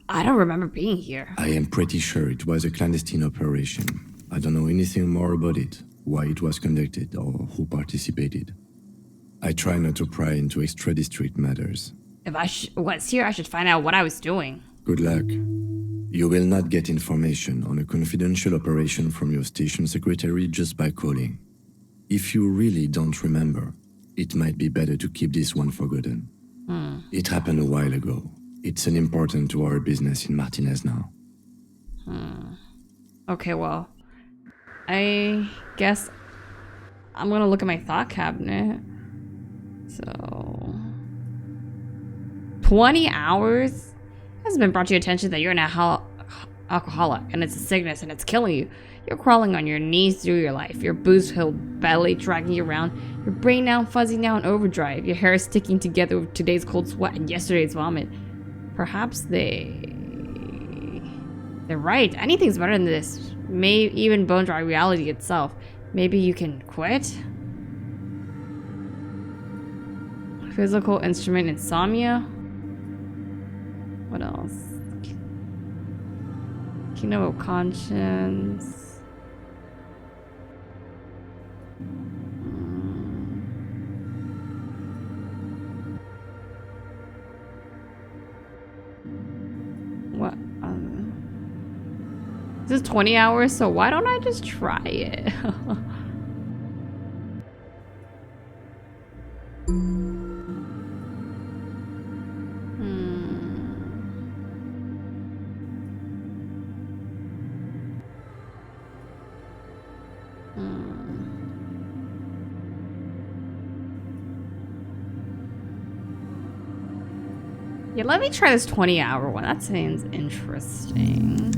I don't remember being here. I am pretty sure it was a clandestine operation. I don't know anything more about it, why it was conducted, or who participated. I try not to pry into extra-district matters. If I was here, I should find out what I was doing. Good luck. You will not get information on a confidential operation from your station secretary just by calling. If you really don't remember, it might be better to keep this one forgotten. It happened a while ago. It's unimportant to our business in Martinez now. Okay, well, I guess I'm gonna look at my thought cabinet. So, 20 hours? It hasn't been brought to your attention that you're an alcoholic and it's a sickness and it's killing you. You're crawling on your knees through your life, your booze-filled belly dragging you around, your brain now fuzzy now in overdrive, your hair sticking together with today's cold sweat and yesterday's vomit. Perhaps they're right. Anything's better than this. Maybe even bone dry reality itself. Maybe you can quit? Physical instrument insomnia? What else? Kingdom of Conscience. What? This is 20 hours, so why don't I just try it? Yeah, let me try this 20-hour one. That seems interesting.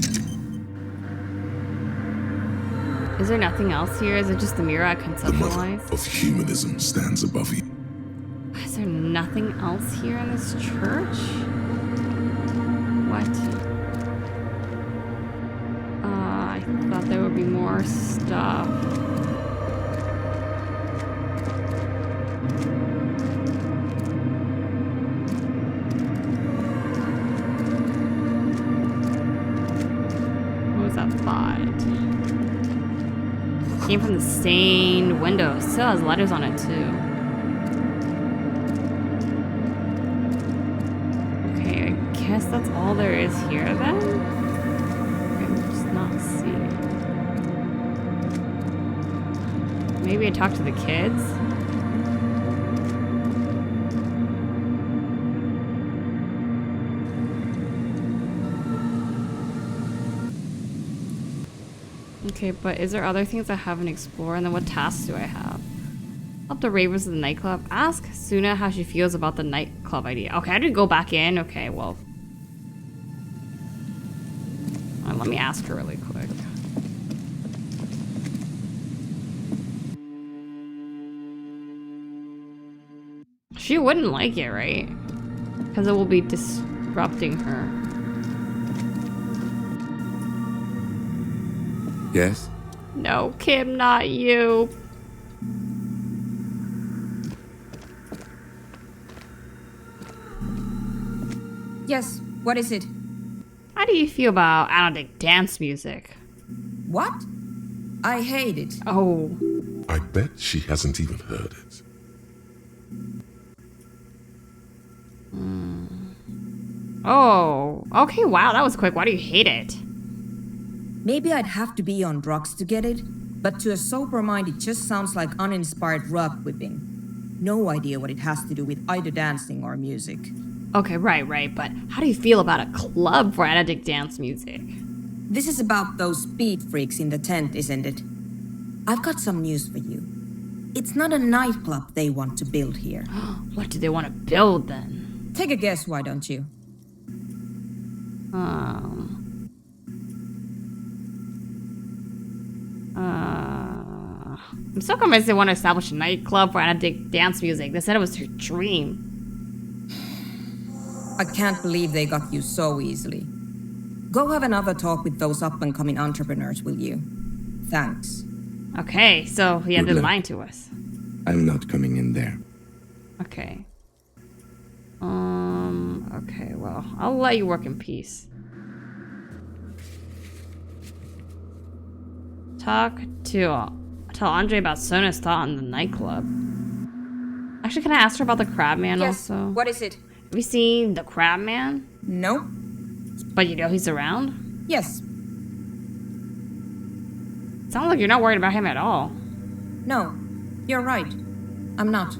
Is there nothing else here? Is it just the mirror I The mother conceptualize? of humanism stands above you. Is there nothing else here in this church? What? I thought there would be more stuff. What was that thought? Came from the stained window. Still has letters on it too. Okay, I guess that's all there is here then? I'm just not seeing. Maybe I talk to the kids? Okay, but is there other things I haven't explored? And then what tasks do I have? Help the ravers of the nightclub. Ask Suna how she feels about the nightclub idea. Okay, I had to go back in. Okay, well. Let me ask her really quick. She wouldn't like it, right? Because it will be disrupting her. Yes? No, Kim, not you. Yes, what is it? How do you feel about anodic dance music? What? I hate it. Oh. I bet she hasn't even heard it. Oh, okay, wow, that was quick. Why do you hate it? Maybe I'd have to be on drugs to get it, but to a sober mind it just sounds like uninspired rug whipping. No idea what it has to do with either dancing or music. Okay, right, but how do you feel about a club for anodic dance music? This is about those speed freaks in the tent, isn't it? I've got some news for you. It's not a nightclub they want to build here. What do they want to build then? Take a guess, why don't you? I'm so convinced they want to establish a nightclub for anodic dance music. They said it was their dream. I can't believe they got you so easily. Go have another talk with those up-and-coming entrepreneurs, will you? Thanks. Okay, so yeah, Good they're luck. lying to us. I'm not coming in there. Okay. Okay, well, I'll let you work in peace. Tell Andre about Sona's thought on the nightclub. Actually, can I ask her about the crab man Yes, also? what is it? Have you seen the crab man? No. But you know he's around? Yes. Sounds like you're not worried about him at all. No. You're right. I'm not.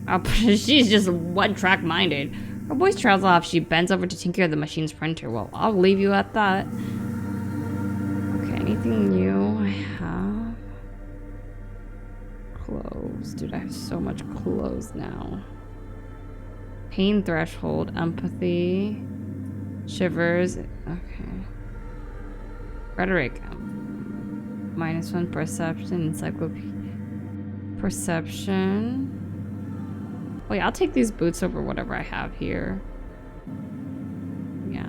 Oh, she's just one-track minded. Her voice trails off. She bends over to tinker the machine's printer. Well, I'll leave you at that. Okay, anything new I have? Clothes. Dude, I have so much clothes now. Pain threshold, empathy, shivers. Okay. Rhetoric. -1 perception, encyclopedia. Perception. Oh yeah, I'll take these boots over whatever I have here. Yeah.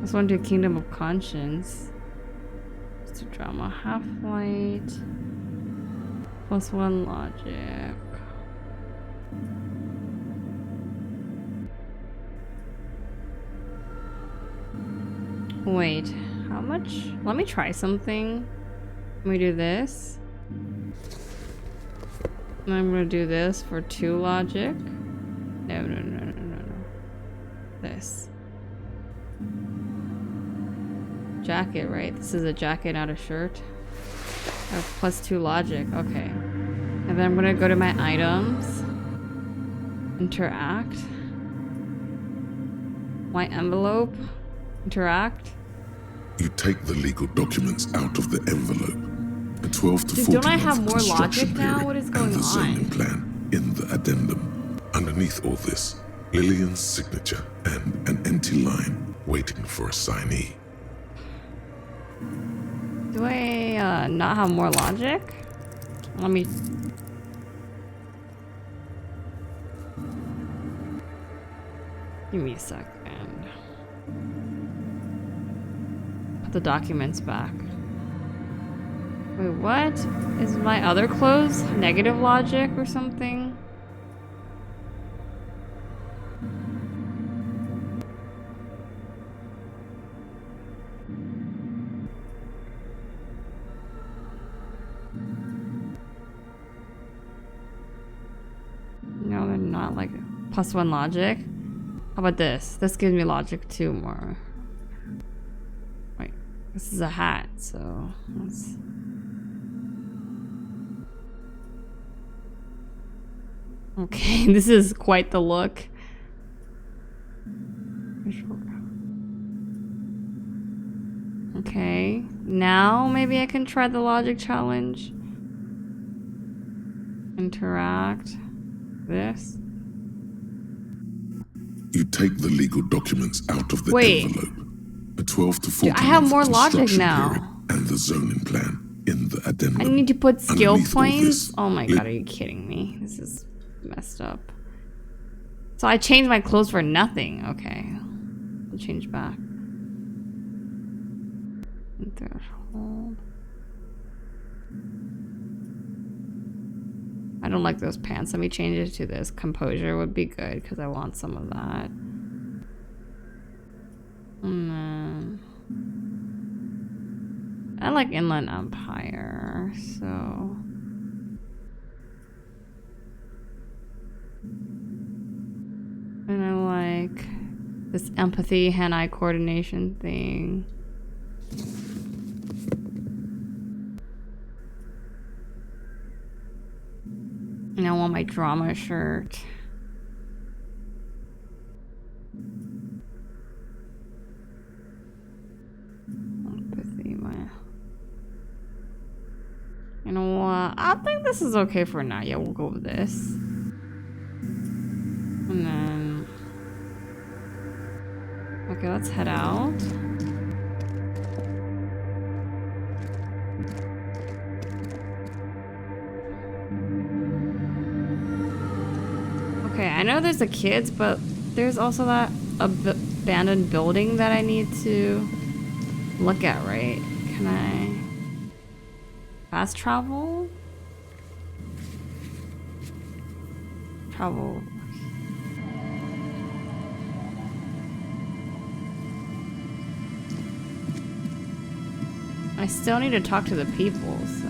Let's want to do Kingdom of Conscience. Just a drama. Half-light. +1 logic. Wait, how much? Let me try something. Let me do this. And I'm gonna do this for 2 logic. No. This. Jacket, right? This is a jacket, not a shirt. Oh, +2 logic, okay. And then I'm gonna go to my items. Interact. My envelope. Interact. You take the legal documents out of the envelope. A 12 to Dude, 14 don't I have month more construction logic now? period What is and going the on? zoning plan. in the addendum. Underneath all this, Lillian's signature and an empty line waiting for a signee. Do I not have more logic? Let me... Give me a second. Put the documents back. Wait, what? Is my other clothes negative logic or something? No, they're not like +1 logic. How about this? This gives me logic 2 more. Wait, this is a hat, so let's... Okay, this is quite the look. Okay, now maybe I can try the logic challenge. Interact. This. You take the legal documents out of the envelope. A 12 to 14 I have more logic now. And the zoning plan in the addendum. I need to put skill Underneath all points. this, Oh my god, are you kidding me? This is messed up. So I changed my clothes for nothing. Okay. I'll change back. Threshold. I don't like those pants. Let me change it to this. Composure would be good because I want some of that. And then I like Inland Empire, so and I like this empathy hand-eye coordination thing. And I want my drama shirt. Empathy, you know what? I think this is okay for now. Yeah, we'll go with this. And then... Okay, let's head out. Okay, I know there's the kids, but there's also that abandoned building that I need to look at, right? Can I fast travel? Travel. I still need to talk to the people, so.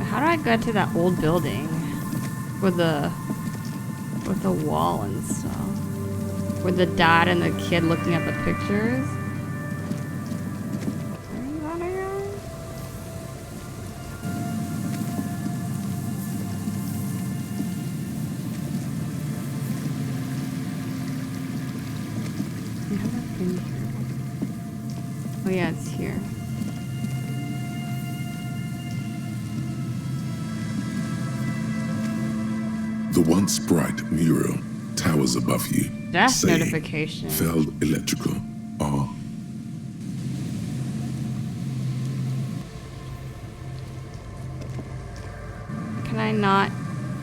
How do I get to that old building with the wall and stuff? With the dad and the kid looking at the pictures? Oh yeah, it's here. The once bright mural towers above you. Death saying, notification. Feld Electrical R. Can I not?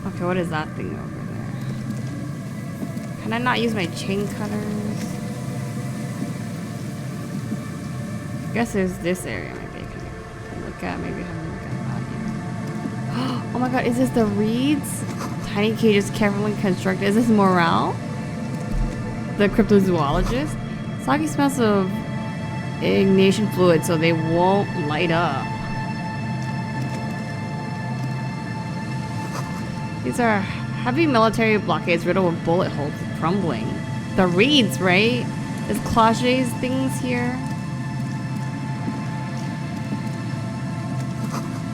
Okay, what is that thing over there? Can I not use my chain cutters? I guess there's this area maybe I can look at. Maybe have a look at that here. Oh my god, is this the reeds? Tiny cages carefully constructed. Is this Morale? The cryptozoologist? Saki smells of ignition fluid so they won't light up. These are heavy military blockades riddled with bullet holes crumbling. The reeds, right? Is Cloche's things here?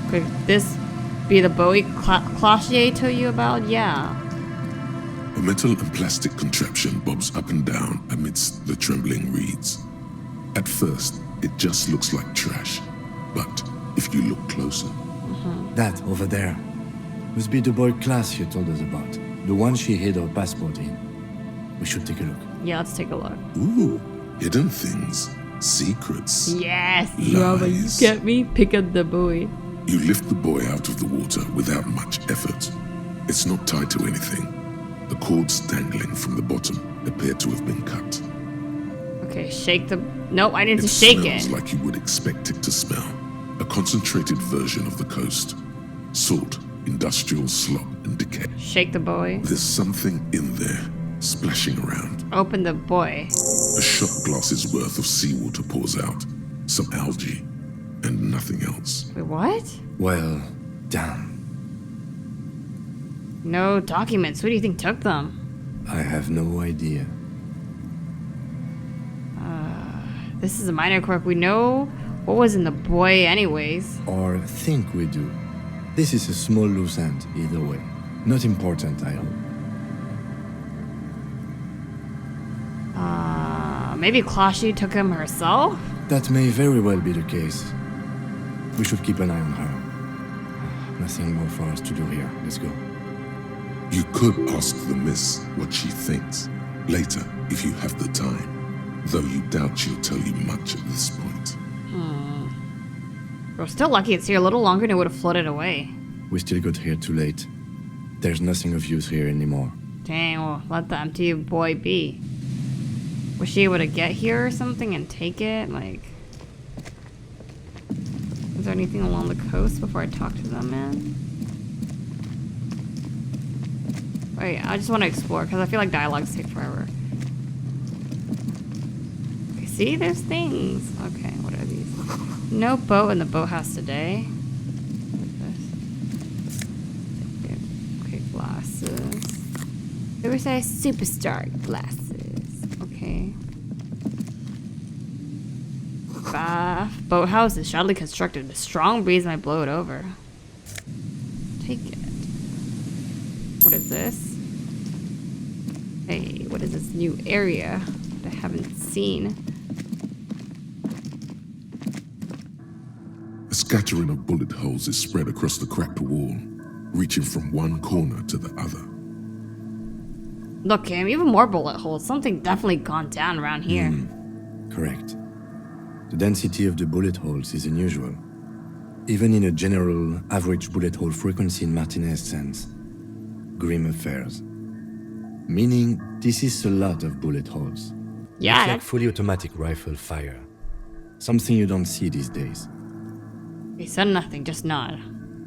Could this be the Bowie Cloche told you about? Yeah. A metal and plastic contraption bobs up and down amidst the trembling reeds. At first, it just looks like trash, but if you look closer... That over there must be the boy class you told us about. The one she hid her passport in. We should take a look. Yeah, let's take a look. Ooh, hidden things, secrets. Yes, lies. Drama, you get me? Pick up the buoy. You lift the boy out of the water without much effort. It's not tied to anything. The cords dangling from the bottom appear to have been cut. Okay, shake the... Nope, I need to shake it. It smells like you would expect it to smell. A concentrated version of the coast. Salt, industrial slop, and decay. Shake the buoy. There's something in there, splashing around. Open the buoy. A shot glass's worth of seawater pours out. Some algae, and nothing else. Wait, what? Well, damn. No documents. Who do you think took them? I have no idea. This is a minor quirk. We know what was in the buoy anyways. Or think we do. This is a small loose end, either way. Not important, I hope. Maybe Cloche took him herself? That may very well be the case. We should keep an eye on her. Nothing more for us to do here. Let's go. You could ask the miss what she thinks later if you have the time, though you doubt she'll tell you much at this point. We're still lucky it's here a little longer and it would have floated away. We still got here too late. There's nothing of use here anymore. Dang, well, let the empty buoy be. Was she able to get here or something and take it? Like, is there anything along the coast before I talk to them, man? Wait, I just want to explore because I feel like dialogues take forever. Okay, see, there's things. Okay, what are these? No boat in the boathouse today. Okay, glasses. They would say superstar glasses. Okay. Bath. Boathouse is shoddily constructed. A strong breeze might blow it over. Take it. What is this? Hey, what is this new area that I haven't seen? A scattering of bullet holes is spread across the cracked wall, reaching from one corner to the other. Look, Cam, even more bullet holes. Something definitely gone down around here. Correct. The density of the bullet holes is unusual. Even in a general average bullet hole frequency in Martinez sense. Grim affairs. Meaning, this is a lot of bullet holes. Yeah. It's like fully automatic rifle fire. Something you don't see these days. He said nothing, just nod.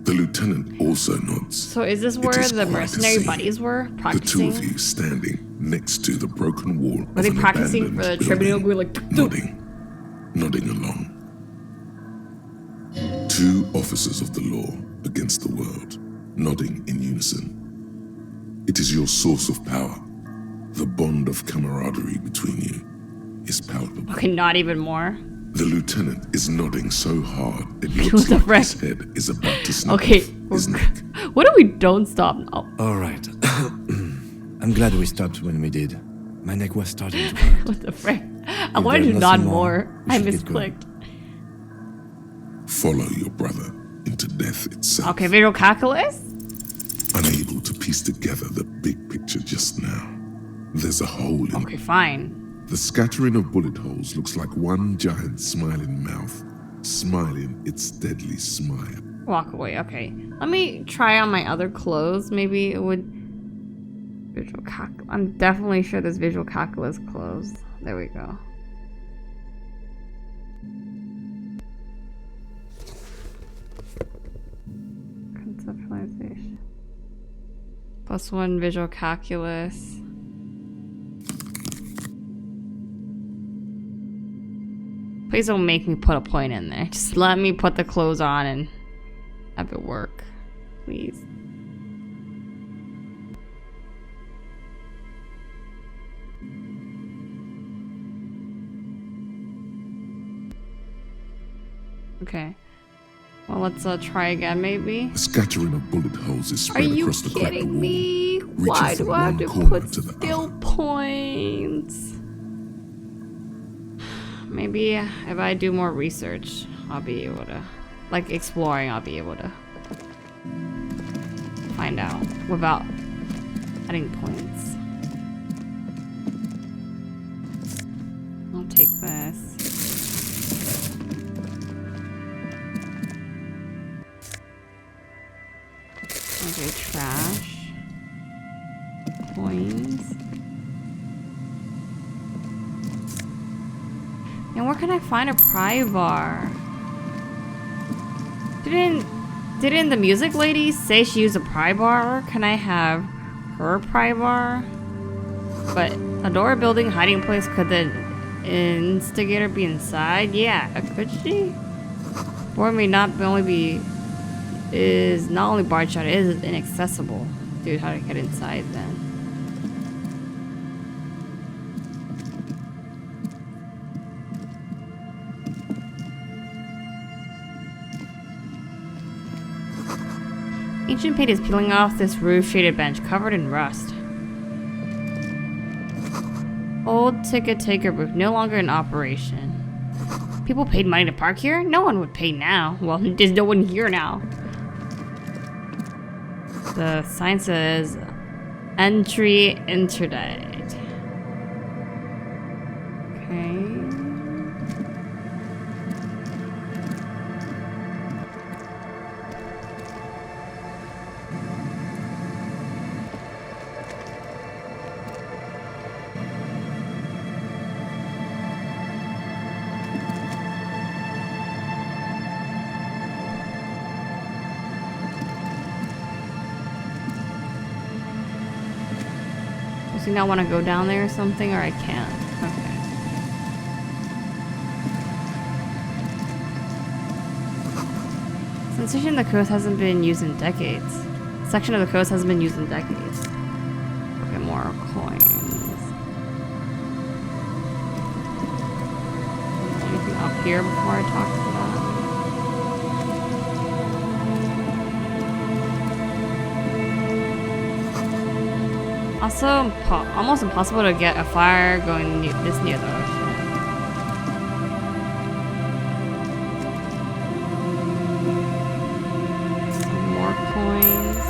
The lieutenant also nods. So is this where the mercenary buddies were practicing? The two of you standing next to the broken wall. Were they practicing for the tribunal? We were like nodding along. Two officers of the law against the world, nodding in unison. It is your source of power. The bond of camaraderie between you is palpable. Okay, not even more. The lieutenant is nodding so hard it looks like his head is about to snap off his neck. What if we don't stop now? All right. I'm glad we stopped when we did. My neck was starting to hurt. What the frick? I wanted to nod more. I misclicked. Follow your brother into death itself. Okay, visual calculus? Unable to piece together the big picture just now. There's a hole in Okay, fine. The scattering of bullet holes looks like one giant smiling mouth, smiling its deadly smile. Walk away, okay. Let me try on my other clothes. Maybe it would... Visual calculus. I'm definitely sure there's visual calculus clothes. There we go. Conceptualization. +1 visual calculus. Please don't make me put a point in there. Just let me put the clothes on and have it work. Please. Okay. Well, let's try again, maybe. A scattering of bullet holes is Are spread you across the cracked wall. kidding me? reaching Why from do I have one to corner put to the skill points? Maybe if I do more research, I'll be able to, like exploring, I'll be able to find out without adding points. I'll take this. Okay, trash. Coins. And where can I find a pry bar? Didn't the music lady say she used a pry bar? Can I have her pry bar? But a door, building, hiding place, could the instigator be inside? Yeah, could she? Or may not only be is not only barred shut, it is inaccessible. Dude, how to get inside then? Ancient paint is peeling off this roof-shaded bench, covered in rust. Old ticket taker booth, no longer in operation. People paid money to park here? No one would pay now. Well, there's no one here now. The sign says, entry interdict. Okay. Does he not want to go down there or something, or I can't? Okay. Sensation of the coast hasn't been used in decades. Section of the coast hasn't been used in decades. Okay, more coins. Anything up here before I talk to them? Also, almost impossible to get a fire going this near the ocean. Some more coins.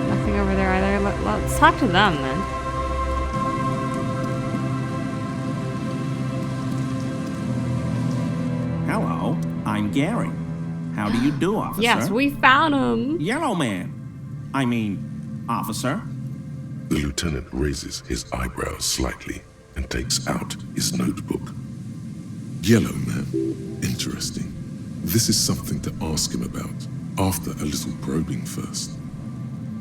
Nothing over there either. Let's talk to them then. Hello, I'm Gary. How do you do, officer? Yes, we found him. Yellow man. I mean, officer. The lieutenant raises his eyebrows slightly and takes out his notebook. Yellow man. Interesting. This is something to ask him about after a little probing first.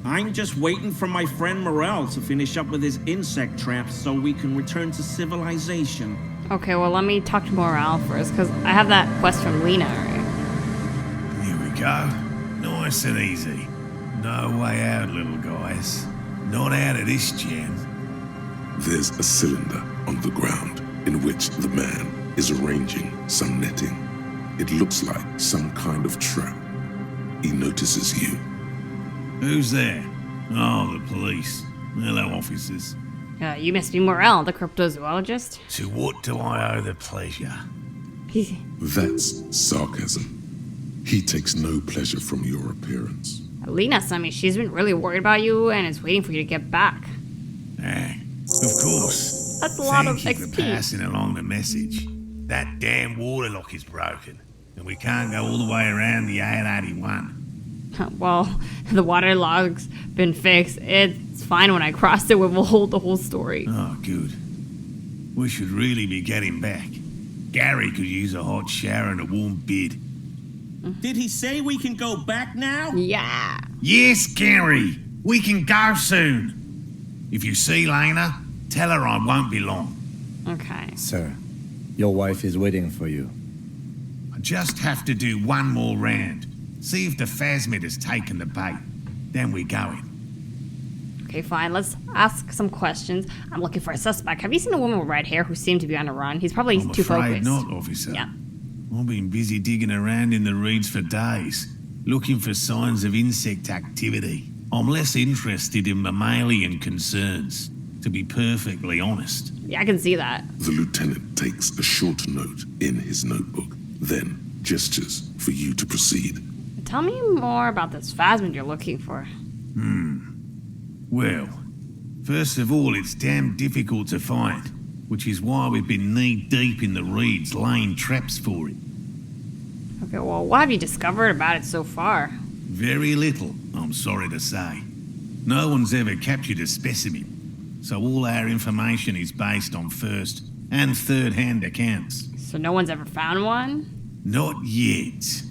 I'm just waiting for my friend Morel to finish up with his insect traps so we can return to civilization. Okay, well, let me talk to Morale first, because I have that quest from Lena already. Here we go. Nice and easy. No way out, little guys. Not out of this jam. There's a cylinder on the ground in which the man is arranging some netting. It looks like some kind of trap. He notices you. Who's there? Oh, the police. Hello, officers. You must be Morel, the cryptozoologist. To what do I owe the pleasure? That's sarcasm. He takes no pleasure from your appearance. Lena sent me. She's been really worried about you and is waiting for you to get back. Of course. That's a lot of Thank you for XP. passing along the message. That damn water lock is broken, and we can't go all the way around the 881. Well, the water log's been fixed. It's fine when I crossed it. We'll hold the whole story. Oh, good. We should really be getting back. Gary could use a hot shower and a warm bed. Did he say we can go back now? Yeah. Yes, Gary. We can go soon. If you see Lena, tell her I won't be long. Okay. Sir, your wife is waiting for you. I just have to do one more round. See if the phasmid has taken the bait. Then we're going. Okay, fine. Let's ask some questions. I'm looking for a suspect. Have you seen a woman with red hair who seemed to be on a run? He's probably I'm too afraid focused. not, officer. Yeah. I've been busy digging around in the reeds for days, looking for signs of insect activity. I'm less interested in mammalian concerns, to be perfectly honest. Yeah, I can see that. The lieutenant takes a short note in his notebook, then gestures for you to proceed. Tell me more about this phasmid you're looking for. Well, first of all, it's damn difficult to find, which is why we've been knee-deep in the reeds laying traps for it. Okay, well, what have you discovered about it so far? Very little, I'm sorry to say. No one's ever captured a specimen, so all our information is based on first and third-hand accounts. So no one's ever found one? Not yet.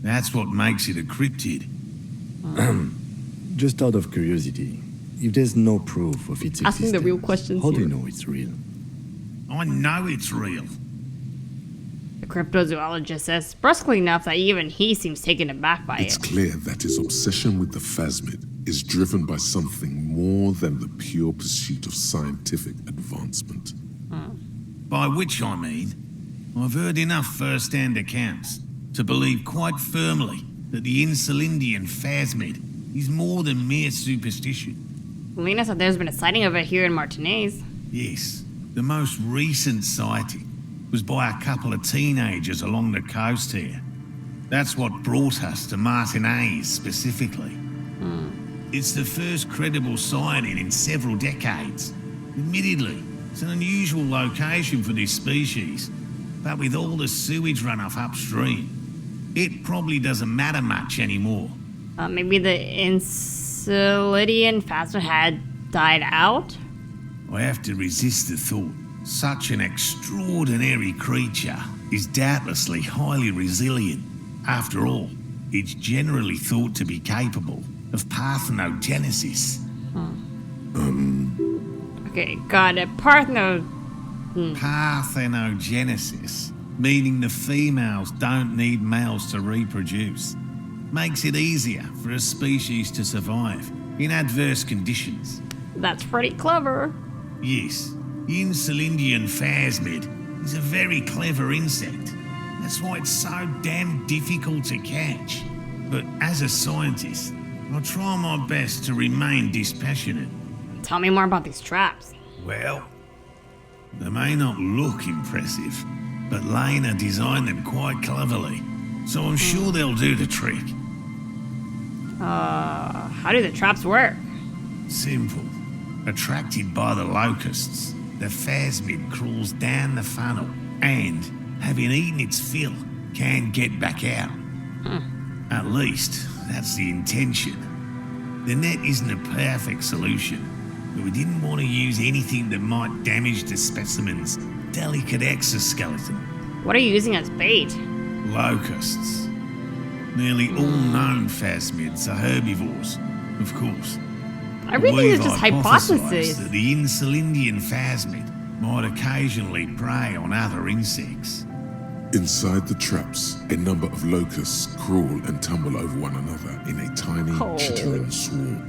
That's what makes it a cryptid. Just out of curiosity, if there's no proof of its Asking the existence, real questions how do you here. know it's real? I know it's real. The cryptozoologist says brusquely enough that even he seems taken aback by It's it. clear that his obsession with the phasmid is driven by something more than the pure pursuit of scientific advancement. By which I mean, I've heard enough first-hand accounts to believe quite firmly that the Insulindian phasmid is more than mere superstition. Lena said there's been a sighting of it here in Martinez. Yes, the most recent sighting was by a couple of teenagers along the coast here. That's what brought us to Martinez specifically. It's the first credible sighting in several decades. Admittedly, it's an unusual location for this species, but with all the sewage runoff upstream, it probably doesn't matter much anymore. Maybe the Insulindian phasmid had died out? I have to resist the thought. Such an extraordinary creature is doubtlessly highly resilient. After all, it's generally thought to be capable of parthenogenesis. Okay, got it. Parthenogenesis, meaning the females don't need males to reproduce. Makes it easier for a species to survive in adverse conditions. That's pretty clever. Yes, the Insulindian phasmid is a very clever insect. That's why it's so damn difficult to catch. But as a scientist, I'll try my best to remain dispassionate. Tell me more about these traps. Well, they may not look impressive, but Lena designed them quite cleverly, so I'm sure they'll do the trick. How do the traps work? Simple. Attracted by the locusts, the phasmid crawls down the funnel and, having eaten its fill, can get back out. At least, that's the intention. The net isn't a perfect solution, but we didn't want to use anything that might damage the specimen's delicate exoskeleton. What are you using as bait? Locusts. Nearly all known phasmids are herbivores, of course. Everything is just hypothesis. Hypothesized that the Insulindian phasmid might occasionally prey on other insects. Inside the traps, a number of locusts crawl and tumble over one another in a tiny, chittering swarm.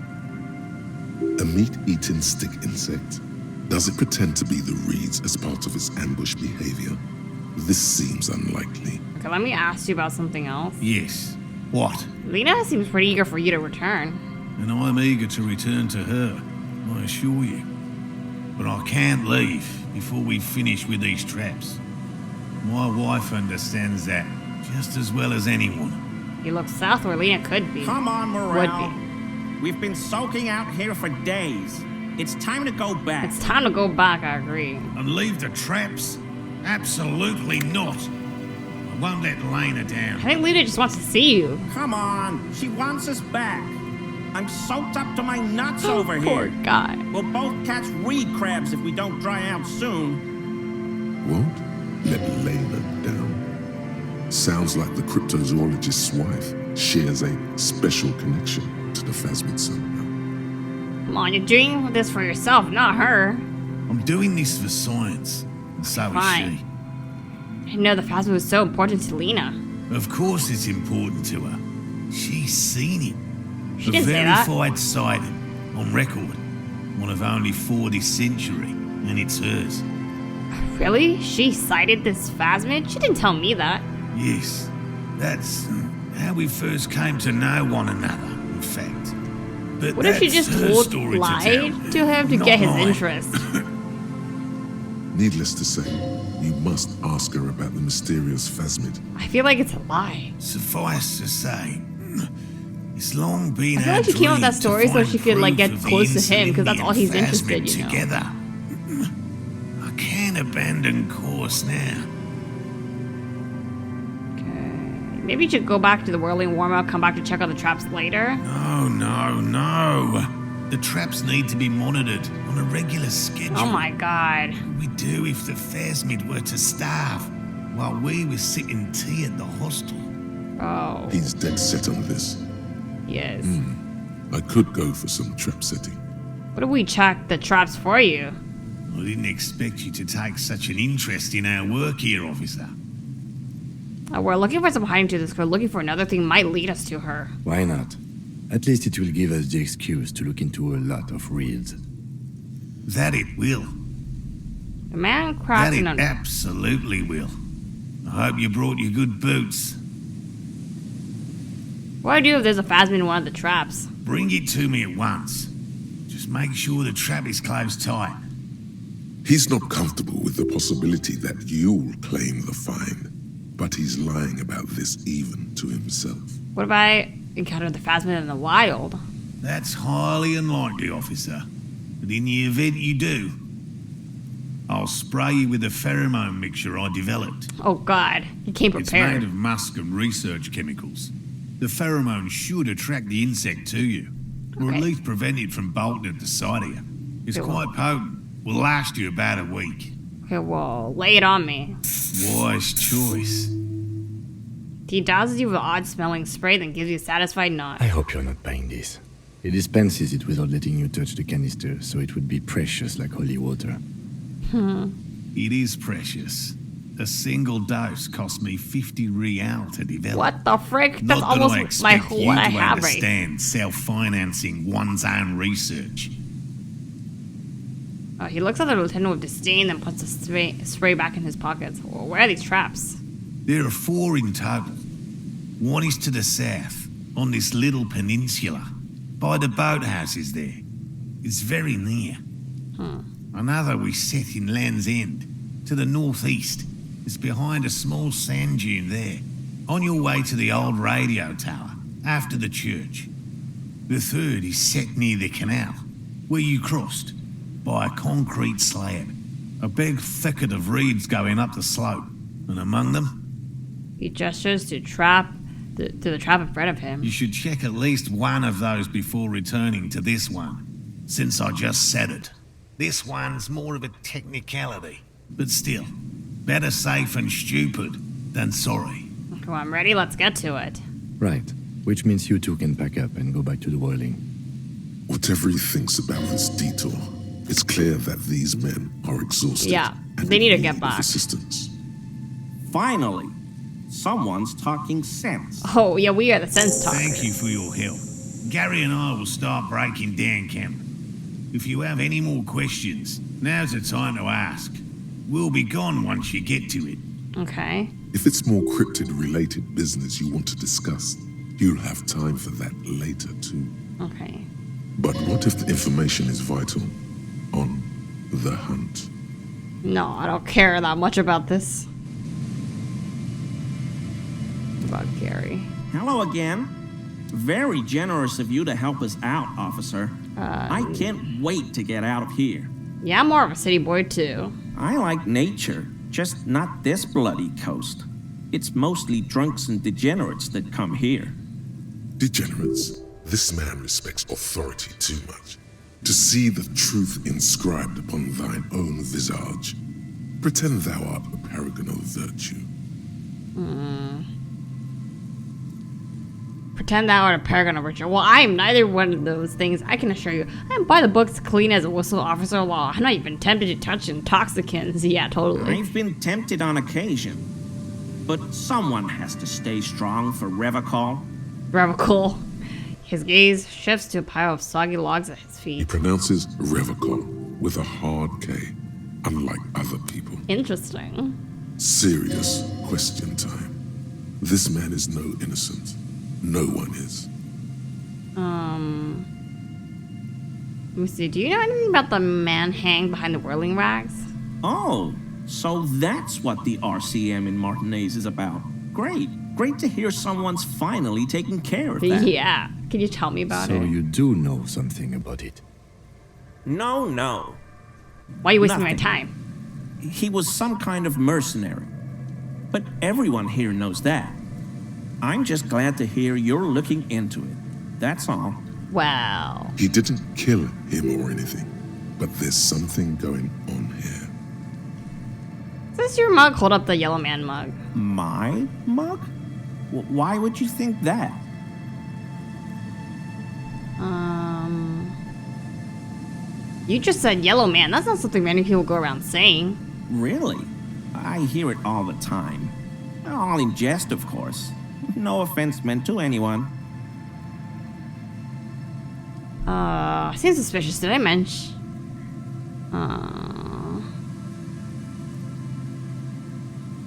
A meat-eating stick insect. Does it pretend to be the reeds as part of its ambush behavior? This seems unlikely. Okay, let me ask you about something else. Yes. What? Lena seems pretty eager for you to return. And I'm eager to return to her, I assure you. But I can't leave before we finish with these traps. My wife understands that just as well as anyone. You look south where Lena could be. Come on, Would Morel. be. We've been soaking out here for days. It's time to go back. It's time to go back, I agree. And leave the traps? Absolutely not. I won't let Lena down. I think Lena just wants to see you. Come on, she wants us back. I'm soaked up to my nuts over here. Poor guy. We'll both catch reed crabs if we don't dry out soon. Won't let Lena down. Sounds like the cryptozoologist's wife shares a special connection to the phasmid somehow. Come on, you're doing this for yourself, not her. I'm doing this for science, and so is Fine. she. I didn't know the phasmid was so important to Lena. Of course it's important to her. She's seen it. She didn't say that. A verified sighting, on record, one of only 40th century, and it's hers. Really? She sighted this phasmid? She didn't tell me that. Yes, that's how we first came to know one another, in fact. But What if she just lied to him to get his mine. interest? Needless to say, you must ask her about the mysterious phasmid. I feel like it's a lie. Suffice to say, it's long been I feel like she came up with that story so she could like get close to him because that's all he's interested, you know. Together. I can't abandon course now. Maybe you should go back to the whirling warm-up, come back to check out the traps later. No. The traps need to be monitored on a regular schedule. Oh my god. We do if the phasmid were to starve while we were sitting tea at the hostel. Oh. He's dead set on this. Yes. I could go for some trap setting. What if we check the traps for you? I didn't expect you to take such an interest in our work here, officer. We're looking for some hiding to this girl. Looking for another thing might lead us to her. Why not? At least it will give us the excuse to look into a lot of reeds. That it will. The man That crafting it on... absolutely will. I hope you brought your good boots. What do I do if there's a phasmid in one of the traps? Bring it to me at once. Just make sure the trap is closed tight. He's not comfortable with the possibility that you'll claim the find, but he's lying about this even to himself. What if I encounter the phasmid in the wild? That's highly unlikely, officer. But in the event you do, I'll spray you with a pheromone mixture I developed. Oh god, he came It's prepared. made of musk and research chemicals. The pheromone should attract the insect to you, or at least prevent it from bolting at the sight of you. It's quite potent. Will last you about a week. Okay, well, lay it on me. Wise choice. He douses you with an odd-smelling spray, then gives you a satisfied nod. I hope you're not buying this. It dispenses it without letting you touch the canister, so it would be precious like holy water. It is precious. A single dose cost me 50 real to develop. What the frick? That's Not that I almost my expect whole you what I to have right. understand self-financing one's own research. He looks at the lieutenant with disdain, then puts the spray back in his pockets. Well, where are these traps? There are 4 in total. One is to the south, on this little peninsula, by the boathouses there. It's very near. Another we set in Land's End, to the northeast. It's behind a small sand dune there, on your way to the old radio tower, after the church. The third is set near the canal, where you crossed, by a concrete slab. A big thicket of reeds going up the slope, and among them, He gestures to the trap in front of him. you should check at least one of those before returning to this one, since I just said it. This one's more of a technicality, but still, better safe and stupid than sorry. Well, I'm ready. Let's get to it. Right. Which means you two can pack up and go back to the whirling. Whatever he thinks about this detour, it's clear that these men are exhausted. Yeah, they need to get back. Assistance. Finally, someone's talking sense. Oh, yeah, we are the sense talkers. Thank you for your help. Gary and I will start breaking down camp. If you have any more questions, now's the time to ask. We'll be gone once you get to it. Okay. If it's more cryptid-related business you want to discuss, you'll have time for that later too. Okay. But what if the information is vital on the hunt? No, I don't care that much about this. About Gary. Hello again. Very generous of you to help us out, officer. I can't wait to get out of here. Yeah, I'm more of a city boy too. I like nature, just not this bloody coast. It's mostly drunks and degenerates that come here. Degenerates? This man respects authority too much. To see the truth inscribed upon thine own visage. Pretend thou art a paragon of virtue. Pretend that I a paragon of virtue. Well, I am neither one of those things. I can assure you. I am by the books clean as a whistle, officer of law. I'm not even tempted to touch intoxicants. Yeah, totally. I've been tempted on occasion. But someone has to stay strong for REVACHOL. REVACHOL. His gaze shifts to a pile of soggy logs at his He feet. pronounces REVACHOL with a hard K, unlike other people. Interesting. Serious question time. This man is no innocent. No one is. Let me see. Do you know anything about the man hanged behind the whirling rags? Oh, so that's what the RCM in Martinez is about. Great. Great to hear someone's finally taking care of that. Yeah. Can you tell me about So it? you do know something about it? No. Why are you wasting Nothing. my time? He was some kind of mercenary. But everyone here knows that. I'm just glad to hear you're looking into it. That's all. Well. He didn't kill him or anything, but there's something going on here. Does your mug hold up the yellow man mug? My mug? Why would you think that? You just said yellow man. That's not something many people go around saying. Really? I hear it all the time. All in jest, of course. No offense meant to anyone. Seems suspicious. Did I mention?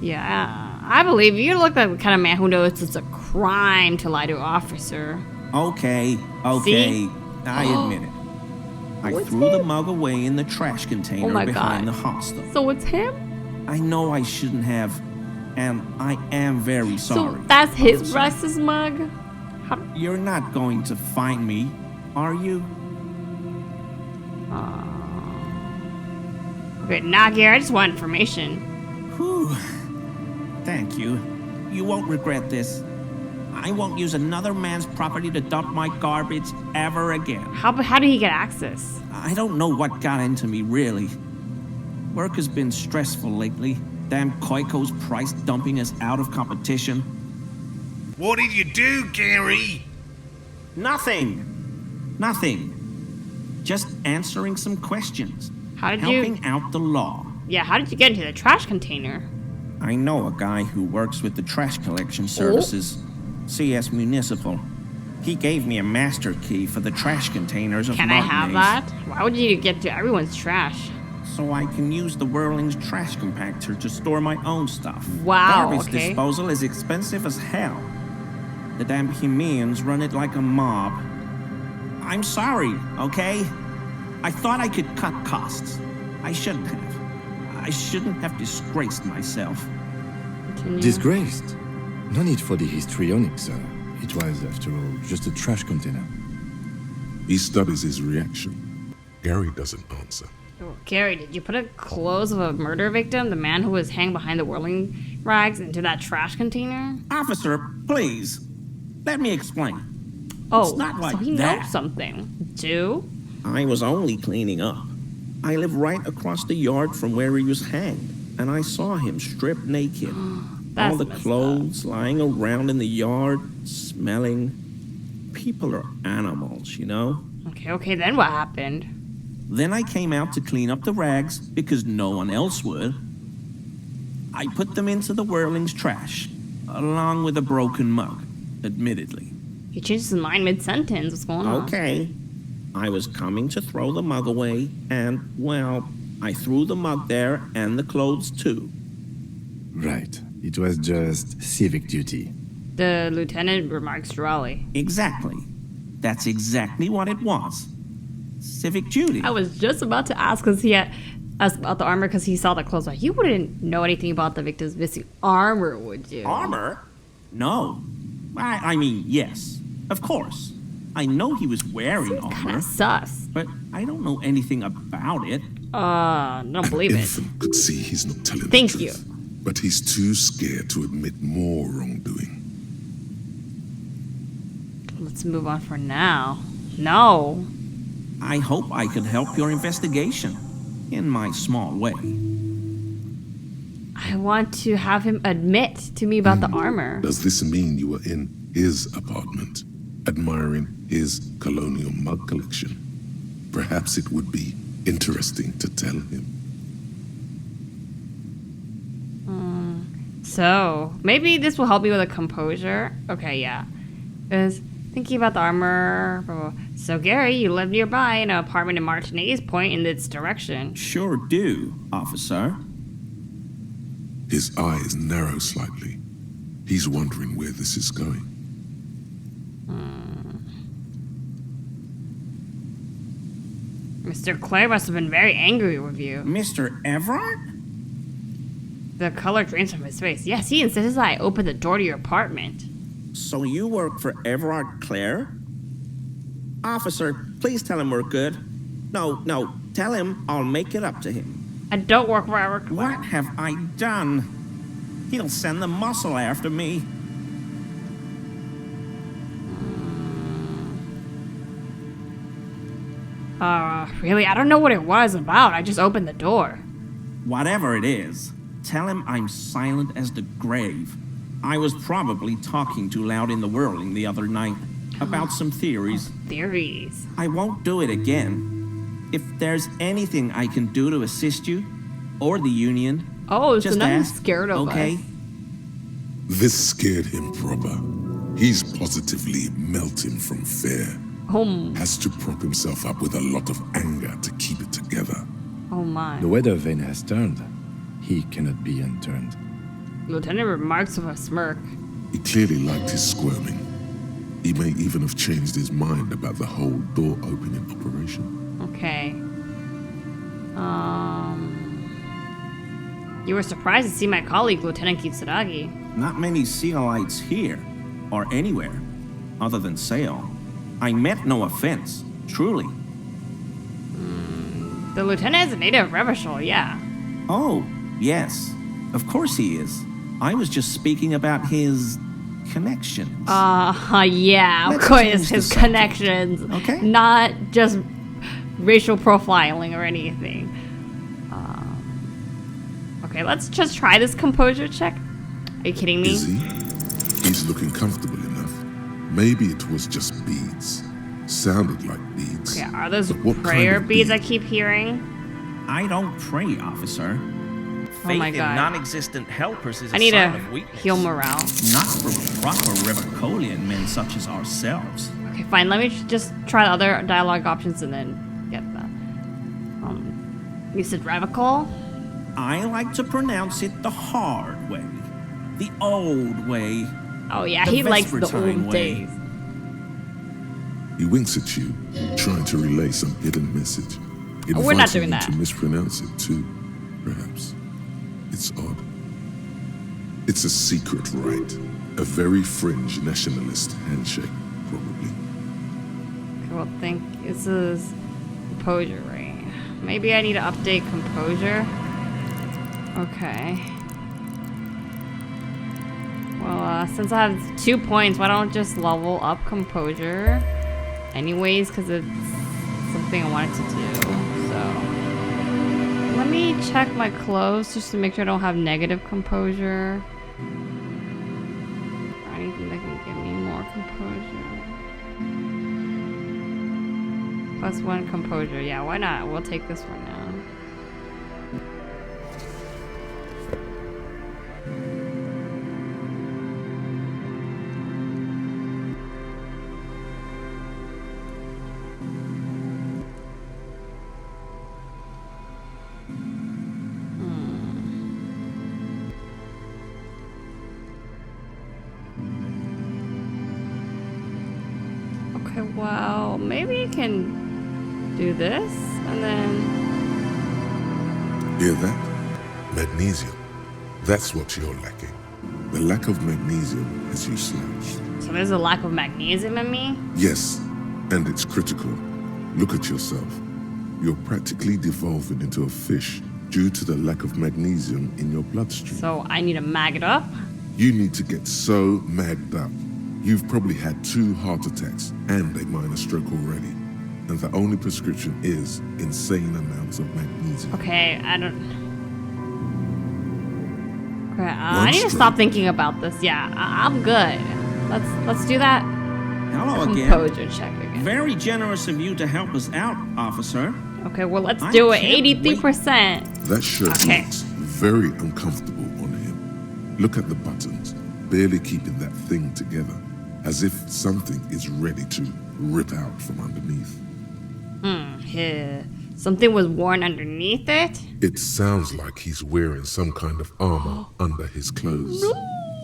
Yeah, I believe you look like the kind of man who knows it's a crime to lie to an officer. Okay. See? I admit it. I What's threw the him? mug away in the trash container Oh my behind God. the hostel. So it's him? I know I shouldn't have, and I am very sorry. So that's his racist mug? You're not going to find me, are you? Okay, nah, Gary, I just want information. Whew. Thank you. You won't regret this. I won't use another man's property to dump my garbage ever again. How did he get access? I don't know what got into me, really. Work has been stressful lately. Damn Koiko's price dumping us out of competition. What did you do, Gary? Nothing. Just answering some questions. How did you... Helping out the law. Yeah, how did you get into the trash container? I know a guy who works with the trash collection services, CS Municipal. He gave me a master key for the trash containers of Can I have Martinez, that? Why would you get to everyone's trash? so I can use the Whirling's trash compactor to store my own stuff. Wow, Garbage okay. disposal is expensive as hell. The damn Bohemians run it like a mob. I'm sorry, okay? I thought I could cut costs. I shouldn't have. I shouldn't have disgraced myself. Disgraced? No need for the histrionic, sir. It was, after all, just a trash container. He studies his reaction. Gary doesn't answer. Oh, Gary, did you put a clothes of a murder victim, the man who was hanged behind the whirling rags, into that trash container? Officer, please, let me explain. Oh, It's not like so he that. knows something. Do? I was only cleaning up. I live right across the yard from where he was hanged, and I saw him stripped naked. That's All the messed clothes lying around in the yard, smelling. People are animals, you know? Okay, then what happened? Then I came out to clean up the rags because no one else would. I put them into the Whirling's trash, along with a broken mug, admittedly. He changed his mind mid-sentence. What's going on? Okay. I was coming to throw the mug away, and, well, I threw the mug there and the clothes too. Right. It was just civic duty. The lieutenant remarks dryly. Exactly. That's exactly what it was. Civic duty. I was just about to ask because he had asked about the armor because he saw the clothes, but you wouldn't know anything about the victim's missing armor, would you? Armor? No. I mean, yes. Of course. I know he was wearing armor. Kinda sus. But I don't know anything about it. Don't believe An it. infant could see he's not telling Thank the you. truth. But he's too scared to admit more wrongdoing. Let's move on for now. No. I hope I could help your investigation in my small way. I want to have him admit to me about the armor. Does this mean you were in his apartment, admiring his colonial mug collection? Perhaps it would be interesting to tell him. So, maybe this will help me with a composure. Okay, yeah. Because Thinking about the armor. Blah, blah, blah. So, Gary, you live nearby in an apartment in Martinez Point in its direction. Sure do, officer. His eyes narrow slightly. He's wondering where this is going. Mr. Clare must have been very angry with you. Mr. Everard? The color drains from his face. Yes, he insisted I open the door to your apartment. So you work for Everard Clare? Officer, please tell him we're good. No, tell him I'll make it up to him. I don't work for Everard Clare. What have I done? He'll send the muscle after me. Really? I don't know what it was about. I just opened the door. Whatever it is, tell him I'm silent as the grave. I was probably talking too loud in the whirling the other night about some theories. Theories? I won't do it again. If there's anything I can do to assist you, or the union, just so ask, scared of okay? us. This scared him proper. He's positively melting from fear. Has to prop himself up with a lot of anger to keep it together. Oh my. The weather vane has turned. He cannot be unturned. Lieutenant remarks with a smirk. He clearly liked his squirming. He may even have changed his mind about the whole door opening operation. Okay. You were surprised to see my colleague, Lieutenant Kitsuragi. Not many Sealites here, or anywhere, other than Sail. I meant no offense, truly. The lieutenant is a native of REVACHOL, yeah. Oh, yes. Of course he is. I was just speaking about his connections. Yeah, of Let's course, change the his subject, connections. okay? Not just racial profiling or anything. Okay, let's just try this composure check. Are you kidding me? Is he? He's looking comfortable enough. Maybe it was just beads. Sounded like beads. Okay, are those But what prayer kind of beads I keep hearing? I don't pray, officer. Oh my Faith God. in non-existent helpers is I need sign to of weakness. heal morale. Not for proper Revacholian men such as ourselves. Okay, fine. Let me just try the other dialogue options and then get that. You said Revachol? I like to pronounce it the hard way. The old way. Oh yeah, The he likes the Vespertine old way. days. He winks at you, trying to relay some hidden message. Oh, we're not Inviting doing you that. to mispronounce it too, perhaps. It's odd. It's a secret rite. A very fringe nationalist handshake, probably. Okay, well, this is composure, right? Maybe I need to update composure. Okay. Well, since I have 2 points, why don't I just level up composure? Anyways, because it's something I wanted to do. So let me check my clothes just to make sure I don't have negative composure. Or anything that can give me more composure. +1 composure. Yeah, why not? We'll take this one now. Okay, well, maybe I can do this and then... Hear that? Magnesium. That's what you're lacking. The lack of magnesium has you slouched. So there's a lack of magnesium in me? Yes, and it's critical. Look at yourself. You're practically devolving into a fish due to the lack of magnesium in your bloodstream. So I need to mag it up? You need to get so magged up. You've probably had 2 heart attacks and a minor stroke already. And the only prescription is insane amounts of magnesium. Okay, I don't... Okay, I need to stop thinking about this. Yeah, I'm good. Let's do that. Hello again. Composure check again. Very generous of you to help us out, officer. Okay, well, let's do it. can't 83%. That shirt Okay. looks very uncomfortable on him. Look at the buttons, barely keeping that thing together. as if something is ready to rip out from underneath. Something was worn underneath it? It sounds like he's wearing some kind of armor under his clothes.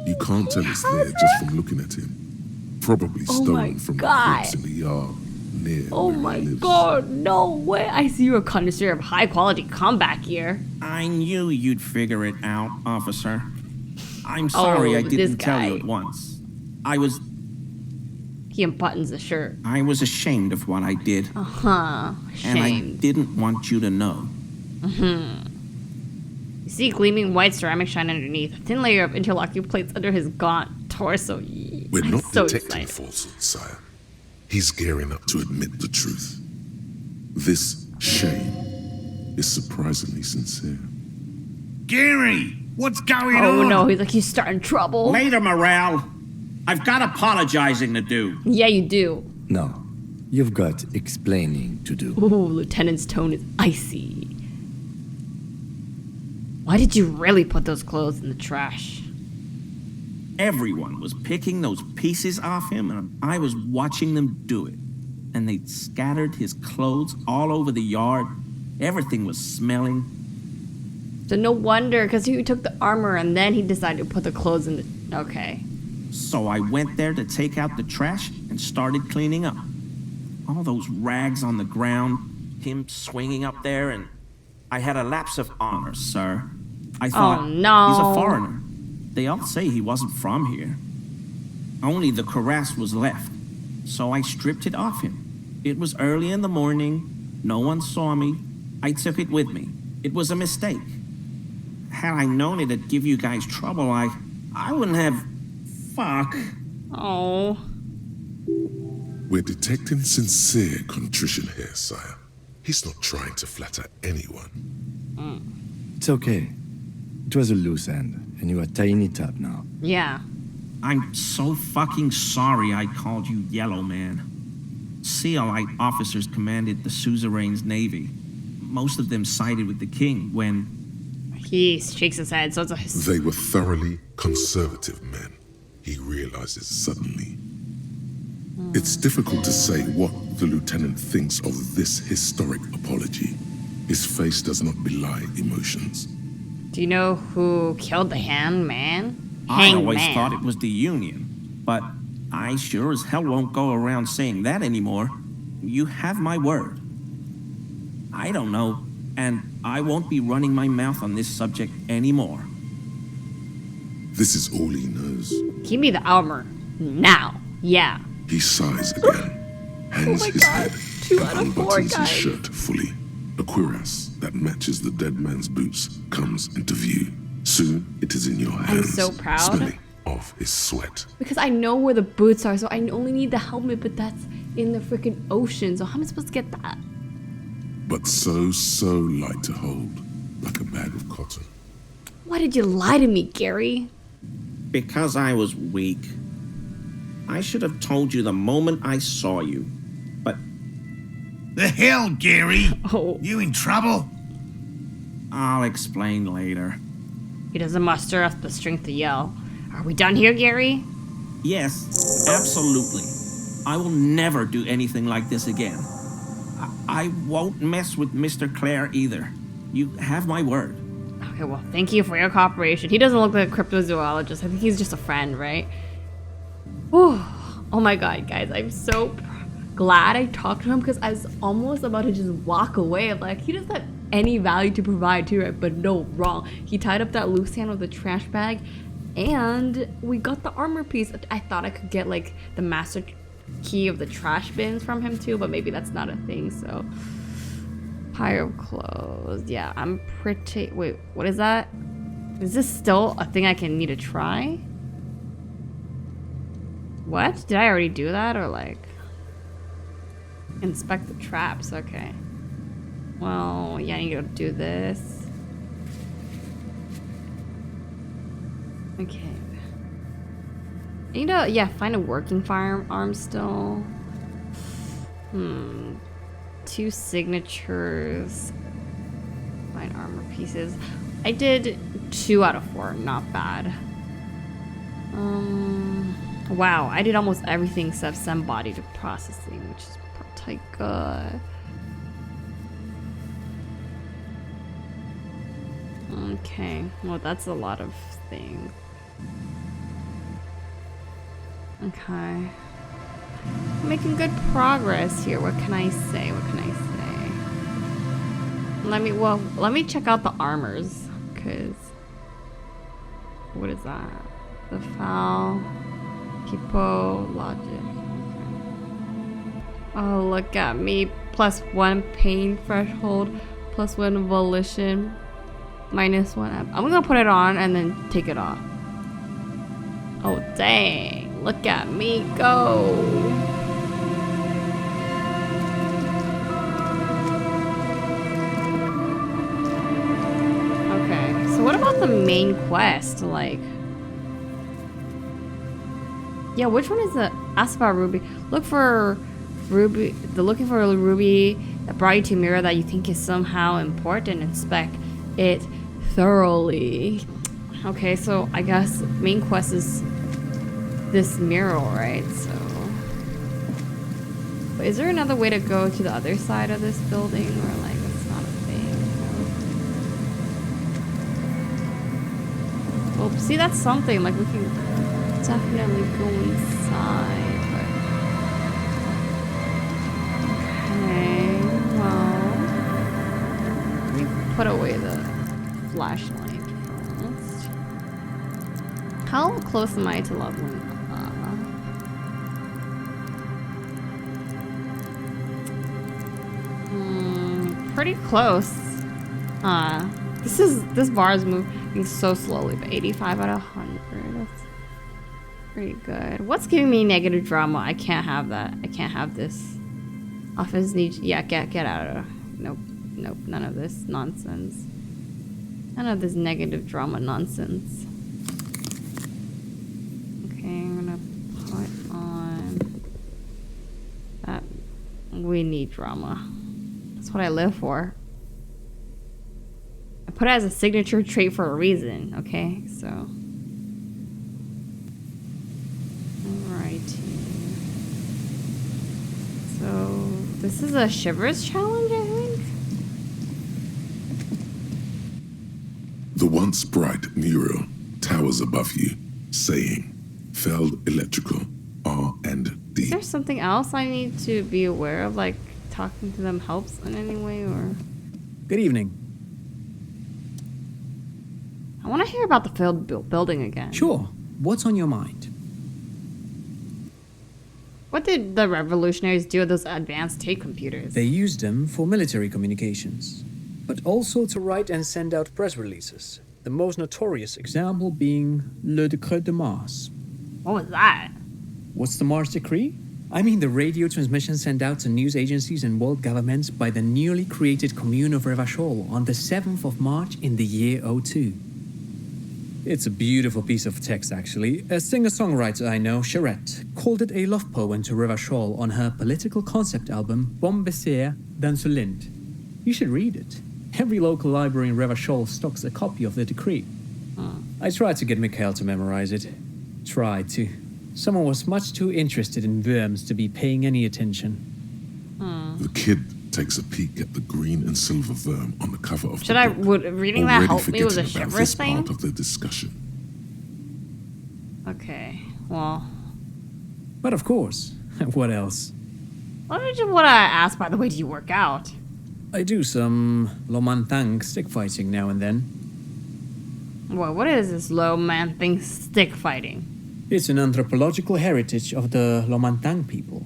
You can't tell it's there just from looking at him. Probably stolen from the crypts in the yard near where he lives. God, no way. I see you're a connoisseur of high quality combat gear. I knew you'd figure it out, officer. I'm sorry I didn't tell you at once. He unbuttons the shirt. I was ashamed of what I did. Shame. And I didn't want you to know. You see gleaming white ceramic shine underneath. A thin layer of interlocking plates under his gaunt torso. We're not detecting falsehood, sire. He's gearing up to admit the truth. This shame is surprisingly sincere. Gary, what's going on? Oh no, he's starting trouble. Later, Morale. I've got apologizing to do. Yeah, you do. No, you've got explaining to do. Ooh, Lieutenant's tone is icy. Why did you really put those clothes in the trash? Everyone was picking those pieces off him, and I was watching them do it. And they'd scattered his clothes all over the yard. Everything was smelling. So no wonder, because he took the armor and then he decided to put the clothes in the... Okay. So I went there to take out the trash and started cleaning up. All those rags on the ground, him swinging up there, and I had a lapse of honor, sir. I thought, he's a foreigner. They all say he wasn't from here. Only the cuirass was left, so I stripped it off him. It was early in the morning. No one saw me. I took it with me. It was a mistake. Had I known it'd give you guys trouble, I wouldn't have... Fuck. Oh. We're detecting sincere contrition here, sire. He's not trying to flatter anyone. It's okay. It was a loose end, and you are tying it up now. Yeah. I'm so fucking sorry I called you Yellow Man. Sea-Light officers commanded the suzerain's navy. Most of them sided with the king when... He shakes his head, so it's a... They were thoroughly conservative men, he realizes suddenly. It's difficult to say what the lieutenant thinks of this historic apology. His face does not belie emotions. Do you know who killed the hangman? I always thought it was the Union, but I sure as hell won't go around saying that anymore. You have my word. I don't know, and I won't be running my mouth on this subject anymore. This is all he knows. Give me the armor. Now. Yeah. He sighs again, hangs his head, 2 out of 4, unbuttons his guys. shirt fully. A cuirass that matches the dead man's boots comes into view. Soon it is in your hands. I'm so proud. Smelling of his sweat. Because I know where the boots are, so I only need the helmet, but that's in the freaking ocean. So how am I supposed to get that? But so light to hold, like a bag of cotton. Why did you lie to me, Gary? Because I was weak. I should have told you the moment I saw you, but... The hell, Gary? Oh. You in trouble? I'll explain later. He doesn't muster up the strength to yell. Are we done here, Gary? Yes, absolutely. I will never do anything like this again. I won't mess with Mr. Clare either. You have my word. Okay, well, thank you for your cooperation. He doesn't look like a cryptozoologist. I think he's just a friend, right? Whew. Oh my god, guys. I'm so glad I talked to him because I was almost about to just walk away. I'm like, he doesn't have any value to provide to it, but no, wrong. He tied up that loose hand with a trash bag, and we got the armor piece. I thought I could get, like, the master key of the trash bins from him too, but maybe that's not a thing, so... Pile of clothes. Yeah, I'm pretty... Wait, what is that? Is this still a thing I can need to try? What? Did I already do that, or like... Inspect the traps, okay. Well, yeah, I need to do this. Okay. I need to, yeah, find a working firearm still. 2 signatures. Find armor pieces. I did 2 out of 4, not bad. Wow, I did almost everything except send body to processing, which is pretty good. Okay, well that's a lot of things. Okay. Making good progress here. What can I say? What can I say? Let me check out the armors, cause what is that? The foul, hippo, logic. Okay. Oh, look at me. +1 pain threshold, +1 volition, -1. I'm gonna put it on and then take it off. Oh dang! Look at me go! Okay, so what about the main quest? Like, yeah, which one is the ask about Ruby? Look for Ruby. Looking for a Ruby that brought you to a mirror that you think is somehow important. Inspect it thoroughly. Okay, so I guess main quest is this mural, right? So, but is there another way to go to the other side of this building, or like it's not a thing? Well, see, that's something. Like we can definitely go inside. But okay, well, let me put away the flashlight first. How close am I to leveling? Pretty close. This bar is moving so slowly, but 85 out of 100. That's pretty good. What's giving me negative drama? I can't have that. I can't have this. Office needs. Yeah, get out of. Nope. None of this nonsense. None of this negative drama nonsense. Okay, I'm gonna put on that. We need drama. That's what I live for. I put it as a signature trait for a reason, okay? So. Alrighty. So, this is a Shivers challenge, I think? The once bright mural towers above you, saying, Feld Electrical, R&D. Is there something else I need to be aware of, like talking to them helps in any way, or? Good evening. I want to hear about the failed building again. Sure. What's on your mind? What did the revolutionaries do with those advanced tape computers? They used them for military communications, but also to write and send out press releases. The most notorious example being Le Décret de Mars. What was that? What's the Mars Decree? I mean the radio transmission sent out to news agencies and world governments by the newly created commune of REVACHOL on the 7th of March in the year 02. It's a beautiful piece of text, actually. A singer-songwriter I know, Charette, called it a love poem to REVACHOL on her political concept album, Bombessier dans le Lind. You should read it. Every local library in REVACHOL stocks a copy of the decree. I tried to get Mikhail to memorize it. Tried to. Someone was much too interested in worms to be paying any attention. The kid takes a peek at the green and silver worm on the cover of Should the I book, would reading that help me with the forgetting about Shivers this thing? part of the discussion. Okay, well. But of course. What else? What did you want to ask, by the way, do you work out? I do some Lomantang stick fighting now and then. Well, what is this low man thing stick fighting? It's an anthropological heritage of the Lomantang people.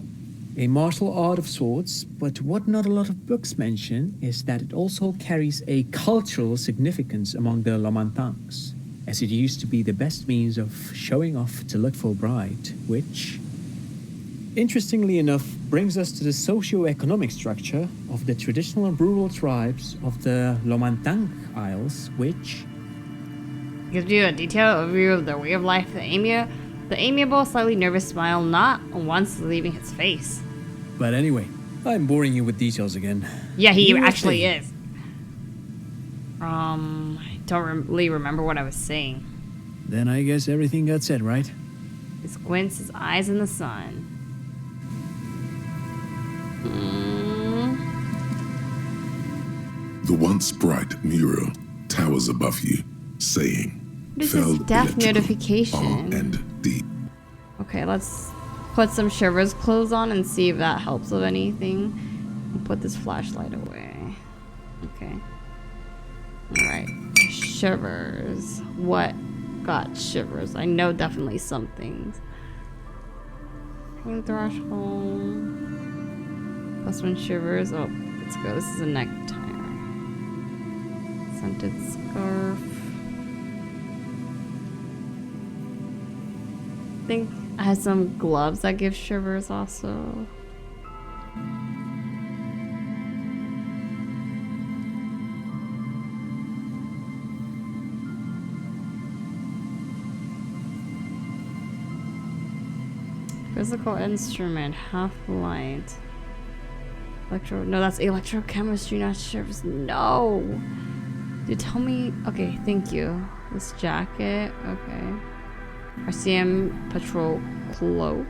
A martial art of sorts, but what not a lot of books mention is that it also carries a cultural significance among the Lomantangs, as it used to be the best means of showing off to look for a bride, which, interestingly enough, brings us to the socio-economic structure of the traditional rural tribes of the Lomantang Isles, which gives you a detailed overview of their way of life. The amiable, slightly nervous smile not once leaving his face. But anyway, I'm boring you with details again. Yeah, he You actually think- is. I don't really remember what I was saying. Then I guess everything got said, right? He squints his eyes in the sun. The once bright mural towers above you, saying, What is this death notification? R&D. Okay, let's put some Shivers clothes on and see if that helps with anything. I'll put this flashlight away. Okay. Alright. Shivers. What got Shivers? I know definitely some things. Pain threshold. +1 Shivers. Oh, let's go. This is a necktie. Scented scarf. I think I have some gloves that give Shivers also. Physical instrument, half light. No, that's electrochemistry, not Shivers. No! Dude, tell me. Okay, thank you. This jacket, okay. RCM patrol cloak.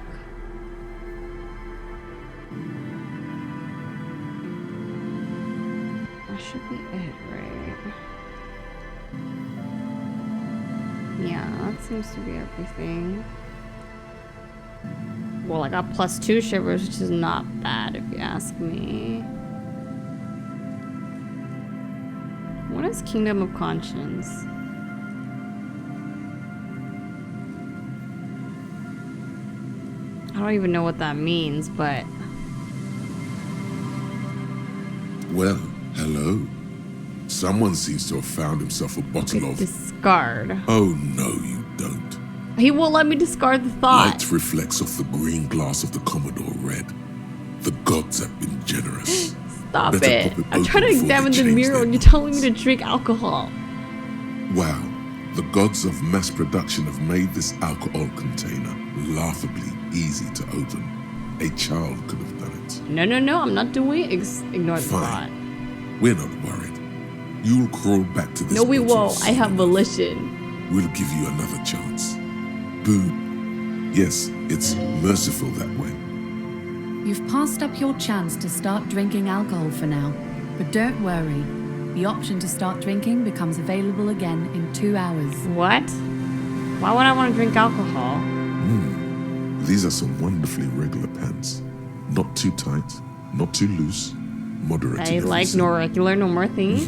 That should be it, right? Yeah, that seems to be everything. Well, I got +2 Shivers, which is not bad if you ask me. What is Kingdom of Conscience? I don't even know what that means, but... Well, hello. Someone seems to have found himself a bottle of... Discard. Oh, no, you don't. He won't let me discard the thought. Light reflects off the green glass of the Commodore Red. The gods have been generous. Stop it. I'm trying to examine the mirror and you're telling me to drink alcohol. Wow. The gods of mass production have made this alcohol container laughably easy to open. A child could have done it. No, I'm not doing it. Ignore the thought. We're not worried. You'll crawl back to this. No, we won't. I have volition. We'll give you another chance. Boo. Yes, it's merciful that way. You've passed up your chance to start drinking alcohol for now, but don't worry. The option to start drinking becomes available again in 2 hours. What? Why would I want to drink alcohol? These are some wonderfully regular pants. Not too tight, not too loose, moderate. I like no regular, no more things.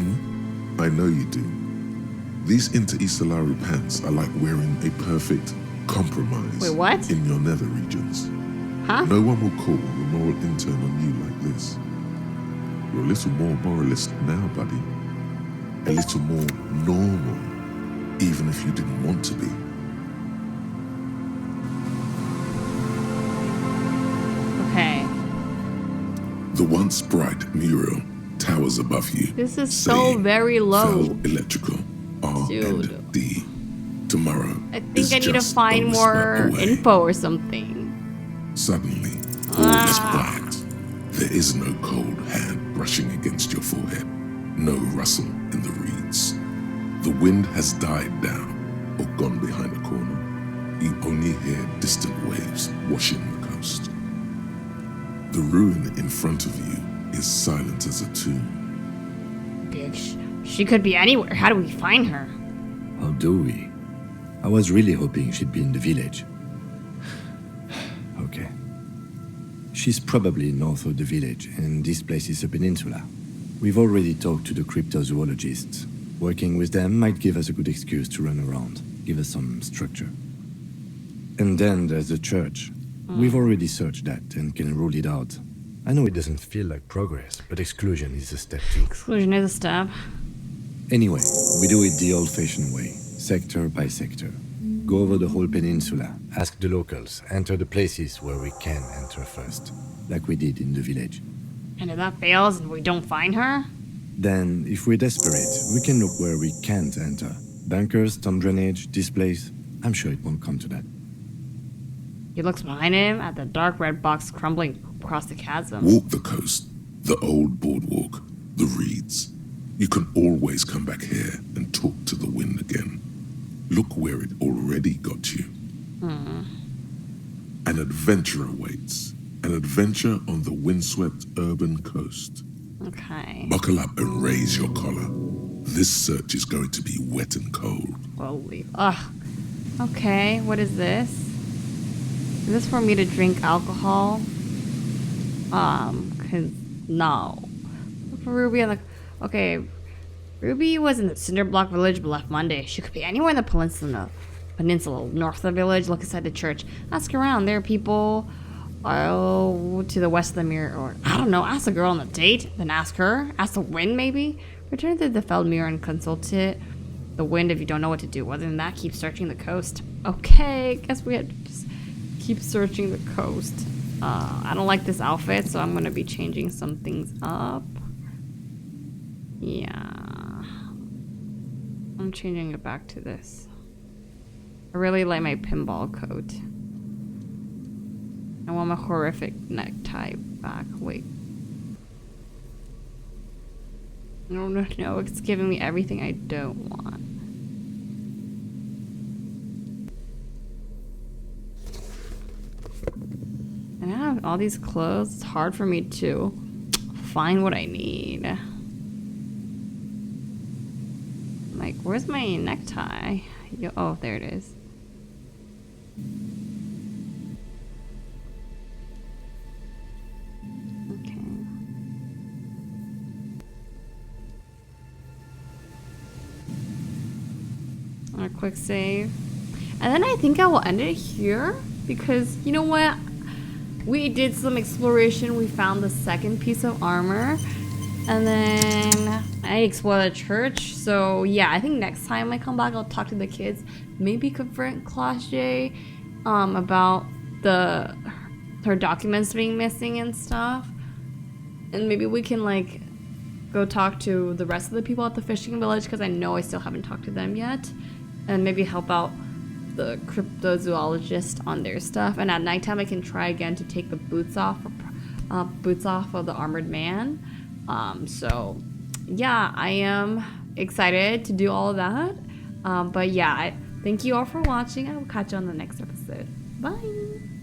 I know you do. These interstellari pants are like wearing a perfect compromise. Wait, what? In your nether regions. Huh? No one will call the moral intern on you like this. You're a little more moralist now, buddy. A little more normal, even if you didn't want to be. Okay. The once bright mural towers above you. This is so very low. Electrical R&D. Tomorrow. I think I need to find more info or something. Suddenly, all is quiet. There is no cold hand brushing against your forehead. No rustle in the reeds. The wind has died down or gone behind a corner. You only hear distant waves washing the coast. The ruin in front of you is silent as a tomb. Bitch, she could be anywhere. How do we find her? How do we? I was really hoping she'd be in the village. Okay. She's probably north of the village, and this place is a peninsula. We've already talked to the cryptozoologists. Working with them might give us a good excuse to run around, give us some structure. And then there's the church. We've already searched that and can rule it out. I know it doesn't feel like progress, but exclusion is a step too. Exclusion is a step. Anyway, we do it the old-fashioned way, sector by sector. Go over the whole peninsula, ask the locals, enter the places where we can enter first, like we did in the village. And if that fails and we don't find her? Then, if we're desperate, we can look where we can't enter. Bunkers, storm drainage, this place. I'm sure it won't come to that. He looks behind him at the dark red box crumbling across the chasm. Walk the coast, the old boardwalk, the reeds. You can always come back here and talk to the wind again. Look where it already got you. An adventure awaits. An adventure on the windswept urban coast. Okay. Buckle up and raise your collar. This search is going to be wet and cold. Holy. Ugh. Okay, what is this? Is this for me to drink alcohol? Cause no. For Ruby on the. Okay. Ruby was in the Cinderblock village but left Monday. She could be anywhere in the peninsula. North of the village. Look inside the church. Ask around. There are people to the west of the mirror. Or, I don't know. Ask the girl on the date. Then ask her. Ask the wind, maybe. Return to the felled mirror and consult it. The wind if you don't know what to do. Other than that, keep searching the coast. Okay. Guess we had to just keep searching the coast. I don't like this outfit, so I'm going to be changing some things up. Yeah. I'm changing it back to this. I really like my pinball coat. I want my horrific necktie back. Wait. No, it's giving me everything I don't want. And I have all these clothes. It's hard for me to find what I need. Like, where's my necktie? Oh, there it is. Okay. A quick save. And then I think I will end it here because, you know what? We did some exploration. We found the second piece of armor. And then I explored the church. So yeah, I think next time I come back, I'll talk to the kids. Maybe confront Class J about her documents being missing and stuff. And maybe we can like go talk to the rest of the people at the fishing village because I know I still haven't talked to them yet. And maybe help out the cryptozoologist on their stuff. And at nighttime, I can try again to take the boots off of the armored man. So yeah, I am excited to do all of that. But yeah, thank you all for watching. I will catch you on the next episode. Bye.